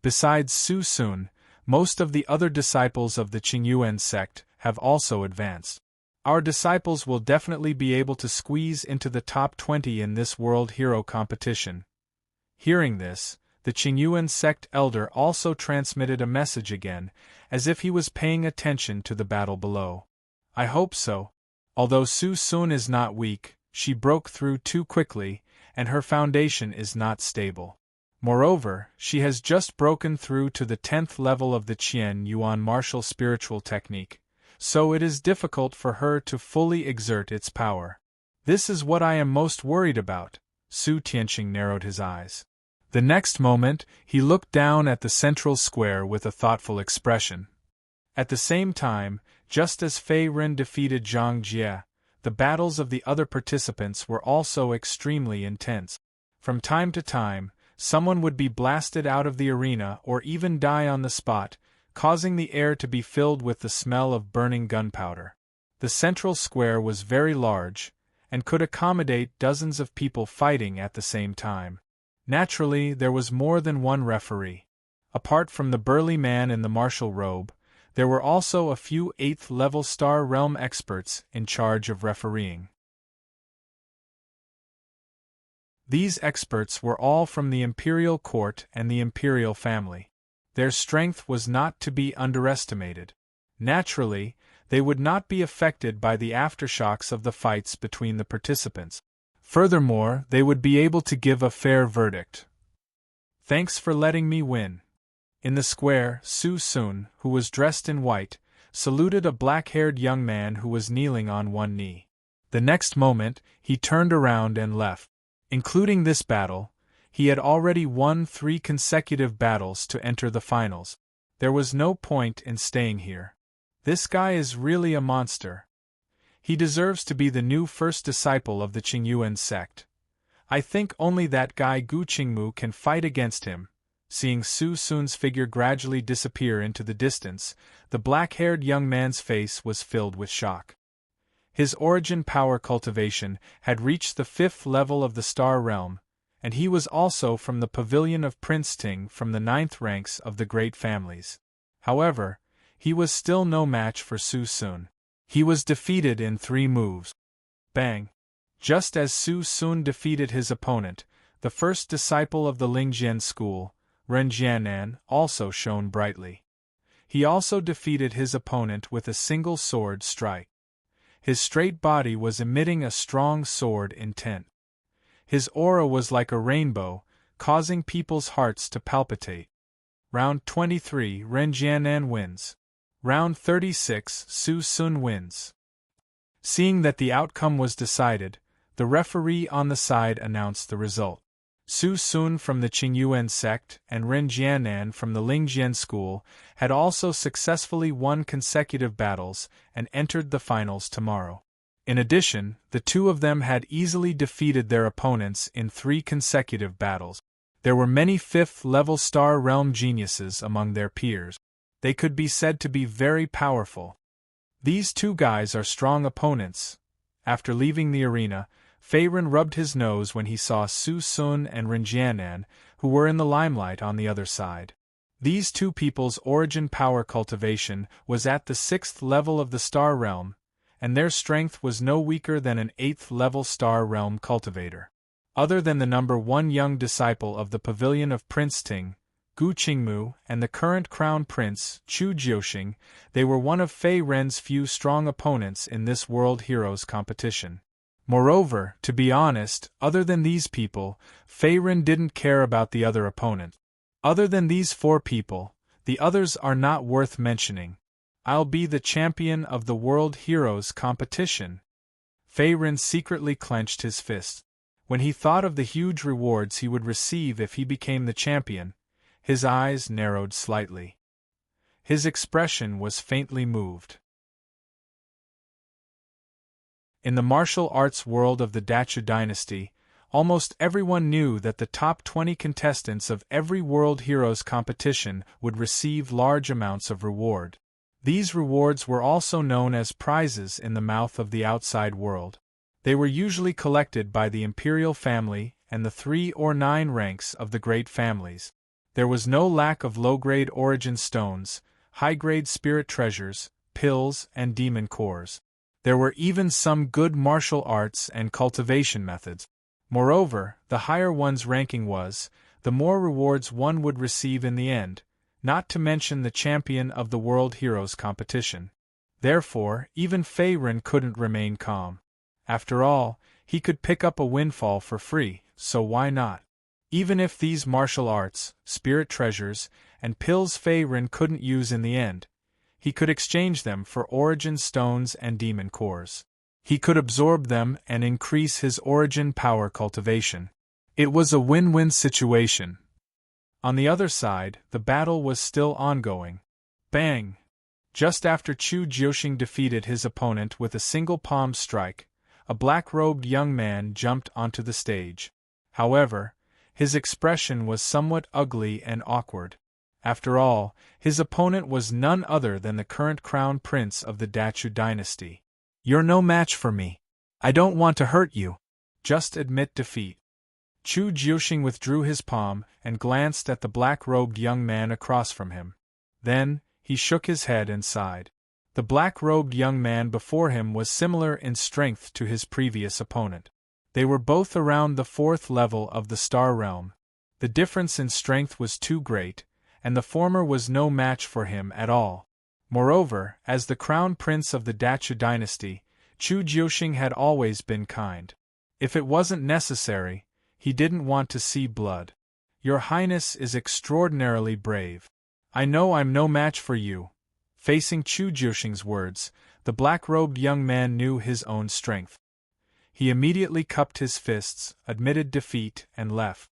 Besides Su Sun, most of the other disciples of the Qingyuan sect have also advanced. Our disciples will definitely be able to squeeze into the top 20 in this world hero competition. Hearing this, the Qingyuan sect elder also transmitted a message again, as if he was paying attention to the battle below. I hope so. Although Su Sun is not weak, she broke through too quickly, and her foundation is not stable. Moreover, she has just broken through to the 10th level of the Qian Yuan martial spiritual technique, so it is difficult for her to fully exert its power. This is what I am most worried about. Su Tianqing narrowed his eyes. The next moment, he looked down at the central square with a thoughtful expression. At the same time, just as Fei Ren defeated Zhang Jie, the battles of the other participants were also extremely intense. From time to time, someone would be blasted out of the arena or even die on the spot, causing the air to be filled with the smell of burning gunpowder. The central square was very large, and could accommodate dozens of people fighting at the same time. Naturally, there was more than one referee. Apart from the burly man in the martial robe, there were also a few 8th-level Star Realm experts in charge of refereeing. These experts were all from the imperial court and the imperial family. Their strength was not to be underestimated. Naturally, they would not be affected by the aftershocks of the fights between the participants. Furthermore, they would be able to give a fair verdict. Thanks for letting me win. In the square, Su Sun, who was dressed in white, saluted a black-haired young man who was kneeling on one knee. The next moment, he turned around and left. Including this battle, he had already won 3 consecutive battles to enter the finals. There was no point in staying here. This guy is really a monster. He deserves to be the new first disciple of the Qingyuan sect. I think only that guy Gu Qingmu can fight against him. Seeing Su Sun's figure gradually disappear into the distance, the black-haired young man's face was filled with shock. His origin power cultivation had reached the 5th level of the Star Realm, and he was also from the pavilion of Prince Ting from the 9th ranks of the great families. However, he was still no match for Su Sun. He was defeated in 3 moves. Bang! Just as Su Sun defeated his opponent, the first disciple of the Lingjian school, Ren Jianan, also shone brightly. He also defeated his opponent with a single sword strike. His straight body was emitting a strong sword intent. His aura was like a rainbow, causing people's hearts to palpitate. Round 23, Ren Jianan wins. Round 36, Su Sun wins. Seeing that the outcome was decided, the referee on the side announced the result. Su Sun from the Qingyuan sect and Ren Jianan from the Lingjian school had also successfully won consecutive battles and entered the finals tomorrow. In addition, the two of them had easily defeated their opponents in 3 consecutive battles. There were many 5th-level Star Realm geniuses among their peers. They could be said to be very powerful. These 2 guys are strong opponents. After leaving the arena, Fei Ren rubbed his nose when he saw Su Sun and Ren Jianan, who were in the limelight on the other side. These 2 people's origin power cultivation was at the 6th level of the Star Realm, and their strength was no weaker than an 8th-level Star Realm cultivator. Other than the number 1 young disciple of the pavilion of Prince Ting, Gu Qingmu, and the current crown prince, Chu Jiuxing, they were one of Fei Ren's few strong opponents in this World Heroes competition. Moreover, to be honest, other than these people, Fei Ren didn't care about the other opponent. Other than these 4 people, the others are not worth mentioning. I'll be the champion of the World Heroes competition. Fei Ren secretly clenched his fist. When he thought of the huge rewards he would receive if he became the champion, his eyes narrowed slightly. His expression was faintly moved. In the martial arts world of the Dachu dynasty, almost everyone knew that the top 20 contestants of every World Heroes competition would receive large amounts of reward. These rewards were also known as prizes in the mouth of the outside world. They were usually collected by the imperial family and the 3 or 9 ranks of the great families. There was no lack of low-grade origin stones, high-grade spirit treasures, pills, and demon cores. There were even some good martial arts and cultivation methods. Moreover, the higher one's ranking was, the more rewards one would receive in the end, not to mention the champion of the World Heroes competition. Therefore, even Feiren couldn't remain calm. After all, he could pick up a windfall for free, so why not? Even if these martial arts, spirit treasures, and pills Feiren couldn't use in the end, he could exchange them for origin stones and demon cores. He could absorb them and increase his origin power cultivation. It was a win-win situation. On the other side, the battle was still ongoing. Bang! Just after Chu Jiuxing defeated his opponent with a single palm strike, a black-robed young man jumped onto the stage. However, his expression was somewhat ugly and awkward. After all, his opponent was none other than the current crown prince of the Dachu dynasty. "You're no match for me. I don't want to hurt you. Just admit defeat." Chu Jiuxing withdrew his palm and glanced at the black-robed young man across from him. Then, he shook his head and sighed. The black-robed young man before him was similar in strength to his previous opponent. They were both around the 4th level of the Star Realm. The difference in strength was too great, and the former was no match for him at all. Moreover, as the crown prince of the Dachu dynasty, Chu Jiuxing had always been kind. If it wasn't necessary, he didn't want to see blood. "Your Highness is extraordinarily brave. I know I'm no match for you." Facing Chu Jiuxing's words, the black-robed young man knew his own strength. He immediately cupped his fists, admitted defeat, and left.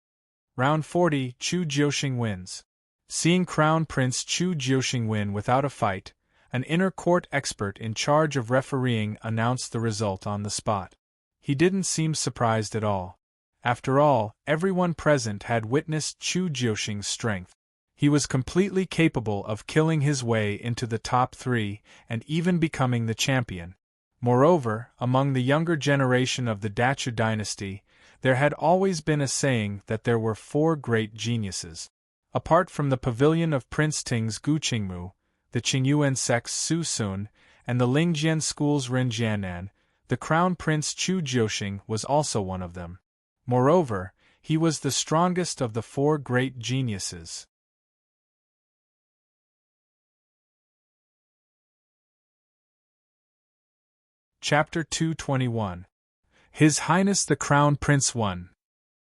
Round 40, Chu Jiuxing wins. Seeing Crown Prince Chu Jiuxing win without a fight, an inner court expert in charge of refereeing announced the result on the spot. He didn't seem surprised at all. After all, everyone present had witnessed Chu Jiuxing's strength. He was completely capable of killing his way into the top 3 and even becoming the champion. Moreover, among the younger generation of the Dachu dynasty, there had always been a saying that there were 4 great geniuses. Apart from the pavilion of Prince Ting's Gu Qingmu, the Qingyuan sect's Su Sun, and the Lingjian school's Ren Jianan, the Crown Prince Chu Jiuxing was also one of them. Moreover, he was the strongest of the 4 great geniuses. Chapter 221. His Highness the Crown Prince won.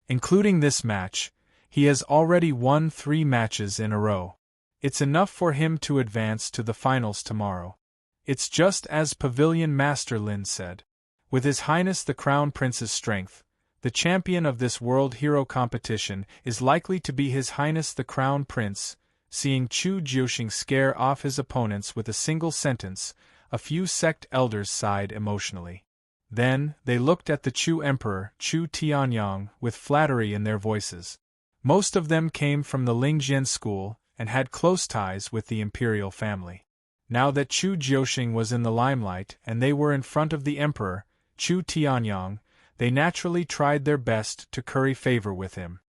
Including this match, he has already won 3 matches in a row. It's enough for him to advance to the finals tomorrow. It's just as Pavilion Master Lin said. With His Highness the Crown Prince's strength, the champion of this World Hero competition is likely to be His Highness the Crown Prince. Seeing Chu Jiuxing scare off his opponents with a single sentence, a few sect elders sighed emotionally. Then, they looked at the Chu Emperor, Chu Tianyang, with flattery in their voices. Most of them came from the Lingjian school and had close ties with the imperial family. Now that Chu Jiuxing was in the limelight and they were in front of the emperor, Chu Tianyang, they naturally tried their best to curry favor with him.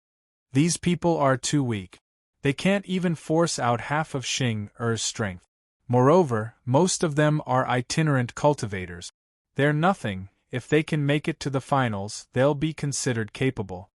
These people are too weak. They can't even force out half of Xing Er's strength. Moreover, most of them are itinerant cultivators. They're nothing. If they can make it to the finals, they'll be considered capable.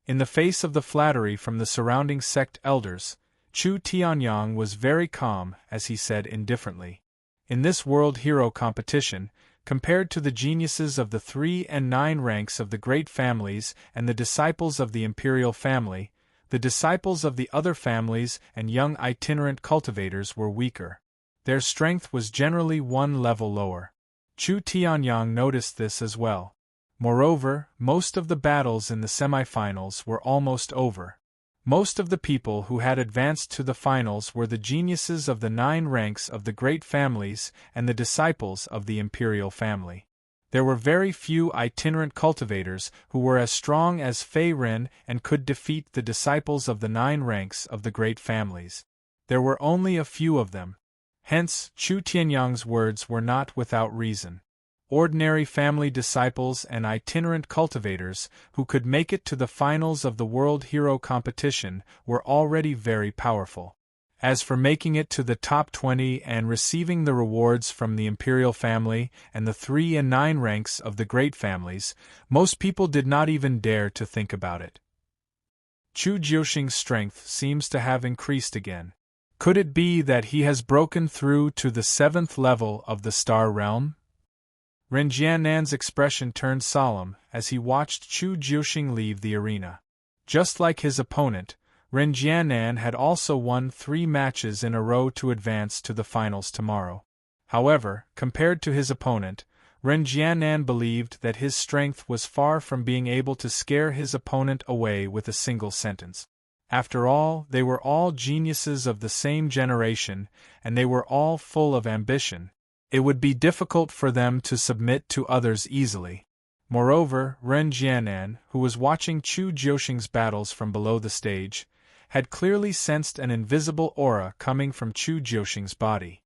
In the face of the flattery from the surrounding sect elders, Chu Tianyang was very calm as he said indifferently. In this World Hero competition, compared to the geniuses of the 3 and 9 ranks of the great families and the disciples of the imperial family, the disciples of the other families and young itinerant cultivators were weaker. Their strength was generally 1 level lower. Chu Tianyang noticed this as well. Moreover, most of the battles in the semifinals were almost over. Most of the people who had advanced to the finals were the geniuses of the 9 ranks of the great families and the disciples of the imperial family. There were very few itinerant cultivators who were as strong as Fei Ren and could defeat the disciples of the 9 ranks of the great families. There were only a few of them. Hence, Chu Tianyang's words were not without reason. Ordinary family disciples and itinerant cultivators who could make it to the finals of the World Hero competition were already very powerful. As for making it to the top 20 and receiving the rewards from the Imperial family and the 3 and 9 ranks of the great families, most people did not even dare to think about it. Chu Jiuxing's strength seems to have increased again. Could it be that he has broken through to the 7th level of the Star Realm? Ren Jiannan's expression turned solemn as he watched Chu Jiuxing leave the arena. Just like his opponent, Ren Jiannan had also won 3 matches in a row to advance to the finals tomorrow. However, compared to his opponent, Ren Jiannan believed that his strength was far from being able to scare his opponent away with a single sentence. After all, they were all geniuses of the same generation, and they were all full of ambition. It would be difficult for them to submit to others easily. Moreover, Ren Jiannan, who was watching Chu Jiuxing's battles from below the stage, had clearly sensed an invisible aura coming from Chu Jiuxing's body.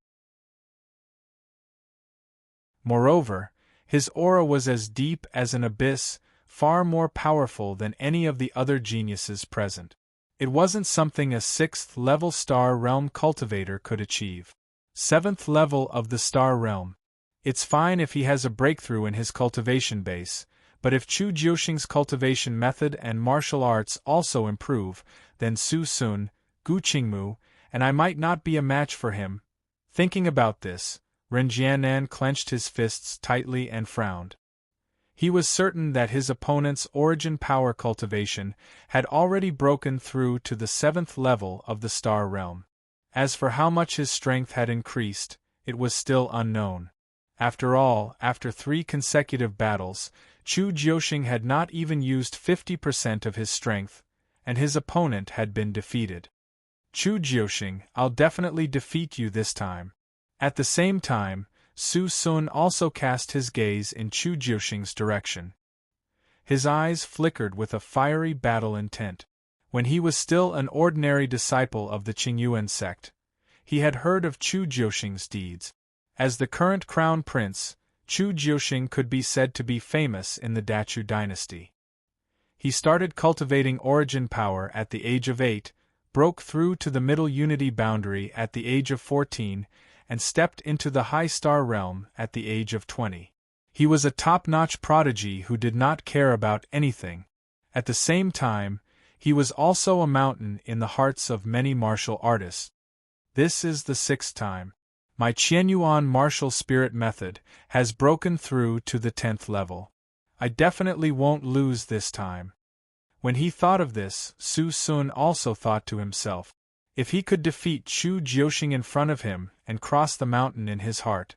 Moreover, his aura was as deep as an abyss, far more powerful than any of the other geniuses present. It wasn't something a 6th-level Star Realm cultivator could achieve. 7th level of the Star Realm. It's fine if he has a breakthrough in his cultivation base, but if Chu Jiuxing's cultivation method and martial arts also improve, then Su Sun, Gu Qingmu, and I might not be a match for him. Thinking about this, Ren Jiannan clenched his fists tightly and frowned. He was certain that his opponent's origin power cultivation had already broken through to the 7th level of the Star Realm. As for how much his strength had increased, it was still unknown. After all, after 3 consecutive battles, Chu Jiuxing had not even used 50% of his strength, and his opponent had been defeated. Chu Jiuxing, I'll definitely defeat you this time. At the same time, Su Sun also cast his gaze in Chu Jiuxing's direction. His eyes flickered with a fiery battle intent. When he was still an ordinary disciple of the Qingyuan sect, he had heard of Chu Jiuxing's deeds. As the current crown prince, Chu Jiuxing could be said to be famous in the Dachu dynasty. He started cultivating origin power at the age of 8, broke through to the middle unity boundary at the age of 14, and stepped into the high star realm at the age of 20. He was a top-notch prodigy who did not care about anything. At the same time, he was also a mountain in the hearts of many martial artists. This is the 6th time. My Qianyuan martial spirit method has broken through to the 10th level. I definitely won't lose this time. When he thought of this, Su Sun also thought to himself, if he could defeat Chu Jiuxing in front of him and cross the mountain in his heart,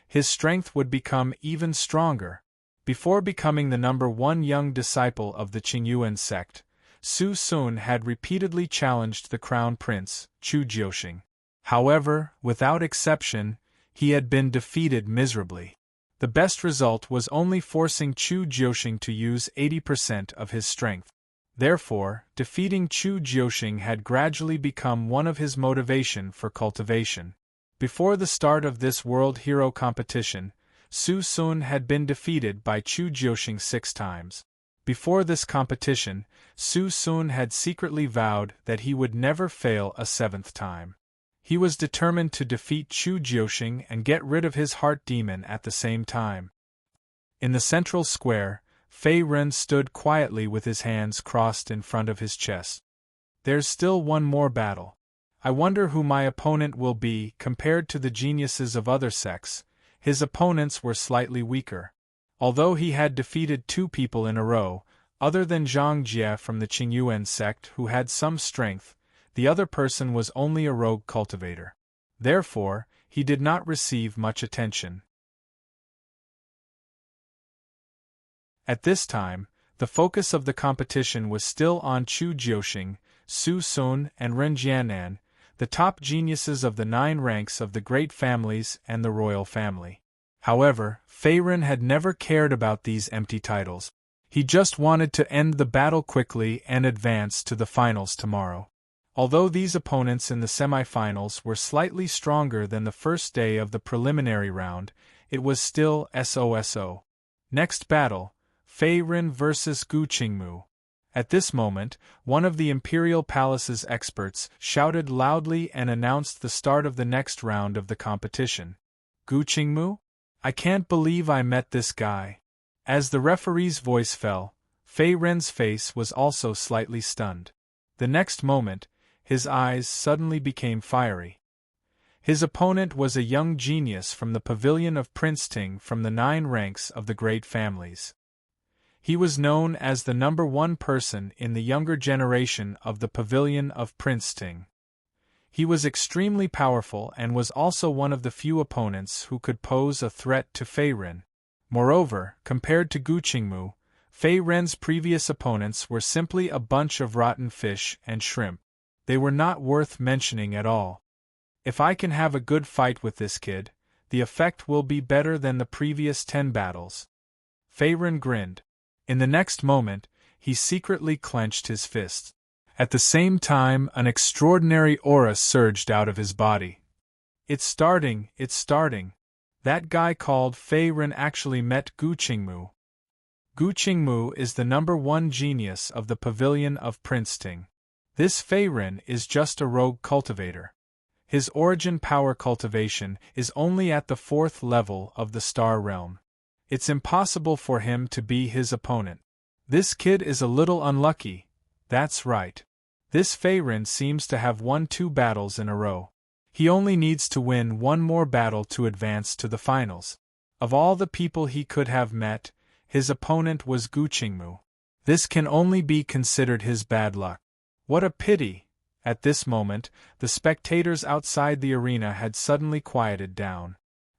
his strength would become even stronger. Before becoming the number 1 young disciple of the Qingyuan sect, Su Sun had repeatedly challenged the crown prince, Chu Jiuxing. However, without exception, he had been defeated miserably. The best result was only forcing Chu Jiuxing to use 80% of his strength. Therefore, defeating Chu Jiuxing had gradually become one of his motivation for cultivation. Before the start of this World Hero competition, Su Sun had been defeated by Chu Jiuxing 6 times. Before this competition, Su Sun had secretly vowed that he would never fail a 7th time. He was determined to defeat Chu Jiuxing and get rid of his heart demon at the same time. In the central square, Fei Ren stood quietly with his hands crossed in front of his chest. There's still one more battle. I wonder who my opponent will be compared to the geniuses of other sects. His opponents were slightly weaker. Although he had defeated 2 people in a row, other than Zhang Jie from the Qingyuan sect who had some strength, the other person was only a rogue cultivator. Therefore, he did not receive much attention. At this time, the focus of the competition was still on Chu Jiuxing, Su Sun, and Ren Jiannan, the top geniuses of the 9 ranks of the great families and the royal family. However, Fei Ren had never cared about these empty titles. He just wanted to end the battle quickly and advance to the finals tomorrow. Although these opponents in the semifinals were slightly stronger than the first day of the preliminary round, it was still SOSO. Next battle, Fei Ren vs. Gu Qingmu. At this moment, one of the Imperial Palace's experts shouted loudly and announced the start of the next round of the competition. Gu Qingmu? I can't believe I met this guy. As the referee's voice fell, Fei Ren's face was also slightly stunned. The next moment, his eyes suddenly became fiery. His opponent was a young genius from the pavilion of Prince Ting from the 9 ranks of the great families. He was known as the #1 person in the younger generation of the pavilion of Prince Ting. He was extremely powerful and was also one of the few opponents who could pose a threat to Fei Ren. Moreover, compared to Gu Qingmu, Fei Ren's previous opponents were simply a bunch of rotten fish and shrimp. They were not worth mentioning at all. If I can have a good fight with this kid, the effect will be better than the previous 10 battles. Fei Ren grinned. In the next moment, he secretly clenched his fists. At the same time, an extraordinary aura surged out of his body. It's starting. That guy called Fei Ren actually met Gu Qingmu. Gu Qingmu is the #1 genius of the pavilion of Prince Ting. This Fei Ren is just a rogue cultivator. His origin power cultivation is only at the 4th level of the Star Realm. It's impossible for him to be his opponent. This kid is a little unlucky, that's right. This Fei Ren seems to have won 2 battles in a row. He only needs to win 1 more battle to advance to the finals. Of all the people he could have met, his opponent was Gu Qingmu. This can only be considered his bad luck. What a pity! At this moment, the spectators outside the arena had suddenly quieted down.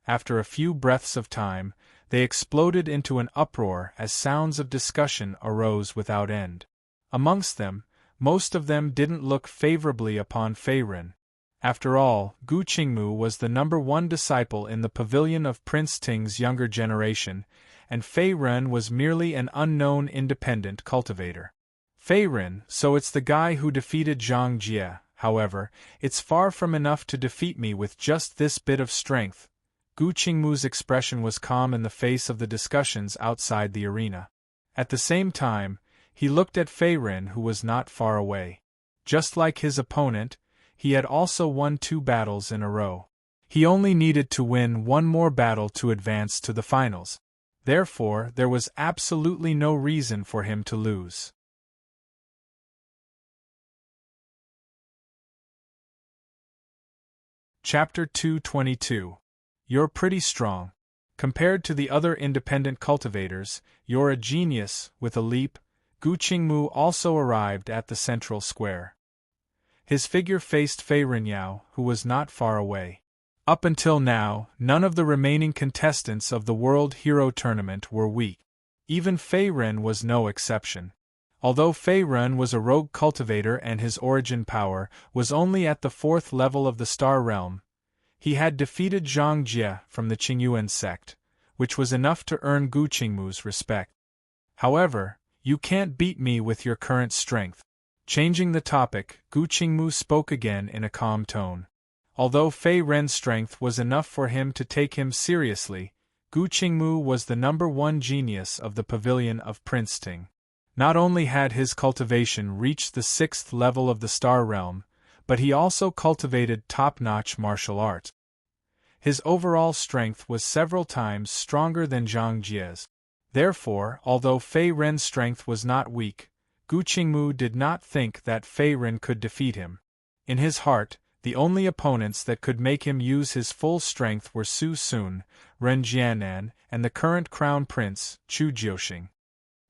After a few breaths of time, they exploded into an uproar as sounds of discussion arose without end. Amongst them, most of them didn't look favorably upon Fei Ren. After all, Gu Qingmu was the #1 disciple in the pavilion of Prince Ting's younger generation, and Fei Ren was merely an unknown independent cultivator. Fei Ren, so it's the guy who defeated Zhang Jie. However, it's far from enough to defeat me with just this bit of strength. Gu Qingmu's expression was calm in the face of the discussions outside the arena. At the same time, he looked at Fei Ren, who was not far away. Just like his opponent, he had also won 2 battles in a row. He only needed to win 1 more battle to advance to the finals. Therefore, there was absolutely no reason for him to lose. Chapter 222. You're pretty strong. Compared to the other independent cultivators, you're a genius. With a leap, Gu Qingmu also arrived at the central square. His figure faced Fei Renyao, who was not far away. Up until now, none of the remaining contestants of the World Hero Tournament were weak. Even Fei Ren was no exception. Although Fei Ren was a rogue cultivator and his origin power was only at the 4th level of the Star Realm, he had defeated Zhang Jie from the Qingyuan sect, which was enough to earn Gu Qingmu's respect. However, you can't beat me with your current strength. Changing the topic, Gu Qingmu spoke again in a calm tone. Although Fei Ren's strength was enough for him to take him seriously, Gu Qingmu was the #1 genius of the pavilion of Prince Ting. Not only had his cultivation reached the 6th level of the Star Realm, but he also cultivated top-notch martial arts. His overall strength was several times stronger than Zhang Jie's. Therefore, although Fei Ren's strength was not weak, Gu Qingmu did not think that Fei Ren could defeat him. In his heart, the only opponents that could make him use his full strength were Su Sun, Ren Jianan, and the current crown prince, Chu Jiuxing.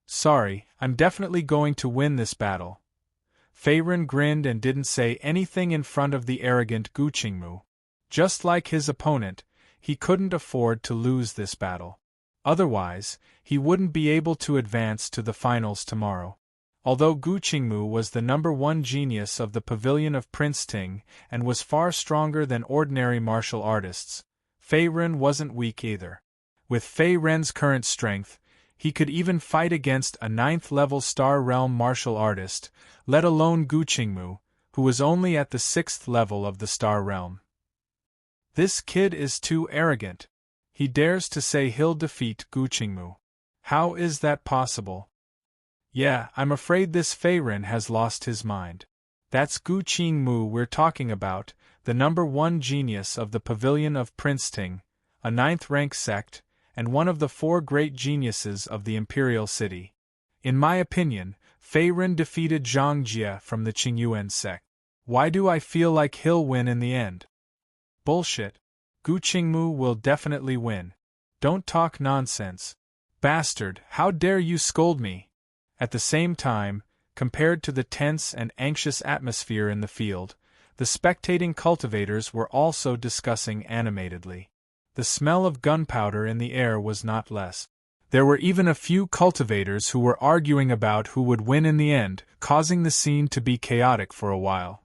Sorry, I'm definitely going to win this battle. Fei Ren grinned and didn't say anything in front of the arrogant Gu Qingmu. Just like his opponent, he couldn't afford to lose this battle. Otherwise, he wouldn't be able to advance to the finals tomorrow. Although Gu Qingmu was the #1 genius of the pavilion of Prince Ting and was far stronger than ordinary martial artists, Fei Ren wasn't weak either. With Fei Ren's current strength, he could even fight against a 9th-level Star Realm martial artist, let alone Gu Qingmu, who was only at the 6th level of the Star Realm. This kid is too arrogant. He dares to say he'll defeat Gu Qingmu. How is that possible? Yeah, I'm afraid this Fei Ren has lost his mind. That's Gu Qingmu we're talking about, the #1 genius of the Pavilion of Prince Ting, a 9th-rank sect, and one of the 4 great geniuses of the Imperial City. In my opinion, Fei Ren defeated Zhang Jie from the Qingyuan sect. Why do I feel like he'll win in the end? Bullshit. Gu Qingmu will definitely win. Don't talk nonsense. Bastard, how dare you scold me? At the same time, compared to the tense and anxious atmosphere in the field, the spectating cultivators were also discussing animatedly. The smell of gunpowder in the air was not less. There were even a few cultivators who were arguing about who would win in the end, causing the scene to be chaotic for a while.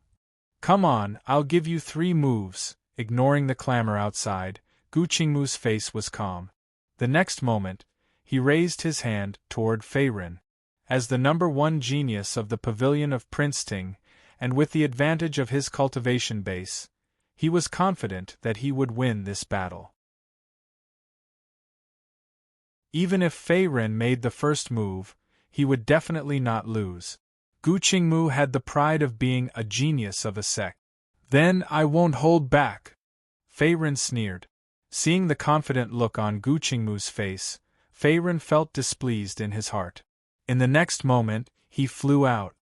Come on, I'll give you 3 moves. Ignoring the clamor outside, Gu Qingmu's face was calm. The next moment, he raised his hand toward Fei Ren. As the #1 genius of the Pavilion of Prince Ting, and with the advantage of his cultivation base, he was confident that he would win this battle. Even if Fei Ren made the first move, he would definitely not lose. Gu Qingmu had the pride of being a genius of a sect. Then I won't hold back, Fei Ren sneered. Seeing the confident look on Gu Qingmu's face, Fei Ren felt displeased in his heart. In the next moment, he flew out.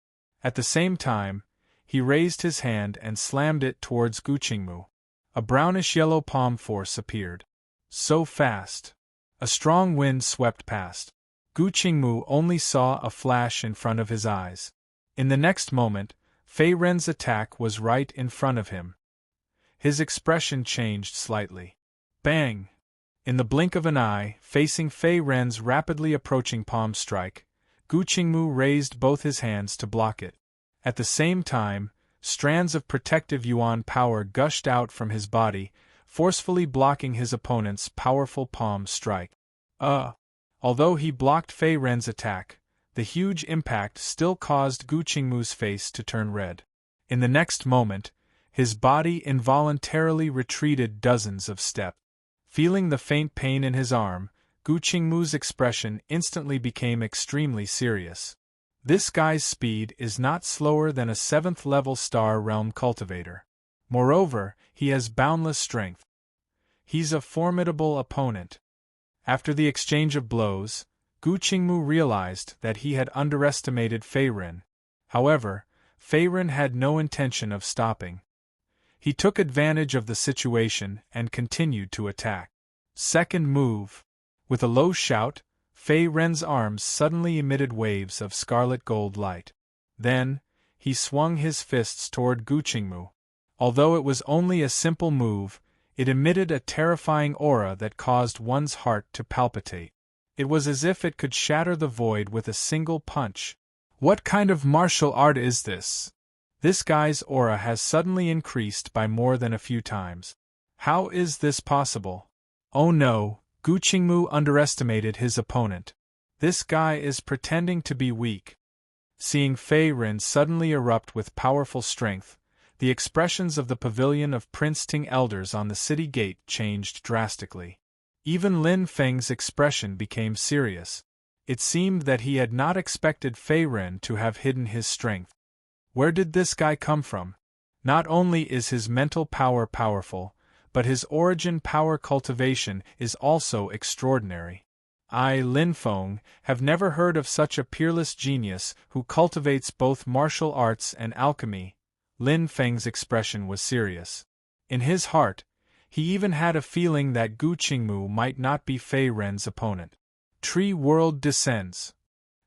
At the same time, he raised his hand and slammed it towards Gu Qingmu. A brownish-yellow palm force appeared. So fast. A strong wind swept past. Gu Qingmu only saw a flash in front of his eyes. In the next moment, Fei Ren's attack was right in front of him. His expression changed slightly. Bang! In the blink of an eye, facing Fei Ren's rapidly approaching palm strike, Gu Qingmu raised both his hands to block it. At the same time, strands of protective yuan power gushed out from his body, forcefully blocking his opponent's powerful palm strike. Although he blocked Fei Ren's attack, the huge impact still caused Gu Qingmu's face to turn red. In the next moment, his body involuntarily retreated dozens of steps. Feeling the faint pain in his arm, Gu Qingmu's expression instantly became extremely serious. This guy's speed is not slower than a 7th-level Star Realm cultivator. Moreover, he has boundless strength. He's a formidable opponent. After the exchange of blows, Gu Qingmu realized that he had underestimated Fei Ren. However, Fei Ren had no intention of stopping. He took advantage of the situation and continued to attack. Second move. With a low shout, Fei Ren's arms suddenly emitted waves of scarlet gold light. Then, he swung his fists toward Gu Qingmu. Although it was only a simple move, it emitted a terrifying aura that caused one's heart to palpitate. It was as if it could shatter the void with a single punch. What kind of martial art is this? This guy's aura has suddenly increased by more than a few times. How is this possible? Oh no, Gu Qingmu underestimated his opponent. This guy is pretending to be weak. Seeing Fei Ren suddenly erupt with powerful strength, the expressions of the Pavilion of Prince Ting elders on the city gate changed drastically. Even Lin Feng's expression became serious. It seemed that he had not expected Fei Ren to have hidden his strength. Where did this guy come from? Not only is his mental power powerful, but his origin power cultivation is also extraordinary. I, Lin Feng, have never heard of such a peerless genius who cultivates both martial arts and alchemy. Lin Feng's expression was serious. In his heart, he even had a feeling that Gu Qingmu might not be Fei Ren's opponent. Tree World descends.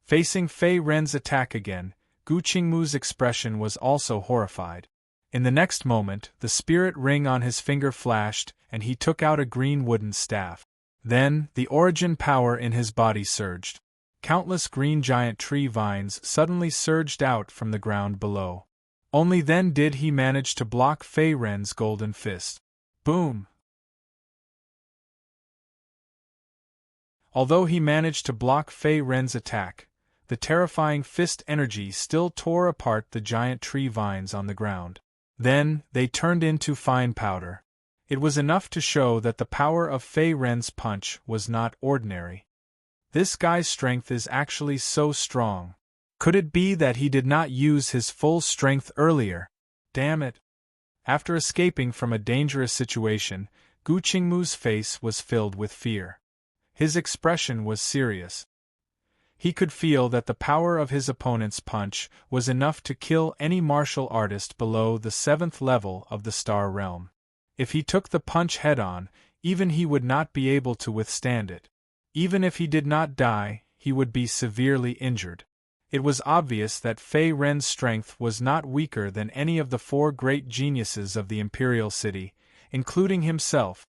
Facing Fei Ren's attack again, Gu Qingmu's expression was also horrified. In the next moment, the spirit ring on his finger flashed, and he took out a green wooden staff. Then, the origin power in his body surged. Countless green giant tree vines suddenly surged out from the ground below. Only then did he manage to block Fei Ren's golden fist. Boom! Although he managed to block Fei Ren's attack, the terrifying fist energy still tore apart the giant tree vines on the ground. Then, they turned into fine powder. It was enough to show that the power of Fei Ren's punch was not ordinary. This guy's strength is actually so strong. Could it be that he did not use his full strength earlier? Damn it! After escaping from a dangerous situation, Gu Qingmu's face was filled with fear. His expression was serious. He could feel that the power of his opponent's punch was enough to kill any martial artist below the 7th level of the Star Realm. If he took the punch head-on, even he would not be able to withstand it. Even if he did not die, he would be severely injured. It was obvious that Fei Ren's strength was not weaker than any of the 4 great geniuses of the Imperial City, including himself.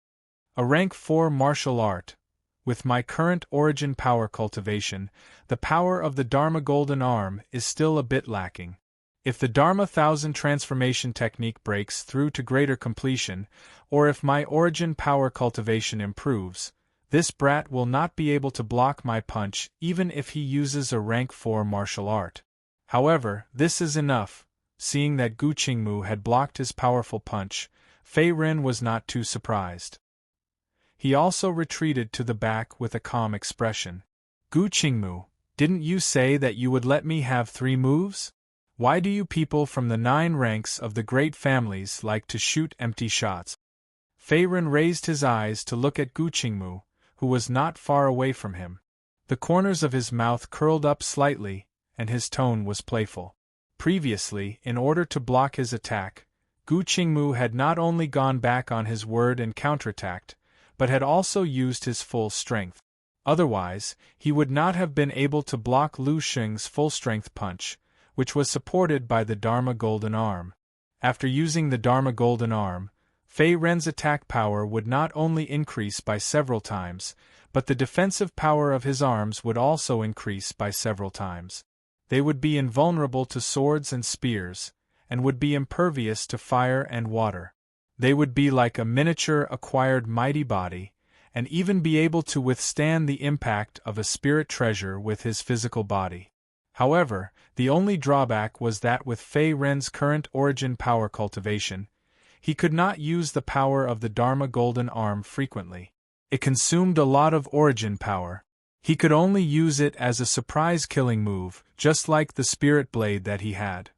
A rank 4 martial art. With my current origin power cultivation, the power of the Dharma Golden Arm is still a bit lacking. If the Dharma Thousand Transformation technique breaks through to greater completion, or if my origin power cultivation improves, this brat will not be able to block my punch even if he uses a rank 4 martial art. However, this is enough. Seeing that Gu Qingmu had blocked his powerful punch, Fei Ren was not too surprised. He also retreated to the back with a calm expression. Gu Qingmu, didn't you say that you would let me have 3 moves? Why do you people from the 9 ranks of the great families like to shoot empty shots? Fei Ren raised his eyes to look at Gu Qingmu, who was not far away from him. The corners of his mouth curled up slightly, and his tone was playful. Previously, in order to block his attack, Gu Qingmu had not only gone back on his word and counterattacked, but had also used his full strength. Otherwise, he would not have been able to block Lu Xing's full-strength punch, which was supported by the Dharma Golden Arm. After using the Dharma Golden Arm, Fei Ren's attack power would not only increase by several times, but the defensive power of his arms would also increase by several times. They would be invulnerable to swords and spears, and would be impervious to fire and water. They would be like a miniature acquired mighty body, and even be able to withstand the impact of a spirit treasure with his physical body. However, the only drawback was that with Fei Ren's current origin power cultivation, he could not use the power of the Dharma Golden Arm frequently. It consumed a lot of origin power. He could only use it as a surprise killing move, just like the spirit blade that he had.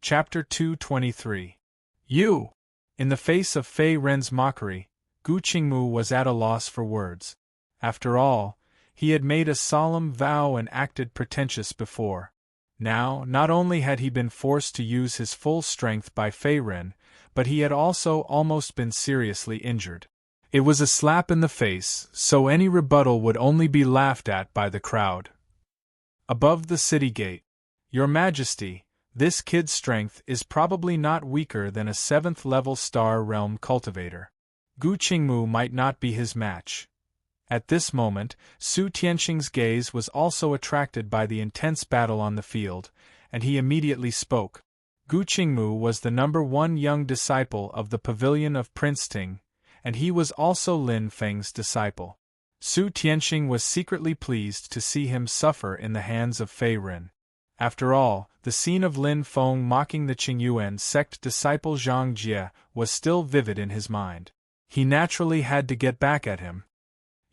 Chapter 223. You! In the face of Fei Ren's mockery, Gu Qingmu was at a loss for words. After all, he had made a solemn vow and acted pretentious before. Now, not only had he been forced to use his full strength by Fei Ren, but he had also almost been seriously injured. It was a slap in the face, so any rebuttal would only be laughed at by the crowd. Above the city gate. Your Majesty, this kid's strength is probably not weaker than a 7th-level Star Realm cultivator. Gu Qingmu might not be his match. At this moment, Su Tianxing's gaze was also attracted by the intense battle on the field, and he immediately spoke. Gu Qingmu was the number 1 young disciple of the pavilion of Prince Ting, and he was also Lin Feng's disciple. Su Tianxing was secretly pleased to see him suffer in the hands of Fei Ren. After all, the scene of Lin Feng mocking the Qingyuan sect disciple Zhang Jie was still vivid in his mind. He naturally had to get back at him.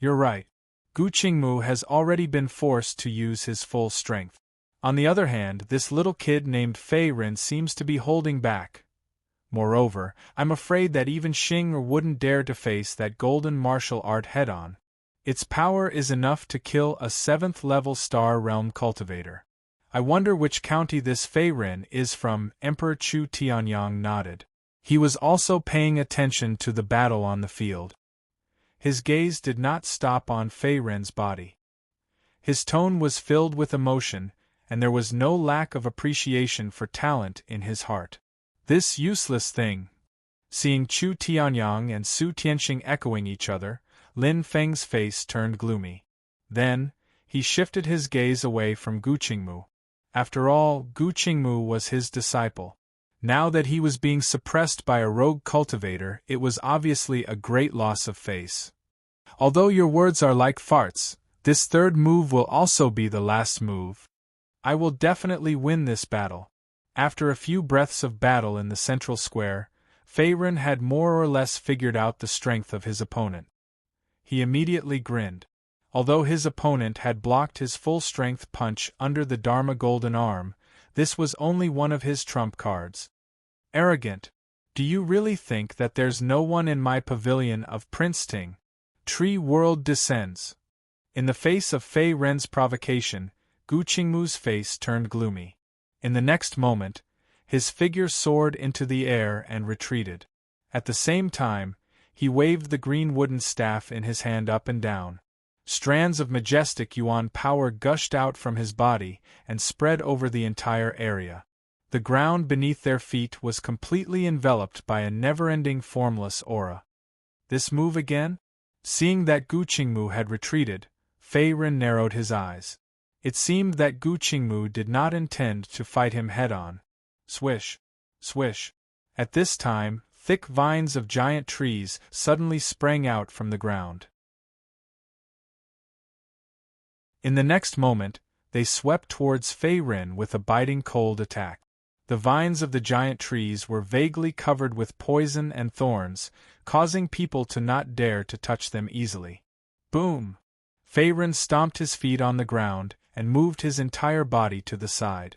You're right. Gu Qingmu has already been forced to use his full strength. On the other hand, this little kid named Fei Ren seems to be holding back. Moreover, I'm afraid that even Xing wouldn't dare to face that golden martial art head-on. Its power is enough to kill a 7th-level Star Realm cultivator. I wonder which county this Fei Ren is from. Emperor Chu Tianyang nodded. He was also paying attention to the battle on the field. His gaze did not stop on Fei Ren's body. His tone was filled with emotion, and there was no lack of appreciation for talent in his heart. This useless thing. Seeing Chu Tianyang and Su Tianxing echoing each other, Lin Feng's face turned gloomy. Then, he shifted his gaze away from Gu Qingmu. After all, Gu Qingmu was his disciple. Now that he was being suppressed by a rogue cultivator, it was obviously a great loss of face. Although your words are like farts, this 3rd move will also be the last move. I will definitely win this battle. After a few breaths of battle in the central square, Fei Ren had more or less figured out the strength of his opponent. he immediately grinned. Although his opponent had blocked his full-strength punch under the Dharma golden arm, this was only one of his trump cards. Arrogant. Do you really think that there's no one in my pavilion of Prince Ting? Tree World descends. In the face of Fei Ren's provocation, Gu Qingmu's face turned gloomy. In the next moment, his figure soared into the air and retreated. At the same time, he waved the green wooden staff in his hand up and down. Strands of majestic yuan power gushed out from his body and spread over the entire area. The ground beneath their feet was completely enveloped by a never-ending formless aura. This move again? Seeing that Gu Qingmu had retreated, Fei Ren narrowed his eyes. It seemed that Gu Qingmu did not intend to fight him head-on. Swish! Swish! At this time, thick vines of giant trees suddenly sprang out from the ground. In the next moment, they swept towards Fei Ren with a biting cold attack. The vines of the giant trees were vaguely covered with poison and thorns, causing people to not dare to touch them easily. Boom! Fei Ren stomped his feet on the ground and moved his entire body to the side.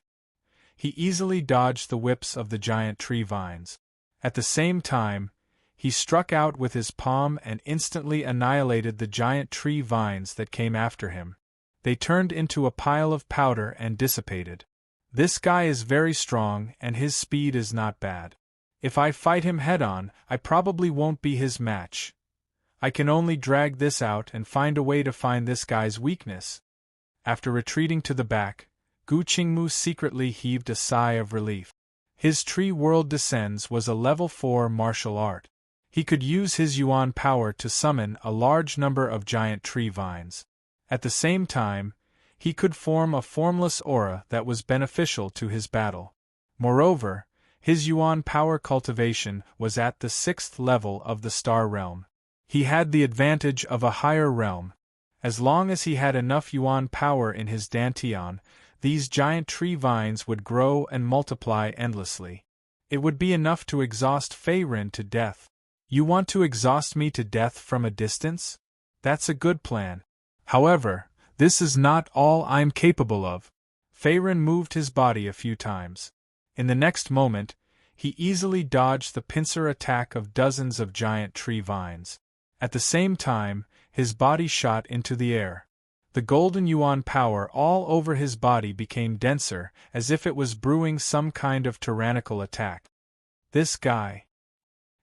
He easily dodged the whips of the giant tree vines. At the same time, he struck out with his palm and instantly annihilated the giant tree vines that came after him. They turned into a pile of powder and dissipated. This guy is very strong and his speed is not bad. If I fight him head-on, I probably won't be his match. I can only drag this out and find a way to find this guy's weakness. After retreating to the back, Gu Qingmu secretly heaved a sigh of relief. His Tree World Descends was a level 4 martial art. He could use his yuan power to summon a large number of giant tree vines. At the same time, he could form a formless aura that was beneficial to his battle. Moreover, his yuan power cultivation was at the 6th level of the Star Realm. He had the advantage of a higher realm. As long as he had enough yuan power in his dantian, these giant tree vines would grow and multiply endlessly. It would be enough to exhaust Fei Ren to death. You want to exhaust me to death from a distance? That's a good plan. However, this is not all I'm capable of. Fei Ren moved his body a few times. In the next moment, he easily dodged the pincer attack of dozens of giant tree vines. At the same time, his body shot into the air. The golden yuan power all over his body became denser, as if it was brewing some kind of tyrannical attack. This guy.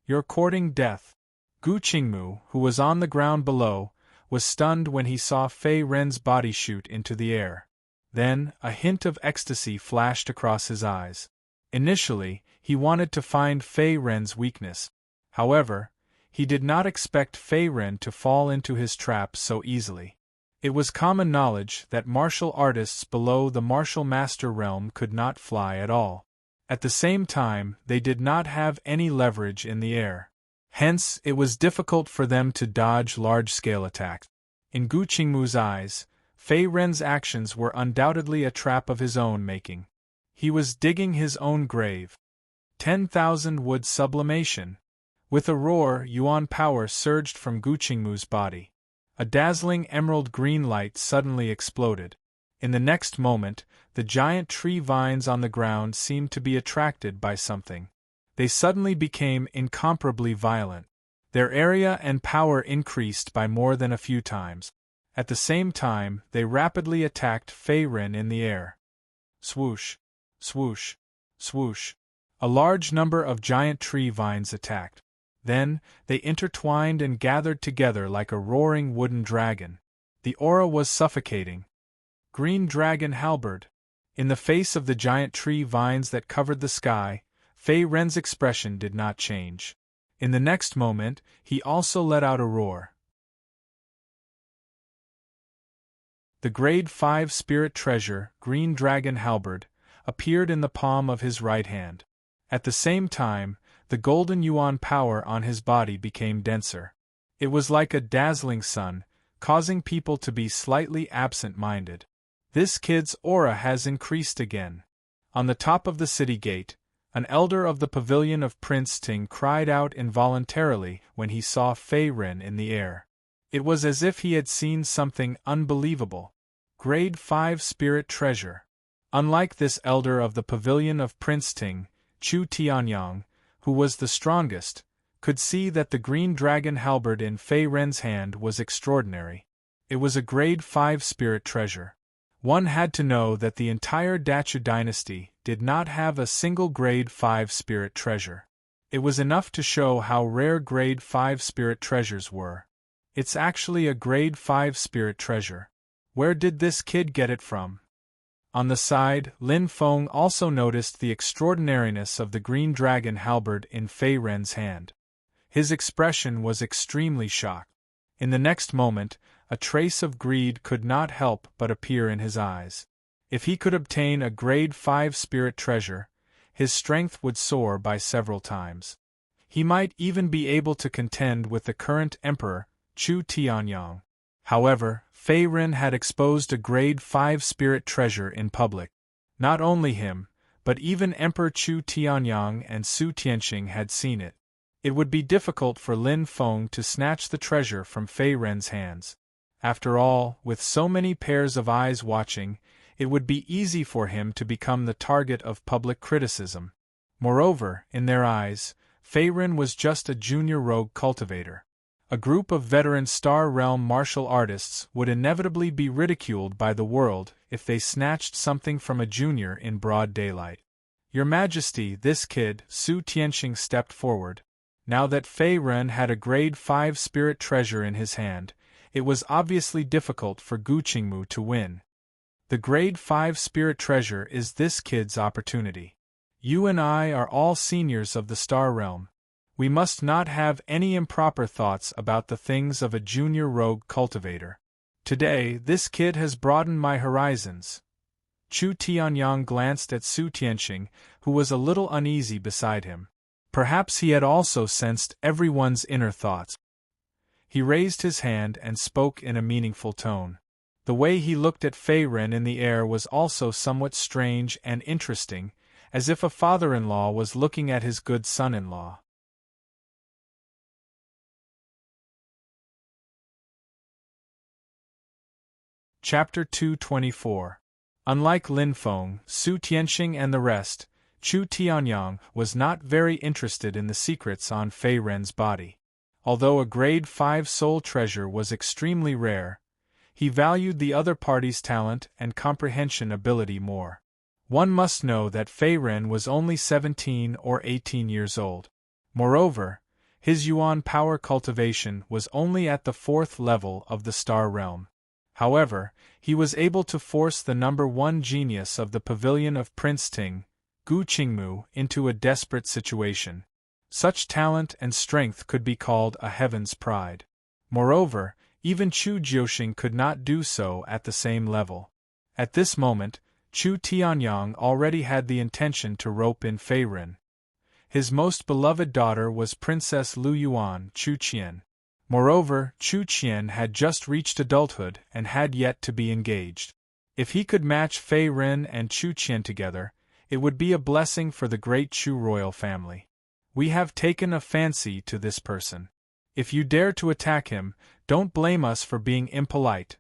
You're courting death. Gu Qingmu, who was on the ground below, was stunned when he saw Fei Ren's body shoot into the air. Then, a hint of ecstasy flashed across his eyes. Initially, he wanted to find Fei Ren's weakness. However, he did not expect Fei Ren to fall into his trap so easily. It was common knowledge that martial artists below the martial master realm could not fly at all. At the same time, they did not have any leverage in the air. Hence, it was difficult for them to dodge large-scale attacks. In Gu Qingmu's eyes, Fei Ren's actions were undoubtedly a trap of his own making. He was digging his own grave. 10,000 wood sublimation. With a roar, yuan power surged from Gu Qingmu's body. A dazzling emerald green light suddenly exploded. In the next moment, the giant tree vines on the ground seemed to be attracted by something. They suddenly became incomparably violent. Their area and power increased by more than a few times. At the same time, they rapidly attacked Fei Ren in the air. Swoosh, swoosh, swoosh. A large number of giant tree vines attacked. Then, they intertwined and gathered together like a roaring wooden dragon. The aura was suffocating. Green Dragon Halberd. In the face of the giant tree vines that covered the sky, Fei Ren's expression did not change. In the next moment, he also let out a roar. The Grade 5 Spirit Treasure, Green Dragon Halberd, appeared in the palm of his right hand. At the same time, the golden yuan power on his body became denser. It was like a dazzling sun, causing people to be slightly absent-minded. This kid's aura has increased again. On the top of the city gate, an elder of the pavilion of Prince Ting cried out involuntarily when he saw Fei Ren in the air. It was as if he had seen something unbelievable. Grade 5 Spirit Treasure. Unlike this elder of the pavilion of Prince Ting, Chu Tianyang, who was the strongest, could see that the green dragon halberd in Fei Ren's hand was extraordinary. It was a grade 5 spirit treasure. One had to know that the entire Dachu dynasty did not have a single grade 5 spirit treasure. It was enough to show how rare grade 5 spirit treasures were. It's actually a grade 5 spirit treasure. Where did this kid get it from? On the side, Lin Feng also noticed the extraordinariness of the green dragon halberd in Fei Ren's hand. His expression was extremely shocked. In the next moment, a trace of greed could not help but appear in his eyes. If he could obtain a grade 5 spirit treasure, his strength would soar by several times. He might even be able to contend with the current emperor, Chu Tianyang. However, Fei Ren had exposed a grade 5 spirit treasure in public. Not only him, but even Emperor Chu Tianyang and Su Tianxing had seen it. It would be difficult for Lin Feng to snatch the treasure from Fei Ren's hands. After all, with so many pairs of eyes watching, it would be easy for him to become the target of public criticism. Moreover, in their eyes, Fei Ren was just a junior rogue cultivator. A group of veteran Star Realm martial artists would inevitably be ridiculed by the world if they snatched something from a junior in broad daylight. Your Majesty, this kid, Su Tianxing stepped forward. Now that Fei Ren had a grade 5 spirit treasure in his hand, it was obviously difficult for Gu Qingmu to win. The grade 5 spirit treasure is this kid's opportunity. You and I are all seniors of the Star Realm. We must not have any improper thoughts about the things of a junior rogue cultivator. Today, this kid has broadened my horizons. Chu Tianyang glanced at Su Tianxing, who was a little uneasy beside him. Perhaps he had also sensed everyone's inner thoughts. He raised his hand and spoke in a meaningful tone. The way he looked at Fei Ren in the air was also somewhat strange and interesting, as if a father-in-law was looking at his good son-in-law. Chapter 224. Unlike Lin Feng, Su Tianxing and the rest, Chu Tianyang was not very interested in the secrets on Fei Ren's body. Although a grade 5 soul treasure was extremely rare, he valued the other party's talent and comprehension ability more. One must know that Fei Ren was only 17 or 18 years old. Moreover, his yuan power cultivation was only at the 4th level of the Star Realm. However, he was able to force the number 1 genius of the pavilion of Prince Ting, Gu Qingmu, into a desperate situation. Such talent and strength could be called a heaven's pride. Moreover, even Chu Jiuxing could not do so at the same level. At this moment, Chu Tianyang already had the intention to rope in Fei Ren. His most beloved daughter was Princess Lu Yuan Chu Qian. Moreover, Chu Qian had just reached adulthood and had yet to be engaged. If he could match Fei Ren and Chu Qian together, it would be a blessing for the great Chu royal family. We have taken a fancy to this person. If you dare to attack him, don't blame us for being impolite.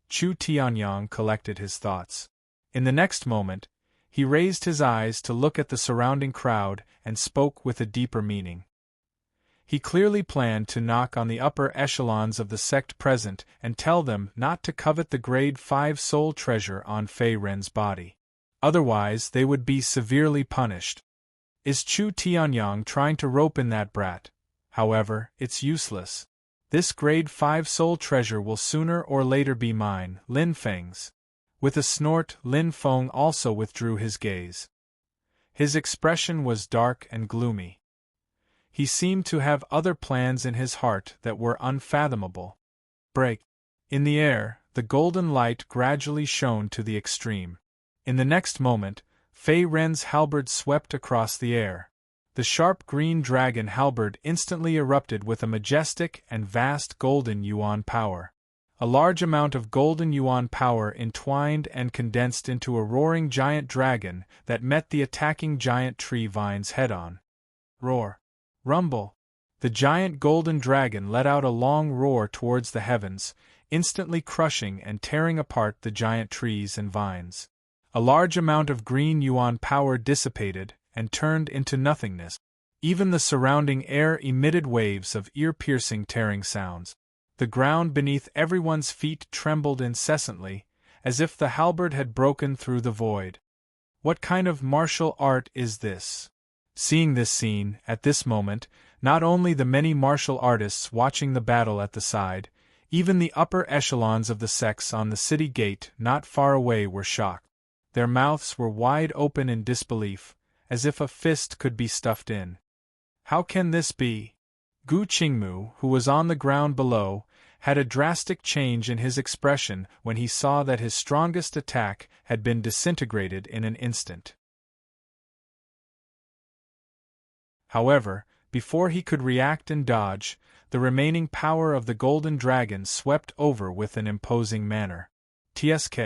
Chu Tianyang collected his thoughts. In the next moment, he raised his eyes to look at the surrounding crowd and spoke with a deeper meaning. He clearly planned to knock on the upper echelons of the sect present and tell them not to covet the grade 5 soul treasure on Fei Ren's body. Otherwise, they would be severely punished. Is Chu Tianyang trying to rope in that brat? However, it's useless. This grade 5 soul treasure will sooner or later be mine, Lin Feng's. With a snort, Lin Feng also withdrew his gaze. His expression was dark and gloomy. He seemed to have other plans in his heart that were unfathomable. Break. In the air, the golden light gradually shone to the extreme. In the next moment, Fei Ren's halberd swept across the air. The sharp green dragon halberd instantly erupted with a majestic and vast golden yuan power. A large amount of golden yuan power entwined and condensed into a roaring giant dragon that met the attacking giant tree vines head-on. Roar. Rumble. The giant golden dragon let out a long roar towards the heavens, instantly crushing and tearing apart the giant trees and vines. A large amount of green yuan power dissipated and turned into nothingness. Even the surrounding air emitted waves of ear-piercing tearing sounds. The ground beneath everyone's feet trembled incessantly, as if the halberd had broken through the void. What kind of martial art is this? Seeing this scene, at this moment, not only the many martial artists watching the battle at the side, even the upper echelons of the sects on the city gate not far away were shocked. Their mouths were wide open in disbelief, as if a fist could be stuffed in. How can this be? Gu Qingmu, who was on the ground below, had a drastic change in his expression when he saw that his strongest attack had been disintegrated in an instant. However, before he could react and dodge, the remaining power of the golden dragon swept over with an imposing manner. Tsk.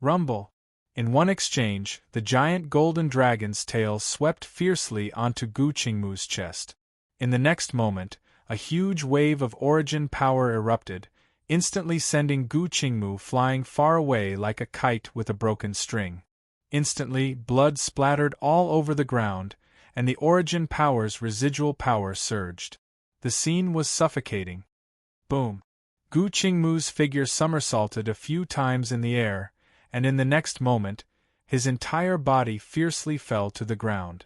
Rumble. In one exchange, the giant golden dragon's tail swept fiercely onto Gu Qingmu's chest. In the next moment, a huge wave of origin power erupted, instantly sending Gu Qingmu flying far away like a kite with a broken string. Instantly, blood splattered all over the ground, and the origin power's residual power surged. The scene was suffocating. Boom! Gu Qingmu's figure somersaulted a few times in the air, and in the next moment, his entire body fiercely fell to the ground.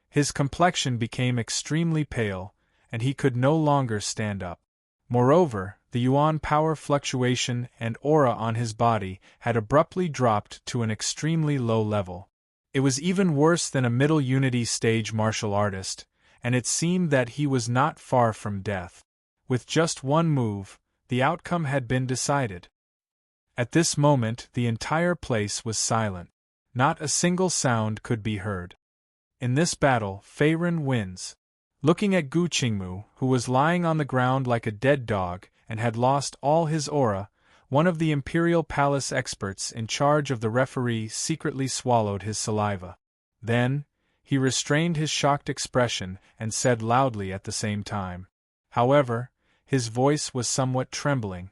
His complexion became extremely pale, and he could no longer stand up. Moreover, the yuan power fluctuation and aura on his body had abruptly dropped to an extremely low level. It was even worse than a middle unity stage martial artist, and it seemed that he was not far from death. With just one move, the outcome had been decided. At this moment the entire place was silent. Not a single sound could be heard. In this battle, Feiren wins. Looking at Gu Qingmu, who was lying on the ground like a dead dog and had lost all his aura, one of the Imperial Palace experts in charge of the referee secretly swallowed his saliva. Then, he restrained his shocked expression and said loudly at the same time. However, his voice was somewhat trembling.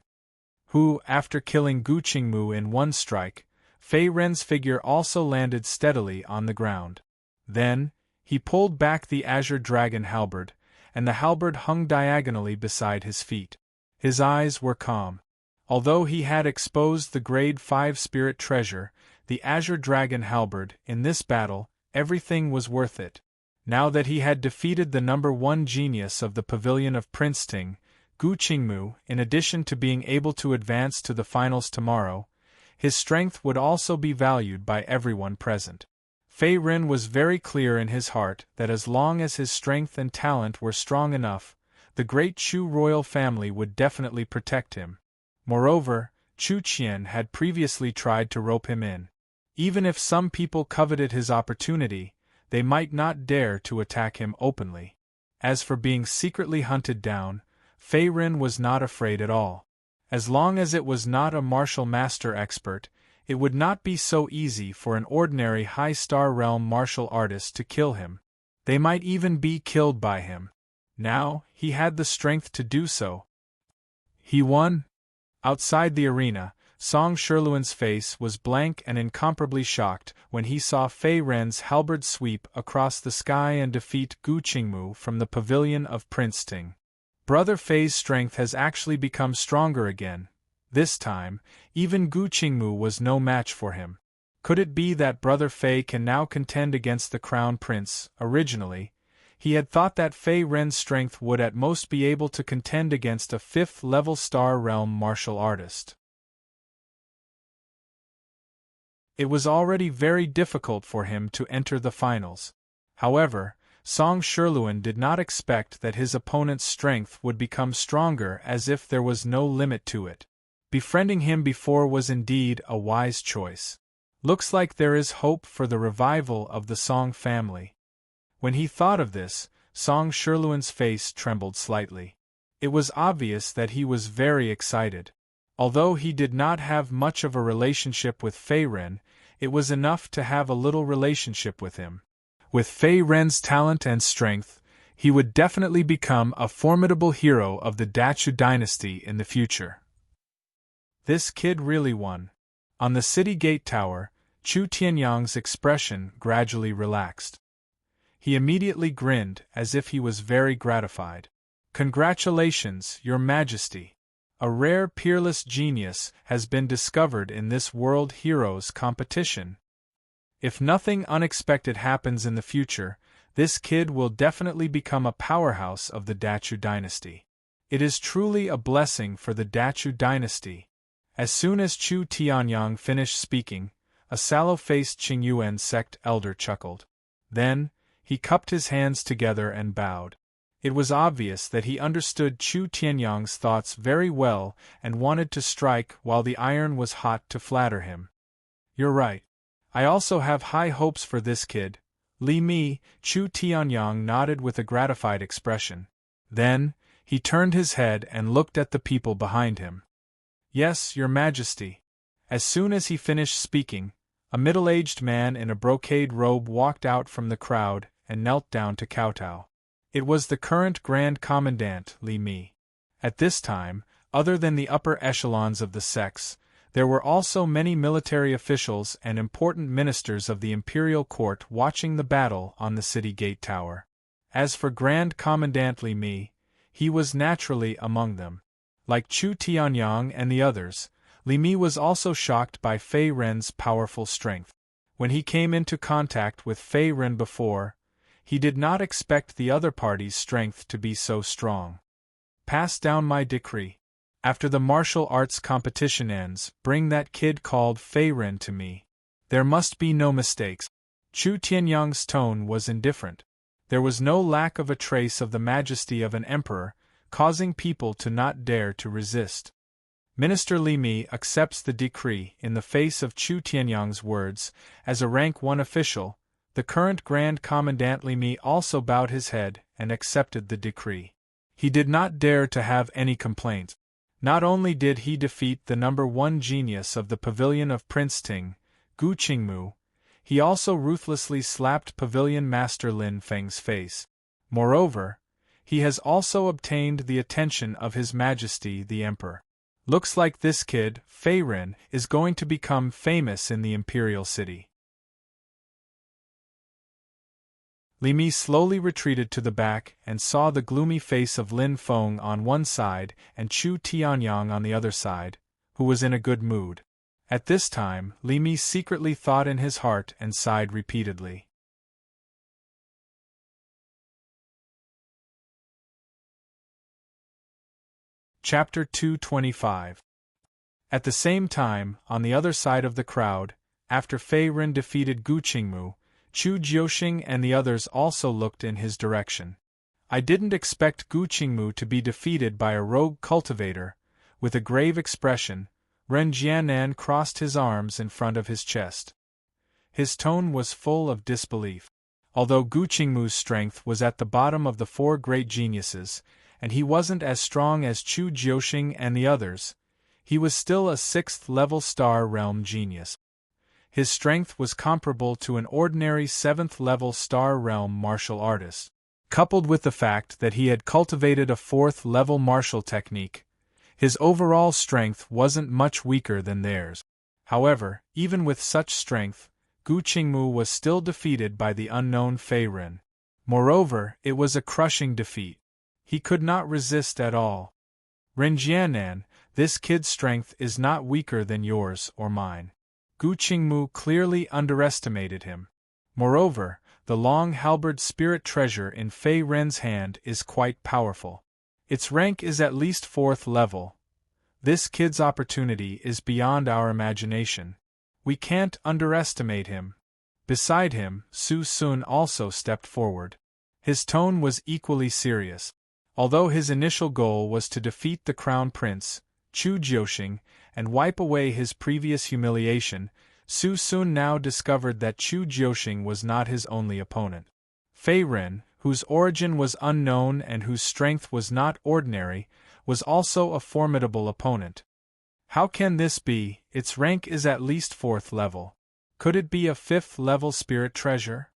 Who, after killing Gu Qingmu in one strike, Fei Ren's figure also landed steadily on the ground. Then, he pulled back the azure dragon halberd, and the halberd hung diagonally beside his feet. His eyes were calm. Although he had exposed the Grade 5 spirit treasure, the azure dragon halberd, in this battle, everything was worth it. Now that he had defeated the number 1 genius of the pavilion of Prince Ting, Gu Qingmu, in addition to being able to advance to the finals tomorrow, his strength would also be valued by everyone present. Fei Ren was very clear in his heart that as long as his strength and talent were strong enough, the great Chu royal family would definitely protect him. Moreover, Chu Qian had previously tried to rope him in. Even if some people coveted his opportunity, they might not dare to attack him openly. As for being secretly hunted down, Fei Ren was not afraid at all. As long as it was not a martial master expert, it would not be so easy for an ordinary high-star realm martial artist to kill him. They might even be killed by him. Now, he had the strength to do so. He won. Outside the arena, Song Sherluan's face was blank and incomparably shocked when he saw Fei Ren's halberd sweep across the sky and defeat Gu Qingmu from the pavilion of Prince Ting. Brother Fei's strength has actually become stronger again. This time, even Gu Qingmu was no match for him. Could it be that Brother Fei can now contend against the Crown Prince? Originally, he had thought that Fei Ren's strength would at most be able to contend against a 5th-level Star Realm martial artist. It was already very difficult for him to enter the finals. However, Song Sherluan did not expect that his opponent's strength would become stronger as if there was no limit to it. Befriending him before was indeed a wise choice. Looks like there is hope for the revival of the Song family. When he thought of this, Song Sherluan's face trembled slightly. It was obvious that he was very excited. Although he did not have much of a relationship with Fei Ren, it was enough to have a little relationship with him. With Fei Ren's talent and strength, he would definitely become a formidable hero of the Dachu dynasty in the future. This kid really won. On the city gate tower, Chu Tianyang's expression gradually relaxed. He immediately grinned as if he was very gratified. Congratulations, Your Majesty! A rare peerless genius has been discovered in this World Heroes competition. If nothing unexpected happens in the future, this kid will definitely become a powerhouse of the Dachu dynasty. It is truly a blessing for the Dachu dynasty. As soon as Chu Tianyang finished speaking, a sallow-faced Qingyuan sect elder chuckled. Then, he cupped his hands together and bowed. It was obvious that he understood Chu Tianyang's thoughts very well and wanted to strike while the iron was hot to flatter him. You're right. I also have high hopes for this kid. Li Mi. Chu Tianyang nodded with a gratified expression. Then, he turned his head and looked at the people behind him. Yes, Your Majesty. As soon as he finished speaking, a middle-aged man in a brocade robe walked out from the crowd and knelt down to kowtow. It was the current Grand Commandant, Li Mi. At this time, other than the upper echelons of the sects, there were also many military officials and important ministers of the imperial court watching the battle on the city gate tower. As for Grand Commandant Li Mi, he was naturally among them. Like Chu Tianyang and the others, Li Mi was also shocked by Fei Ren's powerful strength. When he came into contact with Fei Ren before, he did not expect the other party's strength to be so strong. Pass down my decree. After the martial arts competition ends, bring that kid called Fei Ren to me. There must be no mistakes. Chu Tianyang's tone was indifferent. There was no lack of a trace of the majesty of an emperor, causing people to not dare to resist. Minister Li Mi accepts the decree in the face of Chu Tianyang's words. As a rank 1 official, the current Grand Commandant Li Mi also bowed his head and accepted the decree. He did not dare to have any complaints. Not only did he defeat the number 1 genius of the pavilion of Prince Ting, Gu Qingmu, he also ruthlessly slapped Pavilion Master Lin Feng's face. Moreover, he has also obtained the attention of His Majesty the Emperor. Looks like this kid, Fei Ren, is going to become famous in the imperial city. Li Mi slowly retreated to the back and saw the gloomy face of Lin Feng on one side and Chu Tianyang on the other side, who was in a good mood. At this time, Li Mi secretly thought in his heart and sighed repeatedly. Chapter 225. At the same time, on the other side of the crowd, after Fei Ren defeated Gu Qingmu, Chu Jiuxing and the others also looked in his direction. I didn't expect Gu Qingmu to be defeated by a rogue cultivator. With a grave expression, Ren Jianan crossed his arms in front of his chest. His tone was full of disbelief. Although Gu Qingmu's strength was at the bottom of the 4 great geniuses, and he wasn't as strong as Chu Jiuxing and the others, he was still a 6th-level Star Realm genius. His strength was comparable to an ordinary 7th-level Star Realm martial artist. Coupled with the fact that he had cultivated a 4th-level martial technique, his overall strength wasn't much weaker than theirs. However, even with such strength, Gu Qingmu was still defeated by the unknown Fei Ren. Moreover, it was a crushing defeat. He could not resist at all. Ren Jianan, this kid's strength is not weaker than yours or mine. Gu Qingmu clearly underestimated him. Moreover, the long halberd spirit treasure in Fei Ren's hand is quite powerful. Its rank is at least 4th level. This kid's opportunity is beyond our imagination. We can't underestimate him. Beside him, Su Sun also stepped forward. His tone was equally serious. Although his initial goal was to defeat the Crown Prince, Chu Jiuxing, and wipe away his previous humiliation, Su Sun now discovered that Chu Jiuxing was not his only opponent. Fei Ren, whose origin was unknown and whose strength was not ordinary, was also a formidable opponent. How can this be? Its rank is at least 4th level. Could it be a 5th-level spirit treasure?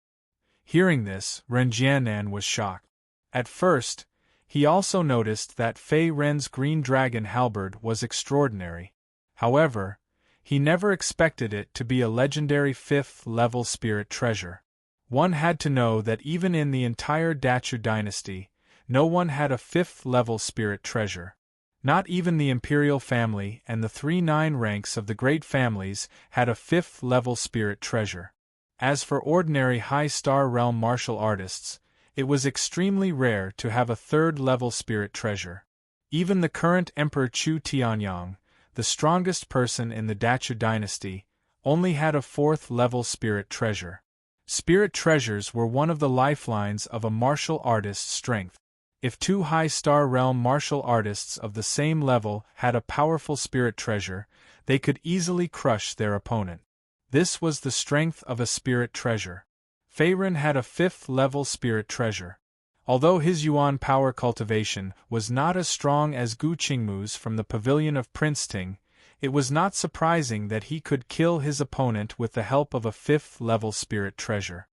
Hearing this, Ren Jianan was shocked. At first, he also noticed that Fei Ren's green dragon halberd was extraordinary. However, he never expected it to be a legendary 5th-level spirit treasure. One had to know that even in the entire Dachu dynasty, no one had a 5th-level spirit treasure. Not even the imperial family and the 3-9 ranks of the great families had a 5th-level spirit treasure. As for ordinary high-star realm martial artists, it was extremely rare to have a 3rd-level spirit treasure. Even the current Emperor Chu Tianyang, the strongest person in the Dachu dynasty, only had a 4th-level spirit treasure. Spirit treasures were one of the lifelines of a martial artist's strength. If 2 high-star realm martial artists of the same level had a powerful spirit treasure, they could easily crush their opponent. This was the strength of a spirit treasure. Fei Ren had a 5th-level spirit treasure. Although his Yuan power cultivation was not as strong as Gu Qingmu's from the pavilion of Prince Ting, it was not surprising that he could kill his opponent with the help of a 5th-level spirit treasure.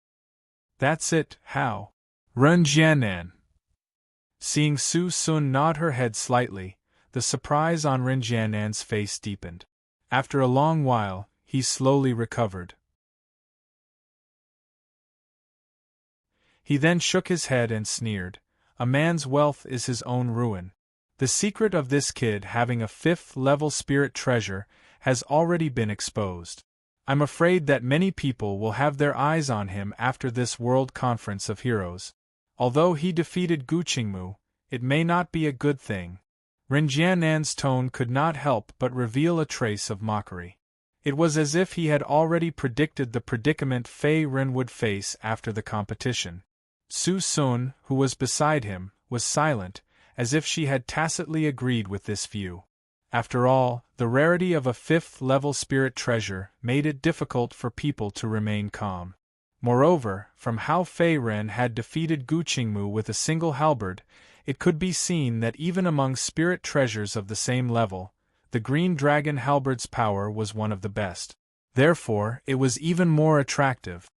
That's it, how? Ren Jianan. Seeing Su Sun nod her head slightly, the surprise on Ren Jianan's face deepened. After a long while, he slowly recovered. He then shook his head and sneered. A man's wealth is his own ruin. The secret of this kid having a 5th-level spirit treasure has already been exposed. I'm afraid that many people will have their eyes on him after this World Conference of Heroes. Although he defeated Gu Qingmu, it may not be a good thing. Ren Jianan's tone could not help but reveal a trace of mockery. It was as if he had already predicted the predicament Fei Ren would face after the competition. Su Sun, who was beside him, was silent, as if she had tacitly agreed with this view. After all, the rarity of a 5th-level spirit treasure made it difficult for people to remain calm. Moreover, from how Fei Ren had defeated Gu Qingmu with a single halberd, it could be seen that even among spirit treasures of the same level, the green dragon halberd's power was one of the best. Therefore, it was even more attractive.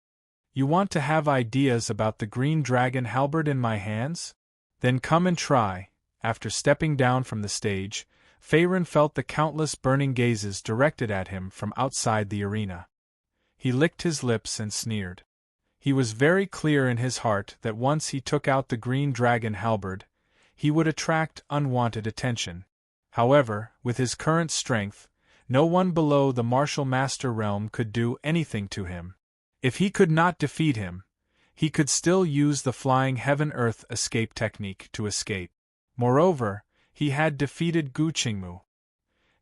You want to have ideas about the green dragon halberd in my hands? Then come and try. After stepping down from the stage, Fei Ren felt the countless burning gazes directed at him from outside the arena. He licked his lips and sneered. He was very clear in his heart that once he took out the green dragon halberd, he would attract unwanted attention. However, with his current strength, no one below the martial master realm could do anything to him. If he could not defeat him, he could still use the flying heaven-earth escape technique to escape. Moreover, he had defeated Gu Qingmu.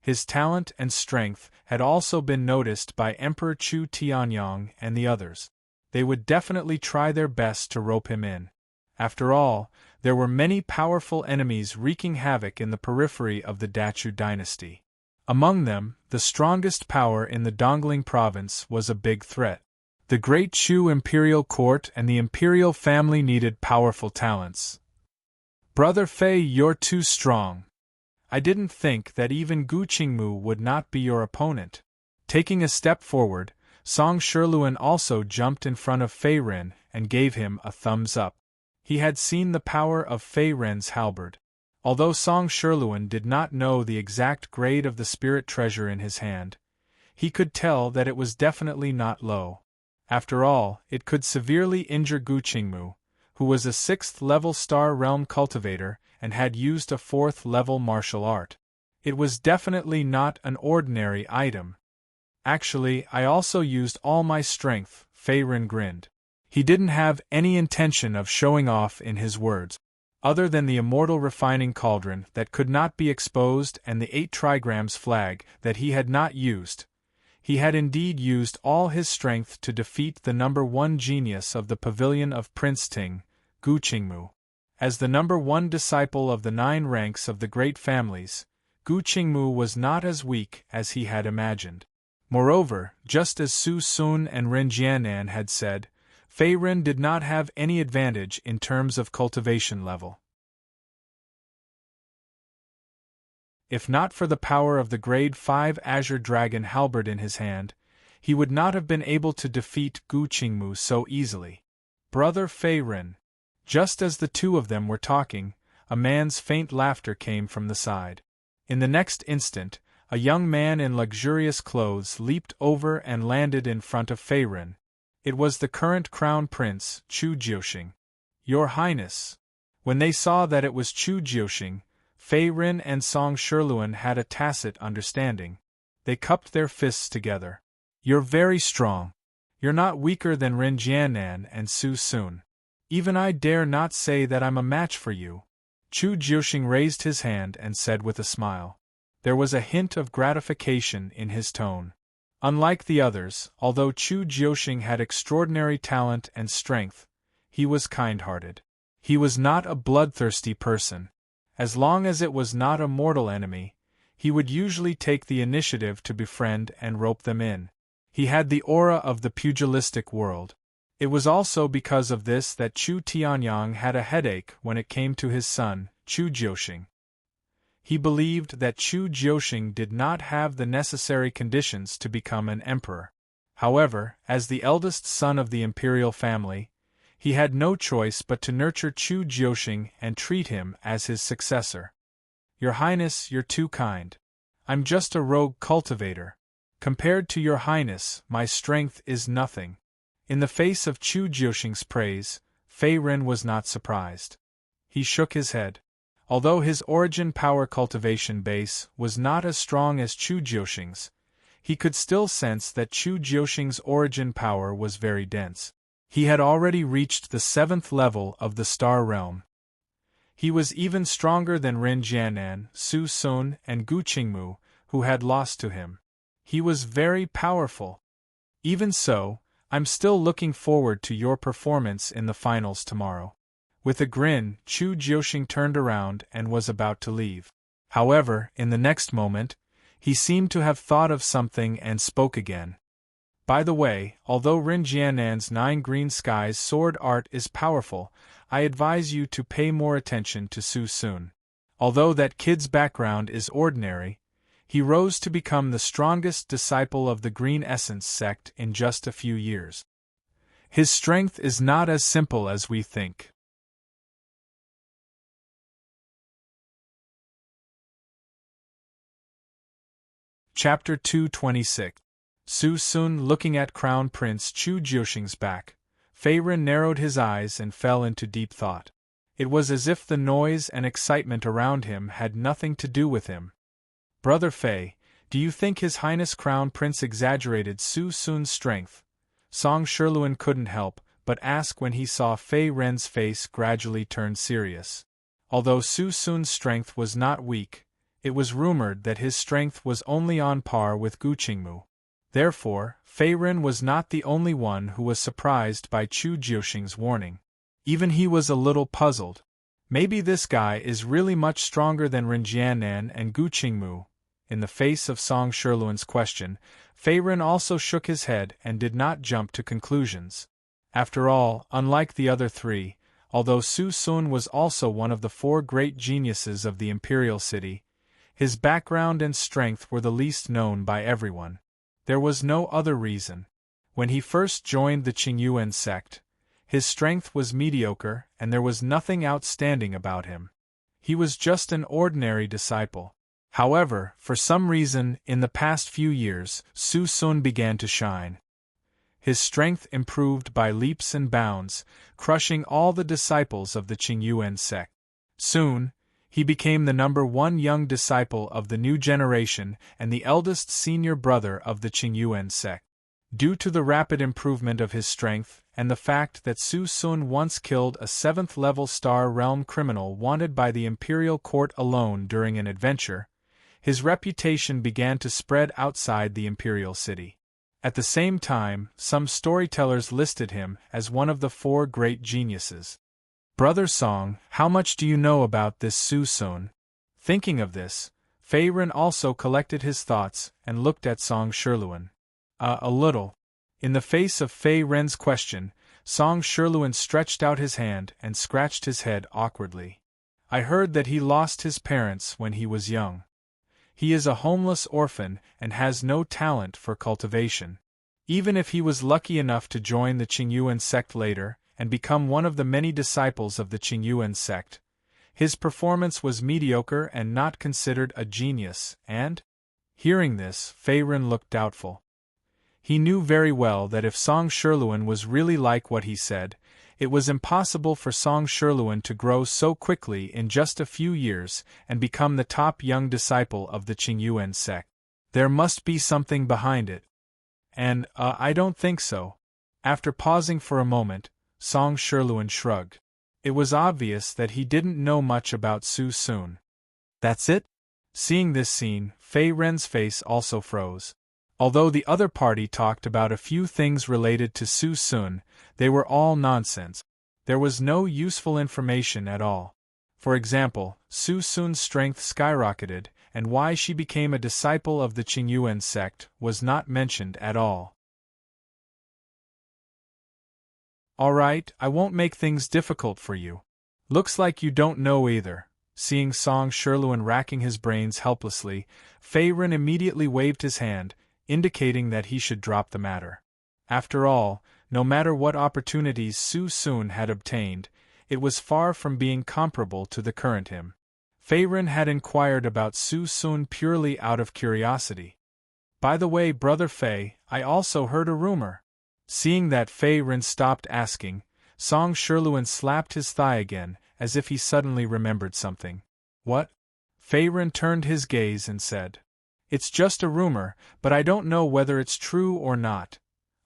His talent and strength had also been noticed by Emperor Chu Tianyang and the others. They would definitely try their best to rope him in. After all, there were many powerful enemies wreaking havoc in the periphery of the Dachu dynasty. Among them, the strongest power in the Dongling province was a big threat. The great Chu imperial court and the imperial family needed powerful talents. Brother Fei, you're too strong. I didn't think that even Gu Qingmu would not be your opponent. Taking a step forward, Song Shiluan also jumped in front of Fei Ren and gave him a thumbs up. He had seen the power of Fei Ren's halberd. Although Song Shiluan did not know the exact grade of the spirit treasure in his hand, he could tell that it was definitely not low. After all, it could severely injure Gu Qingmu, who was a 6th-level star realm cultivator and had used a 4th-level martial art. It was definitely not an ordinary item. Actually, I also used all my strength, Fei Ren grinned. He didn't have any intention of showing off in his words. Other than the immortal refining cauldron that could not be exposed and the 8 trigrams flag that he had not used, he had indeed used all his strength to defeat the number 1 genius of the pavilion of Prince Ting, Gu Qingmu. As the number 1 disciple of the 9 ranks of the great families, Gu Qingmu was not as weak as he had imagined. Moreover, just as Su Sun and Ren Jianan had said, Fei Ren did not have any advantage in terms of cultivation level. If not for the power of the grade 5 Azure Dragon halberd in his hand, he would not have been able to defeat Gu Qingmu so easily. Brother Fei Ren, Just as the two of them were talking, a man's faint laughter came from the side. In the next instant, a young man in luxurious clothes leaped over and landed in front of Fei Ren. It was the current crown prince, Chu Jiuxing. "Your Highness." When they saw that it was Chu Jiuxing, Fei Ren and Song Sherluan had a tacit understanding. They cupped their fists together. "You're very strong. You're not weaker than Ren Jianan and Su Sun. Even I dare not say that I'm a match for you." Chu Jiuxing raised his hand and said with a smile. There was a hint of gratification in his tone. Unlike the others, although Chu Jiuxing had extraordinary talent and strength, he was kind-hearted. He was not a bloodthirsty person. As long as it was not a mortal enemy, he would usually take the initiative to befriend and rope them in. He had the aura of the pugilistic world. It was also because of this that Chu Tianyang had a headache when it came to his son, Chu Jiuxing. He believed that Chu Jiuxing did not have the necessary conditions to become an emperor. However, as the eldest son of the imperial family, he had no choice but to nurture Chu Jiuxing and treat him as his successor. "Your Highness, you're too kind. I'm just a rogue cultivator. Compared to your Highness, my strength is nothing." In the face of Chu Jiuxing's praise, Fei Ren was not surprised. He shook his head. Although his origin power cultivation base was not as strong as Chu Jiuxing's, he could still sense that Chu Jiuxing's origin power was very dense. He had already reached the 7th level of the Star Realm. He was even stronger than Ren Jianan, Su Sun, and Gu Qingmu, who had lost to him. He was very powerful. Even so, I'm still looking forward to your performance in the finals tomorrow. With a grin, Chu Jiuxing turned around and was about to leave. However, in the next moment, he seemed to have thought of something and spoke again. "By the way, although Ren Jianan's 9 Green Skies sword art is powerful, I advise you to pay more attention to Su Sun. Although that kid's background is ordinary, he rose to become the strongest disciple of the Green Essence sect in just a few years. His strength is not as simple as we think." Chapter 226. Su Sun looking at Crown Prince Chu Jiuxing's back, Fei Ren narrowed his eyes and fell into deep thought. It was as if the noise and excitement around him had nothing to do with him. "Brother Fei, do you think His Highness Crown Prince exaggerated Su Sun's strength?" Song Sherluan couldn't help but ask when he saw Fei Ren's face gradually turn serious. Although Su Sun's strength was not weak, it was rumored that his strength was only on par with Gu Qingmu. Therefore, Fei Ren was not the only one who was surprised by Chu Jiuxing's warning. Even he was a little puzzled. Maybe this guy is really much stronger than Ren Jianan and Gu Qingmu. In the face of Song Sherluan's question, Fei Ren also shook his head and did not jump to conclusions. After all, unlike the other three, although Su Sun was also one of the 4 great geniuses of the imperial city, his background and strength were the least known by everyone. There was no other reason. When he first joined the Qingyuan sect, his strength was mediocre and there was nothing outstanding about him. He was just an ordinary disciple. However, for some reason, in the past few years, Su Sun began to shine. His strength improved by leaps and bounds, crushing all the disciples of the Qingyuan sect. Soon, he became the #1 young disciple of the new generation and the eldest senior brother of the Qingyuan sect. Due to the rapid improvement of his strength and the fact that Su Sun once killed a 7th-level Star Realm criminal wanted by the imperial court alone during an adventure, his reputation began to spread outside the imperial city. At the same time, some storytellers listed him as one of the 4 great geniuses. "Brother Song, how much do you know about this Su Sun?" Thinking of this, Fei Ren also collected his thoughts and looked at Song Sherluan. A little." In the face of Fei Ren's question, Song Sherluan stretched out his hand and scratched his head awkwardly. "I heard that he lost his parents when he was young. He is a homeless orphan and has no talent for cultivation. Even if he was lucky enough to join the Qingyuan sect later, and become one of the many disciples of the Qingyuan sect. His performance was mediocre and not considered a genius, and, hearing this, Fei Ren looked doubtful. He knew very well that if Song Sherluan was really like what he said, it was impossible for Song Sherluan to grow so quickly in just a few years and become the top young disciple of the Qingyuan sect. There must be something behind it. And, I don't think so. After pausing for a moment, Song Sherluan shrugged. It was obvious that he didn't know much about Su Sun. That's it? Seeing this scene, Fei Ren's face also froze. Although the other party talked about a few things related to Su Sun, they were all nonsense. There was no useful information at all. For example, Su Sun's strength skyrocketed, and why she became a disciple of the Qingyuan sect was not mentioned at all. Alright, I won't make things difficult for you. Looks like you don't know either. Seeing Song Sherluan racking his brains helplessly, Fei Ren immediately waved his hand, indicating that he should drop the matter. After all, no matter what opportunities Su Sun had obtained, it was far from being comparable to the current him. Fei Ren had inquired about Su Sun purely out of curiosity. By the way, Brother Fei, I also heard a rumor. Seeing that Fei Ren stopped asking, Song Sherluan slapped his thigh again, as if he suddenly remembered something. What? Fei Ren turned his gaze and said, It's just a rumor, but I don't know whether it's true or not.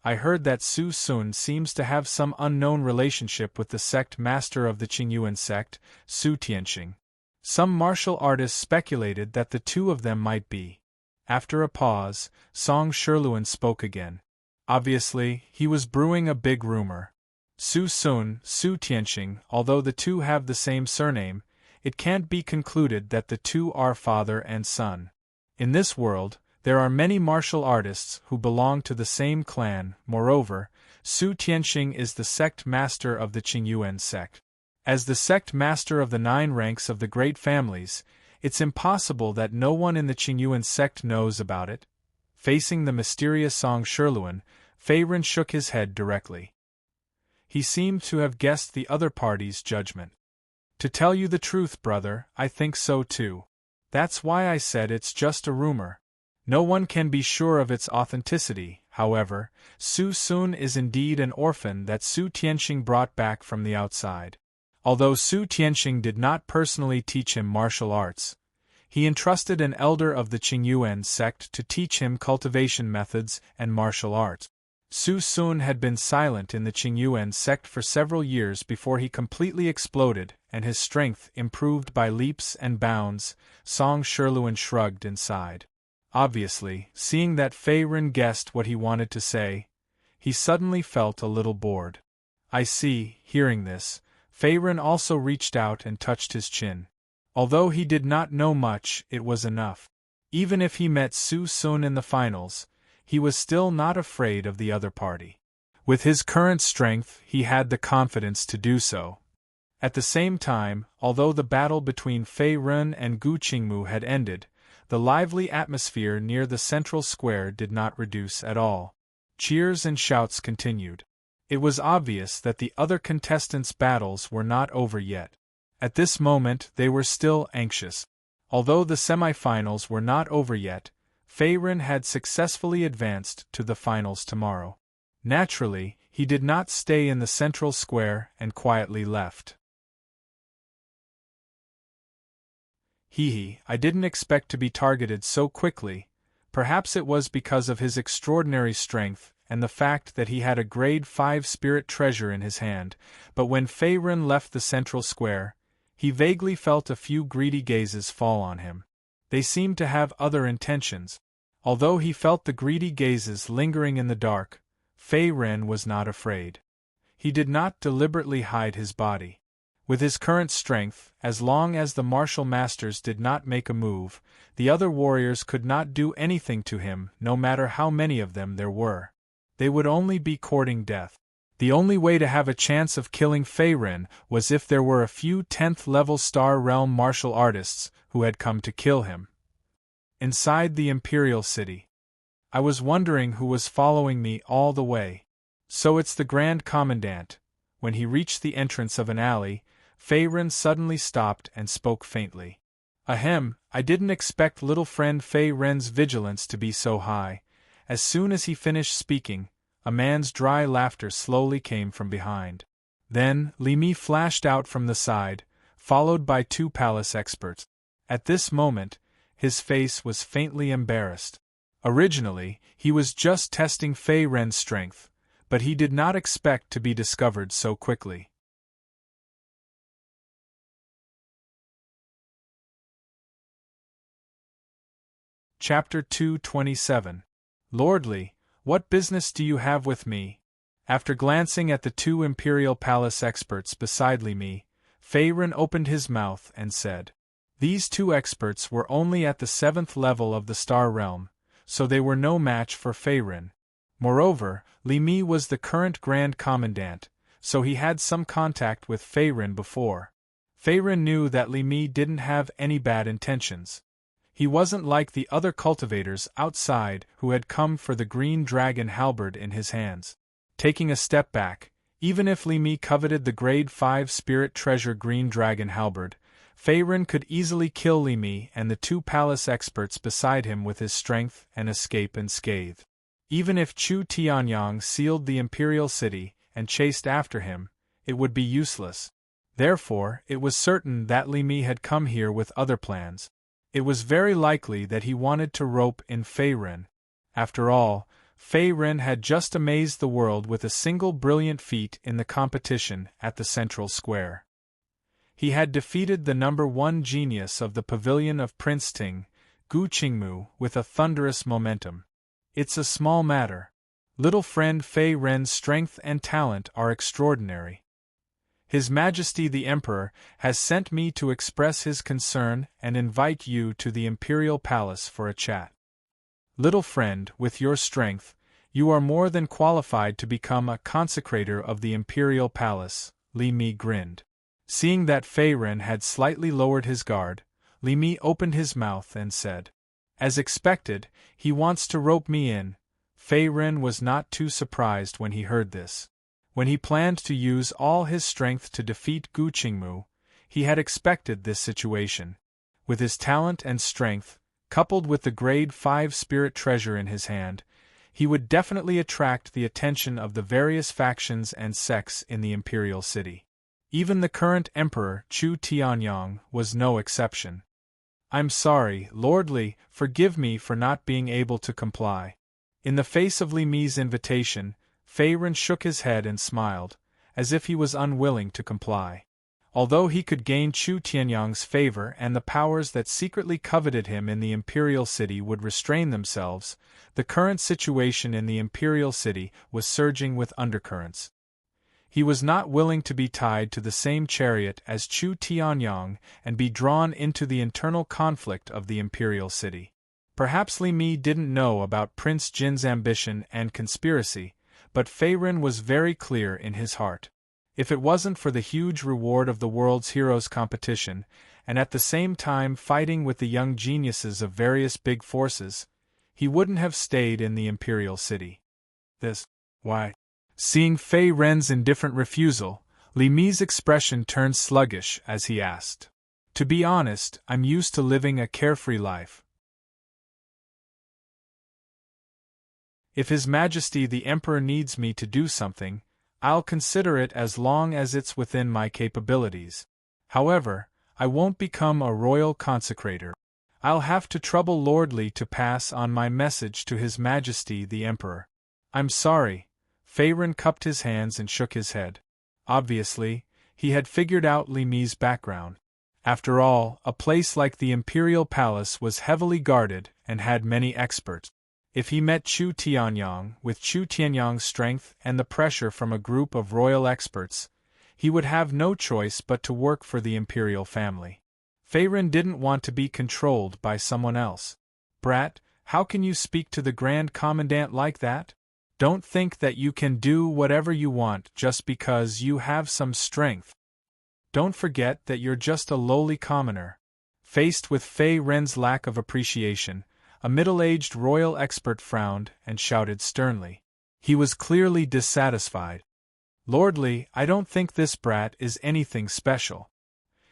I heard that Su Sun seems to have some unknown relationship with the sect master of the Qingyuan sect, Su Tianxing. Some martial artists speculated that the two of them might be. After a pause, Song Sherluan spoke again. Obviously, he was brewing a big rumor. Su Sun, Su Tianxing, although the two have the same surname, it can't be concluded that the two are father and son. In this world, there are many martial artists who belong to the same clan. Moreover, Su Tianxing is the sect master of the Qingyuan sect. As the sect master of the 9 ranks of the great families, it's impossible that no one in the Qingyuan sect knows about it. Facing the mysterious Song Sherluan, Fei Ren shook his head directly. He seemed to have guessed the other party's judgment. To tell you the truth, brother, I think so too. That's why I said it's just a rumor. No one can be sure of its authenticity. However, Su Sun is indeed an orphan that Su Tianxing brought back from the outside. Although Su Tianxing did not personally teach him martial arts, he entrusted an elder of the Qingyuan sect to teach him cultivation methods and martial arts. Su Sun had been silent in the Qingyuan sect for several years before he completely exploded, and his strength improved by leaps and bounds. Song Sherluan shrugged and sighed. Obviously, seeing that Fei Ren guessed what he wanted to say, he suddenly felt a little bored. I see. Hearing this, Fei Ren also reached out and touched his chin. Although he did not know much, it was enough. Even if he met Su Sun in the finals, he was still not afraid of the other party. With his current strength, he had the confidence to do so. At the same time, although the battle between Fei Ren and Gu Qingmu had ended, the lively atmosphere near the central square did not reduce at all. Cheers and shouts continued. It was obvious that the other contestants' battles were not over yet. At this moment they were still anxious. Although the semifinals were not over yet, Fei Ren had successfully advanced to the finals tomorrow. Naturally, he did not stay in the central square and quietly left. I didn't expect to be targeted so quickly. Perhaps it was because of his extraordinary strength and the fact that he had a grade 5 spirit treasure in his hand, but when Fei Ren left the central square, he vaguely felt a few greedy gazes fall on him. They seemed to have other intentions. Although he felt the greedy gazes lingering in the dark, Fei Ren was not afraid. He did not deliberately hide his body. With his current strength, as long as the martial masters did not make a move, the other warriors could not do anything to him, no matter how many of them there were. They would only be courting death. The only way to have a chance of killing Fei Ren was if there were a few 10th-level Star Realm martial artists who had come to kill him. Inside the Imperial City. I was wondering who was following me all the way. So it's the Grand Commandant. when he reached the entrance of an alley, Fei Ren suddenly stopped and spoke faintly. Ahem, I didn't expect little friend Fei Ren's vigilance to be so high. As soon as he finished speaking, a man's dry laughter slowly came from behind. Then, Li Mi flashed out from the side, followed by 2 palace experts. At this moment, his face was faintly embarrassed. Originally, he was just testing Fei Ren's strength, but he did not expect to be discovered so quickly. Chapter 227. Lordly, what business do you have with me? After glancing at the 2 Imperial Palace experts beside Li Mi, Fei Ren opened his mouth and said. These 2 experts were only at the 7th level of the Star Realm, so they were no match for Fei Ren. Moreover, Li Mi was the current Grand Commandant, so he had some contact with Fei Ren before. Fei Ren knew that Li Mi didn't have any bad intentions. He wasn't like the other cultivators outside who had come for the green dragon halberd in his hands. Taking a step back, even if Li Mi coveted the grade 5 spirit treasure green dragon halberd, Fei Ren could easily kill Li Mi and the 2 palace experts beside him with his strength and escape unscathed. Even if Chu Tianyang sealed the imperial city and chased after him, it would be useless. Therefore, it was certain that Li Mi had come here with other plans. It was very likely that he wanted to rope in Fei Ren. After all, Fei Ren had just amazed the world with a single brilliant feat in the competition at the Central Square. He had defeated the number 1 genius of the pavilion of Prince Ting, Gu Qingmu, with a thunderous momentum. It's a small matter. Little friend Fei Ren's strength and talent are extraordinary. His Majesty the Emperor has sent me to express his concern and invite you to the Imperial Palace for a chat. Little friend, with your strength, you are more than qualified to become a consecrator of the Imperial Palace, Li Mi grinned. Seeing that Fei Ren had slightly lowered his guard, Li Mi opened his mouth and said, As expected, he wants to rope me in. Fei Ren was not too surprised when he heard this. When he planned to use all his strength to defeat Gu Qingmu, he had expected this situation. With his talent and strength, coupled with the grade 5 spirit treasure in his hand, he would definitely attract the attention of the various factions and sects in the imperial city. Even the current emperor, Chu Tianyang, was no exception. I'm sorry, Lordly, forgive me for not being able to comply. In the face of Li Mi's invitation, Fei Ren shook his head and smiled, as if he was unwilling to comply. Although he could gain Chu Tianyang's favor and the powers that secretly coveted him in the imperial city would restrain themselves, the current situation in the imperial city was surging with undercurrents. He was not willing to be tied to the same chariot as Chu Tianyang and be drawn into the internal conflict of the imperial city. Perhaps Li Mi didn't know about Prince Jin's ambition and conspiracy, but Fei Ren was very clear in his heart. If it wasn't for the huge reward of the World's Heroes competition, and at the same time fighting with the young geniuses of various big forces, he wouldn't have stayed in the imperial city. Why? Seeing Fei Ren's indifferent refusal, Li Mi's expression turned sluggish as he asked. To be honest, I'm used to living a carefree life. If His Majesty the Emperor needs me to do something, I'll consider it as long as it's within my capabilities. However, I won't become a royal consecrator. I'll have to trouble Lordly to pass on my message to His Majesty the Emperor. I'm sorry. Fei Ren cupped his hands and shook his head. Obviously, he had figured out Li Mi's background. After all, a place like the Imperial Palace was heavily guarded and had many experts. If he met Chu Tianyang, with Chu Tianyang's strength and the pressure from a group of royal experts, he would have no choice but to work for the imperial family. Fei Ren didn't want to be controlled by someone else. Brat, how can you speak to the Grand Commandant like that? Don't think that you can do whatever you want just because you have some strength. Don't forget that you're just a lowly commoner. Faced with Fei Ren's lack of appreciation, a middle-aged royal expert frowned and shouted sternly. He was clearly dissatisfied. "Lordly, I don't think this brat is anything special.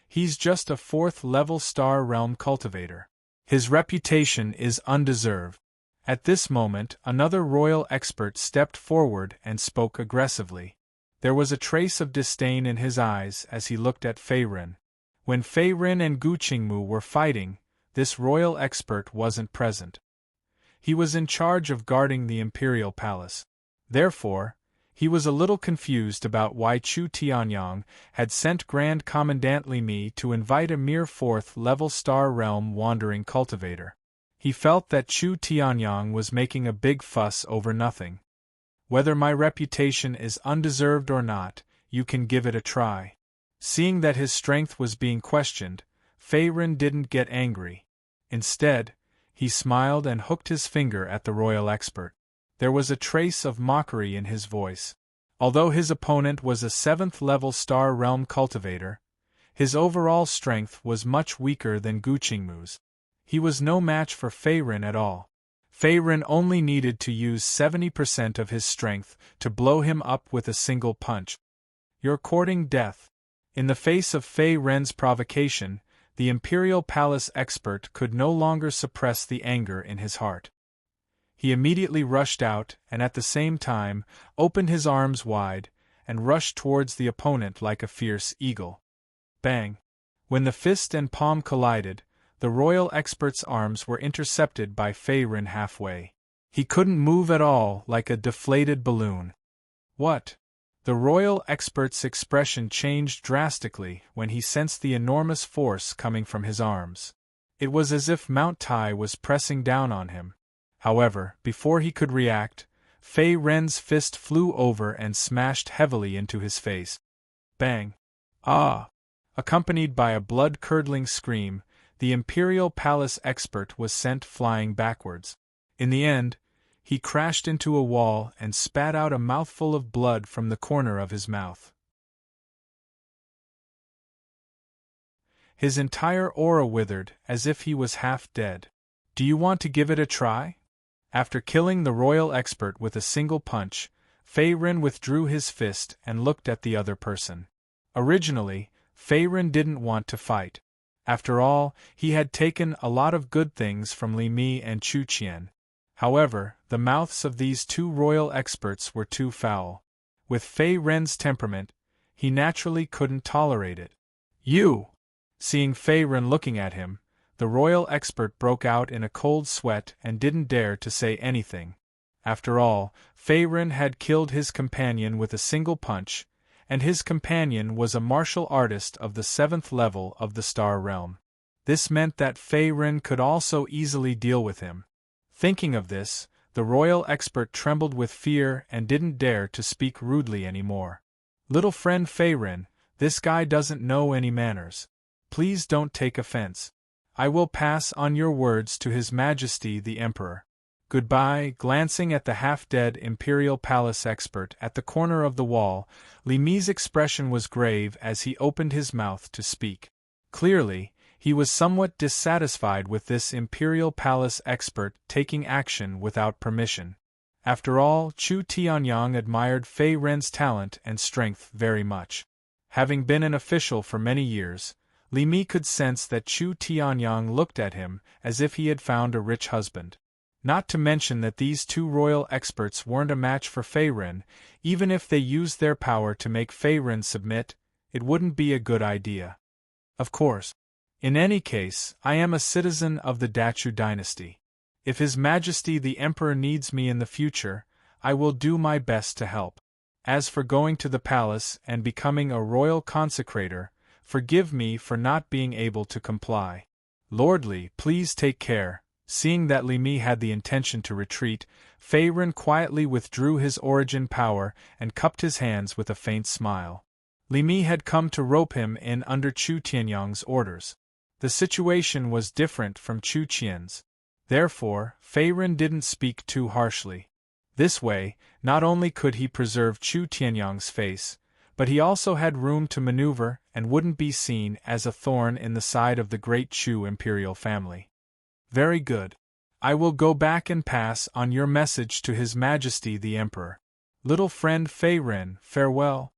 He's just a 4th-level Star Realm cultivator. His reputation is undeserved." At this moment, another royal expert stepped forward and spoke aggressively. There was a trace of disdain in his eyes as he looked at Fei Ren. When Fei Ren and Gu Qingmu were fighting, this royal expert wasn't present. He was in charge of guarding the imperial palace. Therefore, he was a little confused about why Chu Tianyang had sent Grand Commandant Li Mi to invite a mere 4th-level Star Realm wandering cultivator. He felt that Chu Tianyang was making a big fuss over nothing. "Whether my reputation is undeserved or not, you can give it a try." Seeing that his strength was being questioned, Fei Ren didn't get angry. Instead, he smiled and hooked his finger at the royal expert. There was a trace of mockery in his voice. Although his opponent was a 7th-level Star Realm cultivator, his overall strength was much weaker than Gu Qingmu's. He was no match for Fei Ren at all. Fei Ren only needed to use 70% of his strength to blow him up with a single punch. "You're courting death." In the face of Fei Ren's provocation, the Imperial Palace expert could no longer suppress the anger in his heart. He immediately rushed out and at the same time opened his arms wide and rushed towards the opponent like a fierce eagle. Bang! When the fist and palm collided, the royal expert's arms were intercepted by Fei Ren halfway. He couldn't move at all, like a deflated balloon. "What?" The royal expert's expression changed drastically when he sensed the enormous force coming from his arms. It was as if Mount Tai was pressing down on him. However, before he could react, Fei Ren's fist flew over and smashed heavily into his face. Bang! Ah! Accompanied by a blood-curdling scream, the Imperial Palace expert was sent flying backwards. In the end, he crashed into a wall and spat out a mouthful of blood from the corner of his mouth. His entire aura withered as if he was half dead. "Do you want to give it a try?" After killing the royal expert with a single punch, Fei Ren withdrew his fist and looked at the other person. Originally, Fei Ren didn't want to fight. After all, he had taken a lot of good things from Li Mi and Chu Qian. However, the mouths of these two royal experts were too foul. With Fei Ren's temperament, he naturally couldn't tolerate it. "You!" Seeing Fei Ren looking at him, the royal expert broke out in a cold sweat and didn't dare to say anything. After all, Fei Ren had killed his companion with a single punch, and his companion was a martial artist of the 7th level of the Star Realm. This meant that Fei Ren could also easily deal with him. Thinking of this, the royal expert trembled with fear and didn't dare to speak rudely anymore. "Little friend Fei Ren, this guy doesn't know any manners. Please don't take offense. I will pass on your words to His Majesty the Emperor. Goodbye." Glancing at the half-dead Imperial Palace expert at the corner of the wall, Li Mi's expression was grave as he opened his mouth to speak. Clearly, he was somewhat dissatisfied with this Imperial Palace expert taking action without permission. After all, Chu Tianyang admired Fei Ren's talent and strength very much. Having been an official for many years, Li Mi could sense that Chu Tianyang looked at him as if he had found a rich husband. Not to mention that these two royal experts weren't a match for Fei Ren. Even if they used their power to make Fei Ren submit, it wouldn't be a good idea. Of course. In any case, I am a citizen of the Dachu dynasty. If His Majesty the Emperor needs me in the future, I will do my best to help. As for going to the palace and becoming a royal consecrator, forgive me for not being able to comply. Lordly, please take care." Seeing that Li Mi had the intention to retreat, Fei Ren quietly withdrew his origin power and cupped his hands with a faint smile. Li Mi had come to rope him in under Chu Tianyang's orders. The situation was different from Chu Qian's. Therefore, Fei Ren didn't speak too harshly. This way, not only could he preserve Chu Tianyang's face, but he also had room to maneuver and wouldn't be seen as a thorn in the side of the great Chu imperial family. "Very good. I will go back and pass on your message to His Majesty the Emperor." Little friend Fei Ren, farewell.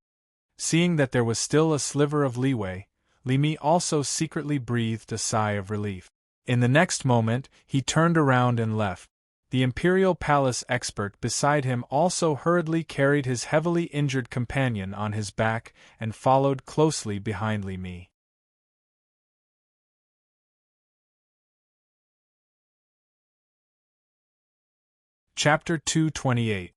Seeing that there was still a sliver of leeway, Li Mi also secretly breathed a sigh of relief. In the next moment, he turned around and left. The Imperial Palace expert beside him also hurriedly carried his heavily injured companion on his back and followed closely behind Li Mi. Chapter 228.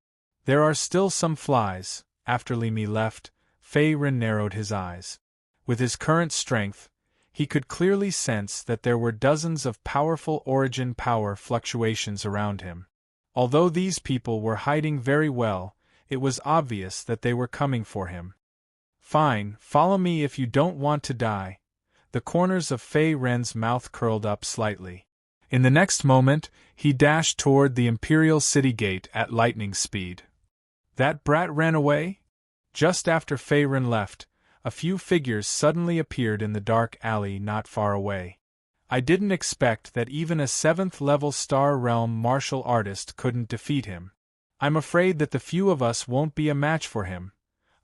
There are still some flies. After Li Mi left, Fei Ren narrowed his eyes. With his current strength, he could clearly sense that there were dozens of powerful origin power fluctuations around him. Although these people were hiding very well, it was obvious that they were coming for him. Fine, follow me if you don't want to die. The corners of Fei Ren's mouth curled up slightly. In the next moment, he dashed toward the Imperial City Gate at lightning speed. That brat ran away? Just after Fei Ren left, a few figures suddenly appeared in the dark alley not far away. I didn't expect that even a 7th-level Star Realm martial artist couldn't defeat him. I'm afraid that the few of us won't be a match for him,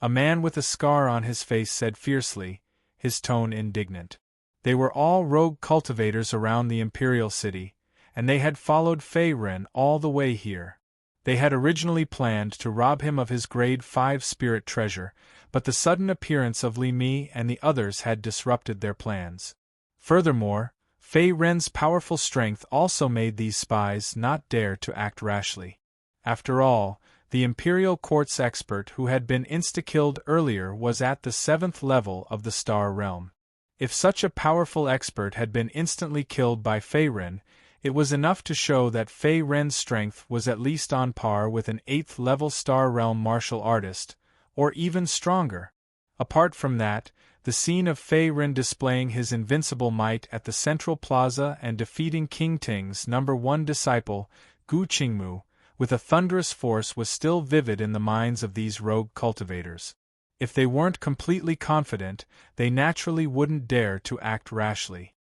a man with a scar on his face said fiercely, his tone indignant. They were all rogue cultivators around the Imperial City, and they had followed Fei Ren all the way here. They had originally planned to rob him of his Grade 5 spirit treasure, but the sudden appearance of Li Mi and the others had disrupted their plans. Furthermore, Fei Ren's powerful strength also made these spies not dare to act rashly. After all, the Imperial Court's expert who had been insta-killed earlier was at the 7th level of the Star Realm. If such a powerful expert had been instantly killed by Fei Ren, it was enough to show that Fei Ren's strength was at least on par with an 8th-level Star Realm martial artist, or even stronger. Apart from that, the scene of Fei Ren displaying his invincible might at the Central Plaza and defeating King Ting's #1 disciple, Gu Qingmu, with a thunderous force was still vivid in the minds of these rogue cultivators. If they weren't completely confident, they naturally wouldn't dare to act rashly.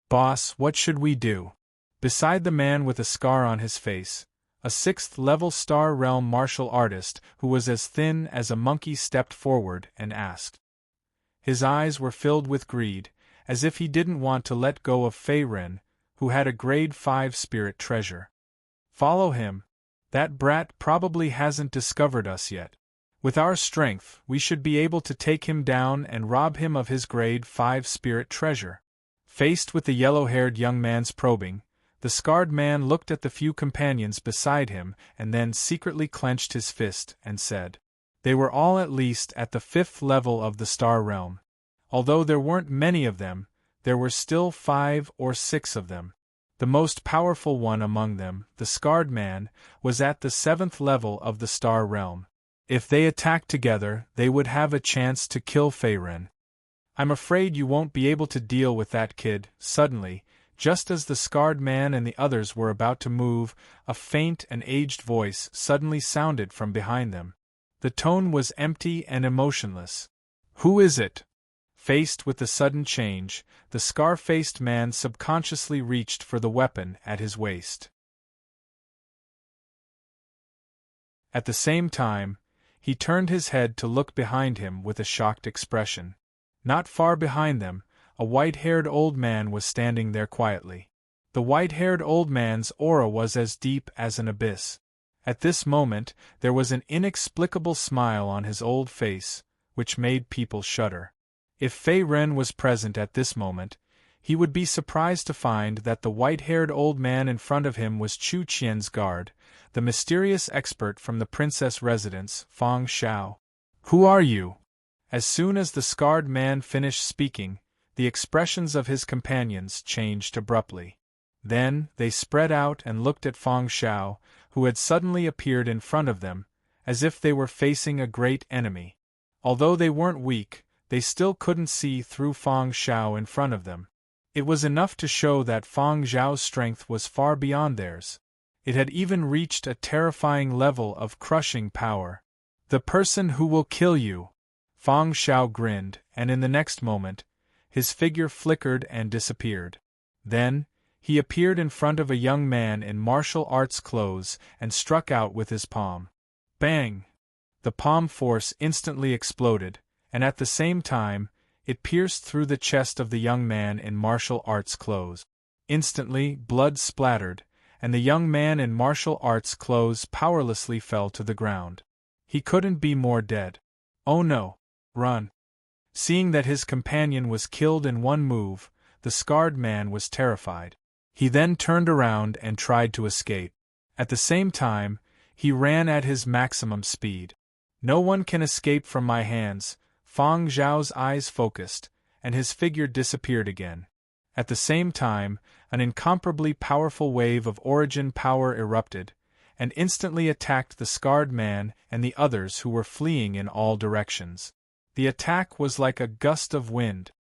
Boss, what should we do? Beside the man with a scar on his face, a 6th-level Star Realm martial artist who was as thin as a monkey stepped forward and asked. His eyes were filled with greed, as if he didn't want to let go of Fei Ren, who had a Grade 5 spirit treasure. Follow him. That brat probably hasn't discovered us yet. With our strength, we should be able to take him down and rob him of his Grade 5 spirit treasure. Faced with the yellow-haired young man's probing, the scarred man looked at the few companions beside him and then secretly clenched his fist and said. They were all at least at the 5th level of the Star Realm. Although there weren't many of them, there were still 5 or 6 of them. The most powerful one among them, the scarred man, was at the 7th level of the Star Realm. If they attacked together, they would have a chance to kill Fei Ren. I'm afraid you won't be able to deal with that kid. Suddenly, just as the scarred man and the others were about to move, a faint and aged voice suddenly sounded from behind them. The tone was empty and emotionless. Who is it? Faced with the sudden change, the scar-faced man subconsciously reached for the weapon at his waist. At the same time, he turned his head to look behind him with a shocked expression. Not far behind them, a white-haired old man was standing there quietly. The white-haired old man's aura was as deep as an abyss. At this moment, there was an inexplicable smile on his old face, which made people shudder. If Fei Ren was present at this moment, he would be surprised to find that the white-haired old man in front of him was Chu Qian's guard, the mysterious expert from the princess residence, Fang Xiao. Who are you? As soon as the scarred man finished speaking, the expressions of his companions changed abruptly. Then, they spread out and looked at Fang Xiao, who had suddenly appeared in front of them, as if they were facing a great enemy. Although they weren't weak, they still couldn't see through Fang Xiao in front of them. It was enough to show that Fang Xiao's strength was far beyond theirs. It had even reached a terrifying level of crushing power. The person who will kill you. Fang Xiao grinned, and in the next moment, his figure flickered and disappeared. Then, he appeared in front of a young man in martial arts clothes and struck out with his palm. Bang! The palm force instantly exploded, and at the same time, it pierced through the chest of the young man in martial arts clothes. Instantly, blood splattered, and the young man in martial arts clothes powerlessly fell to the ground. He couldn't be more dead. Oh no! Run! Seeing that his companion was killed in one move, the scarred man was terrified. He then turned around and tried to escape. At the same time, he ran at his maximum speed. No one can escape from my hands. Feng Zhao's eyes focused, and his figure disappeared again. At the same time, an incomparably powerful wave of origin power erupted, and instantly attacked the scarred man and the others who were fleeing in all directions. The attack was like a gust of wind.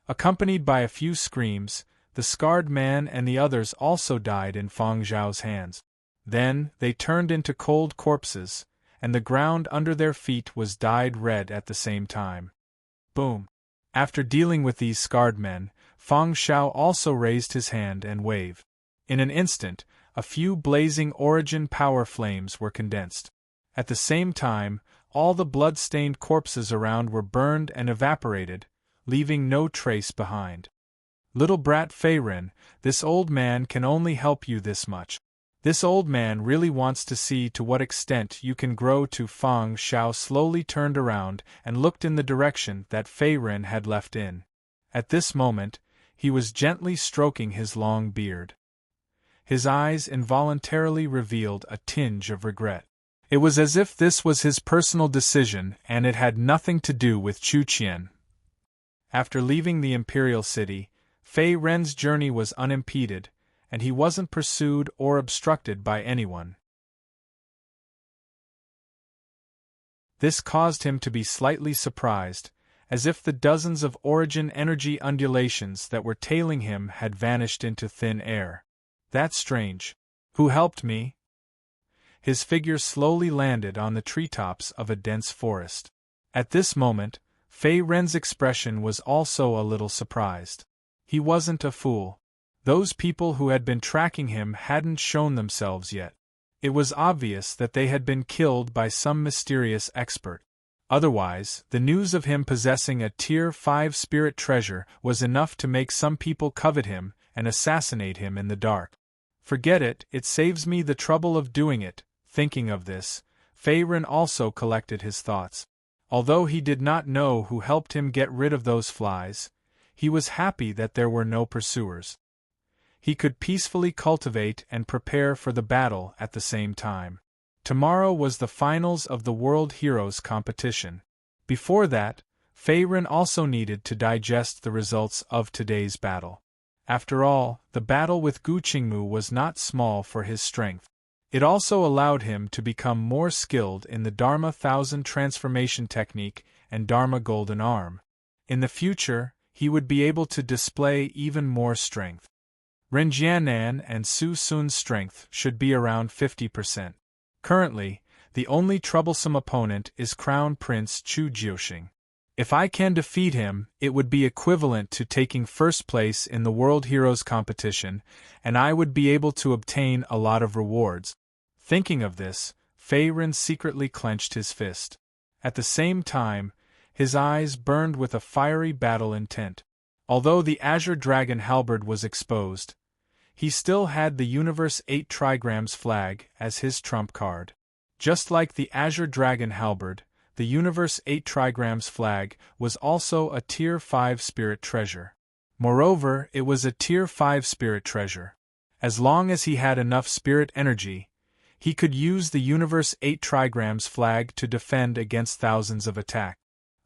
Accompanied by a few screams, the scarred man and the others also died in Feng Zhao's hands. Then, they turned into cold corpses, and the ground under their feet was dyed red at the same time. Boom! After dealing with these scarred men, Feng Zhao also raised his hand and waved. In an instant, a few blazing origin power flames were condensed. At the same time, all the blood-stained corpses around were burned and evaporated, leaving no trace behind. Little brat Feiren, this old man can only help you this much. This old man really wants to see to what extent you can grow to. Feng Zhao slowly turned around and looked in the direction that Feiren had left in. At this moment, he was gently stroking his long beard. His eyes involuntarily revealed a tinge of regret. It was as if this was his personal decision and it had nothing to do with Chu Qian. After leaving the Imperial City, Fei Ren's journey was unimpeded, and he wasn't pursued or obstructed by anyone. This caused him to be slightly surprised, as if the dozens of origin energy undulations that were tailing him had vanished into thin air. That's strange. Who helped me? His figure slowly landed on the treetops of a dense forest. At this moment, Fei Ren's expression was also a little surprised. He wasn't a fool. Those people who had been tracking him hadn't shown themselves yet. It was obvious that they had been killed by some mysterious expert. Otherwise, the news of him possessing a Tier 5 spirit treasure was enough to make some people covet him and assassinate him in the dark. Forget it, it saves me the trouble of doing it. Thinking of this, Fei Ren also collected his thoughts. Although he did not know who helped him get rid of those flies, he was happy that there were no pursuers. He could peacefully cultivate and prepare for the battle at the same time. Tomorrow was the finals of the World Heroes competition. Before that, Fei Ren also needed to digest the results of today's battle. After all, the battle with Gu Qingmu was not small for his strength. It also allowed him to become more skilled in the Dharma Thousand Transformation Technique and Dharma Golden Arm. In the future, he would be able to display even more strength. Ren Jianan and Su Sun's strength should be around 50%. Currently, the only troublesome opponent is Crown Prince Chu Jiuxing. If I can defeat him, it would be equivalent to taking first place in the World Heroes competition, and I would be able to obtain a lot of rewards. Thinking of this, Fei Ren secretly clenched his fist. At the same time, his eyes burned with a fiery battle intent. Although the Azure Dragon halberd was exposed, he still had the Universe 8 Trigrams flag as his trump card. Just like the Azure Dragon halberd, the Universe 8 Trigrams flag was also a Tier 5 spirit treasure. Moreover, it was a Tier 5 spirit treasure. As long as he had enough spirit energy, he could use the Universe 8 Trigrams flag to defend against thousands of attacks.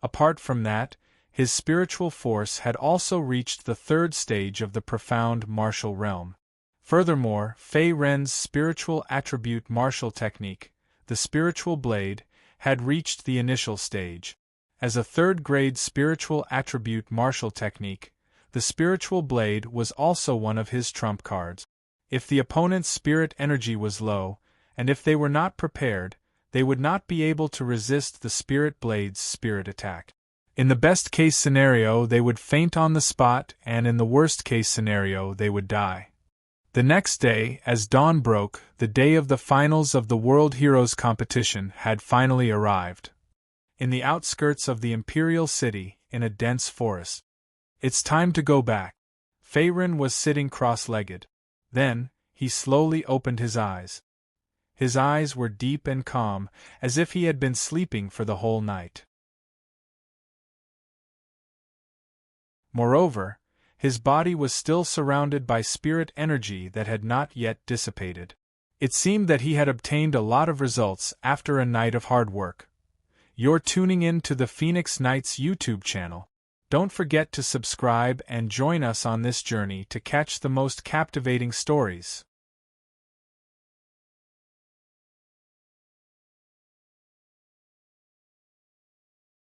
Apart from that, his spiritual force had also reached the third stage of the profound martial realm. Furthermore, Fei Ren's spiritual attribute martial technique, the spiritual blade, had reached the initial stage. As a third-grade spiritual attribute martial technique, the spiritual blade was also one of his trump cards. If the opponent's spirit energy was low, and if they were not prepared, they would not be able to resist the spirit blade's spirit attack. In the best-case scenario, they would faint on the spot, and in the worst-case scenario, they would die. The next day, as dawn broke, the day of the finals of the World Heroes competition had finally arrived. In the outskirts of the Imperial City, in a dense forest. It's time to go back. Faerun was sitting cross-legged. Then, he slowly opened his eyes. His eyes were deep and calm, as if he had been sleeping for the whole night. Moreover, his body was still surrounded by spirit energy that had not yet dissipated. It seemed that he had obtained a lot of results after a night of hard work. You're tuning in to the Phoenix Knights YouTube channel. Don't forget to subscribe and join us on this journey to catch the most captivating stories.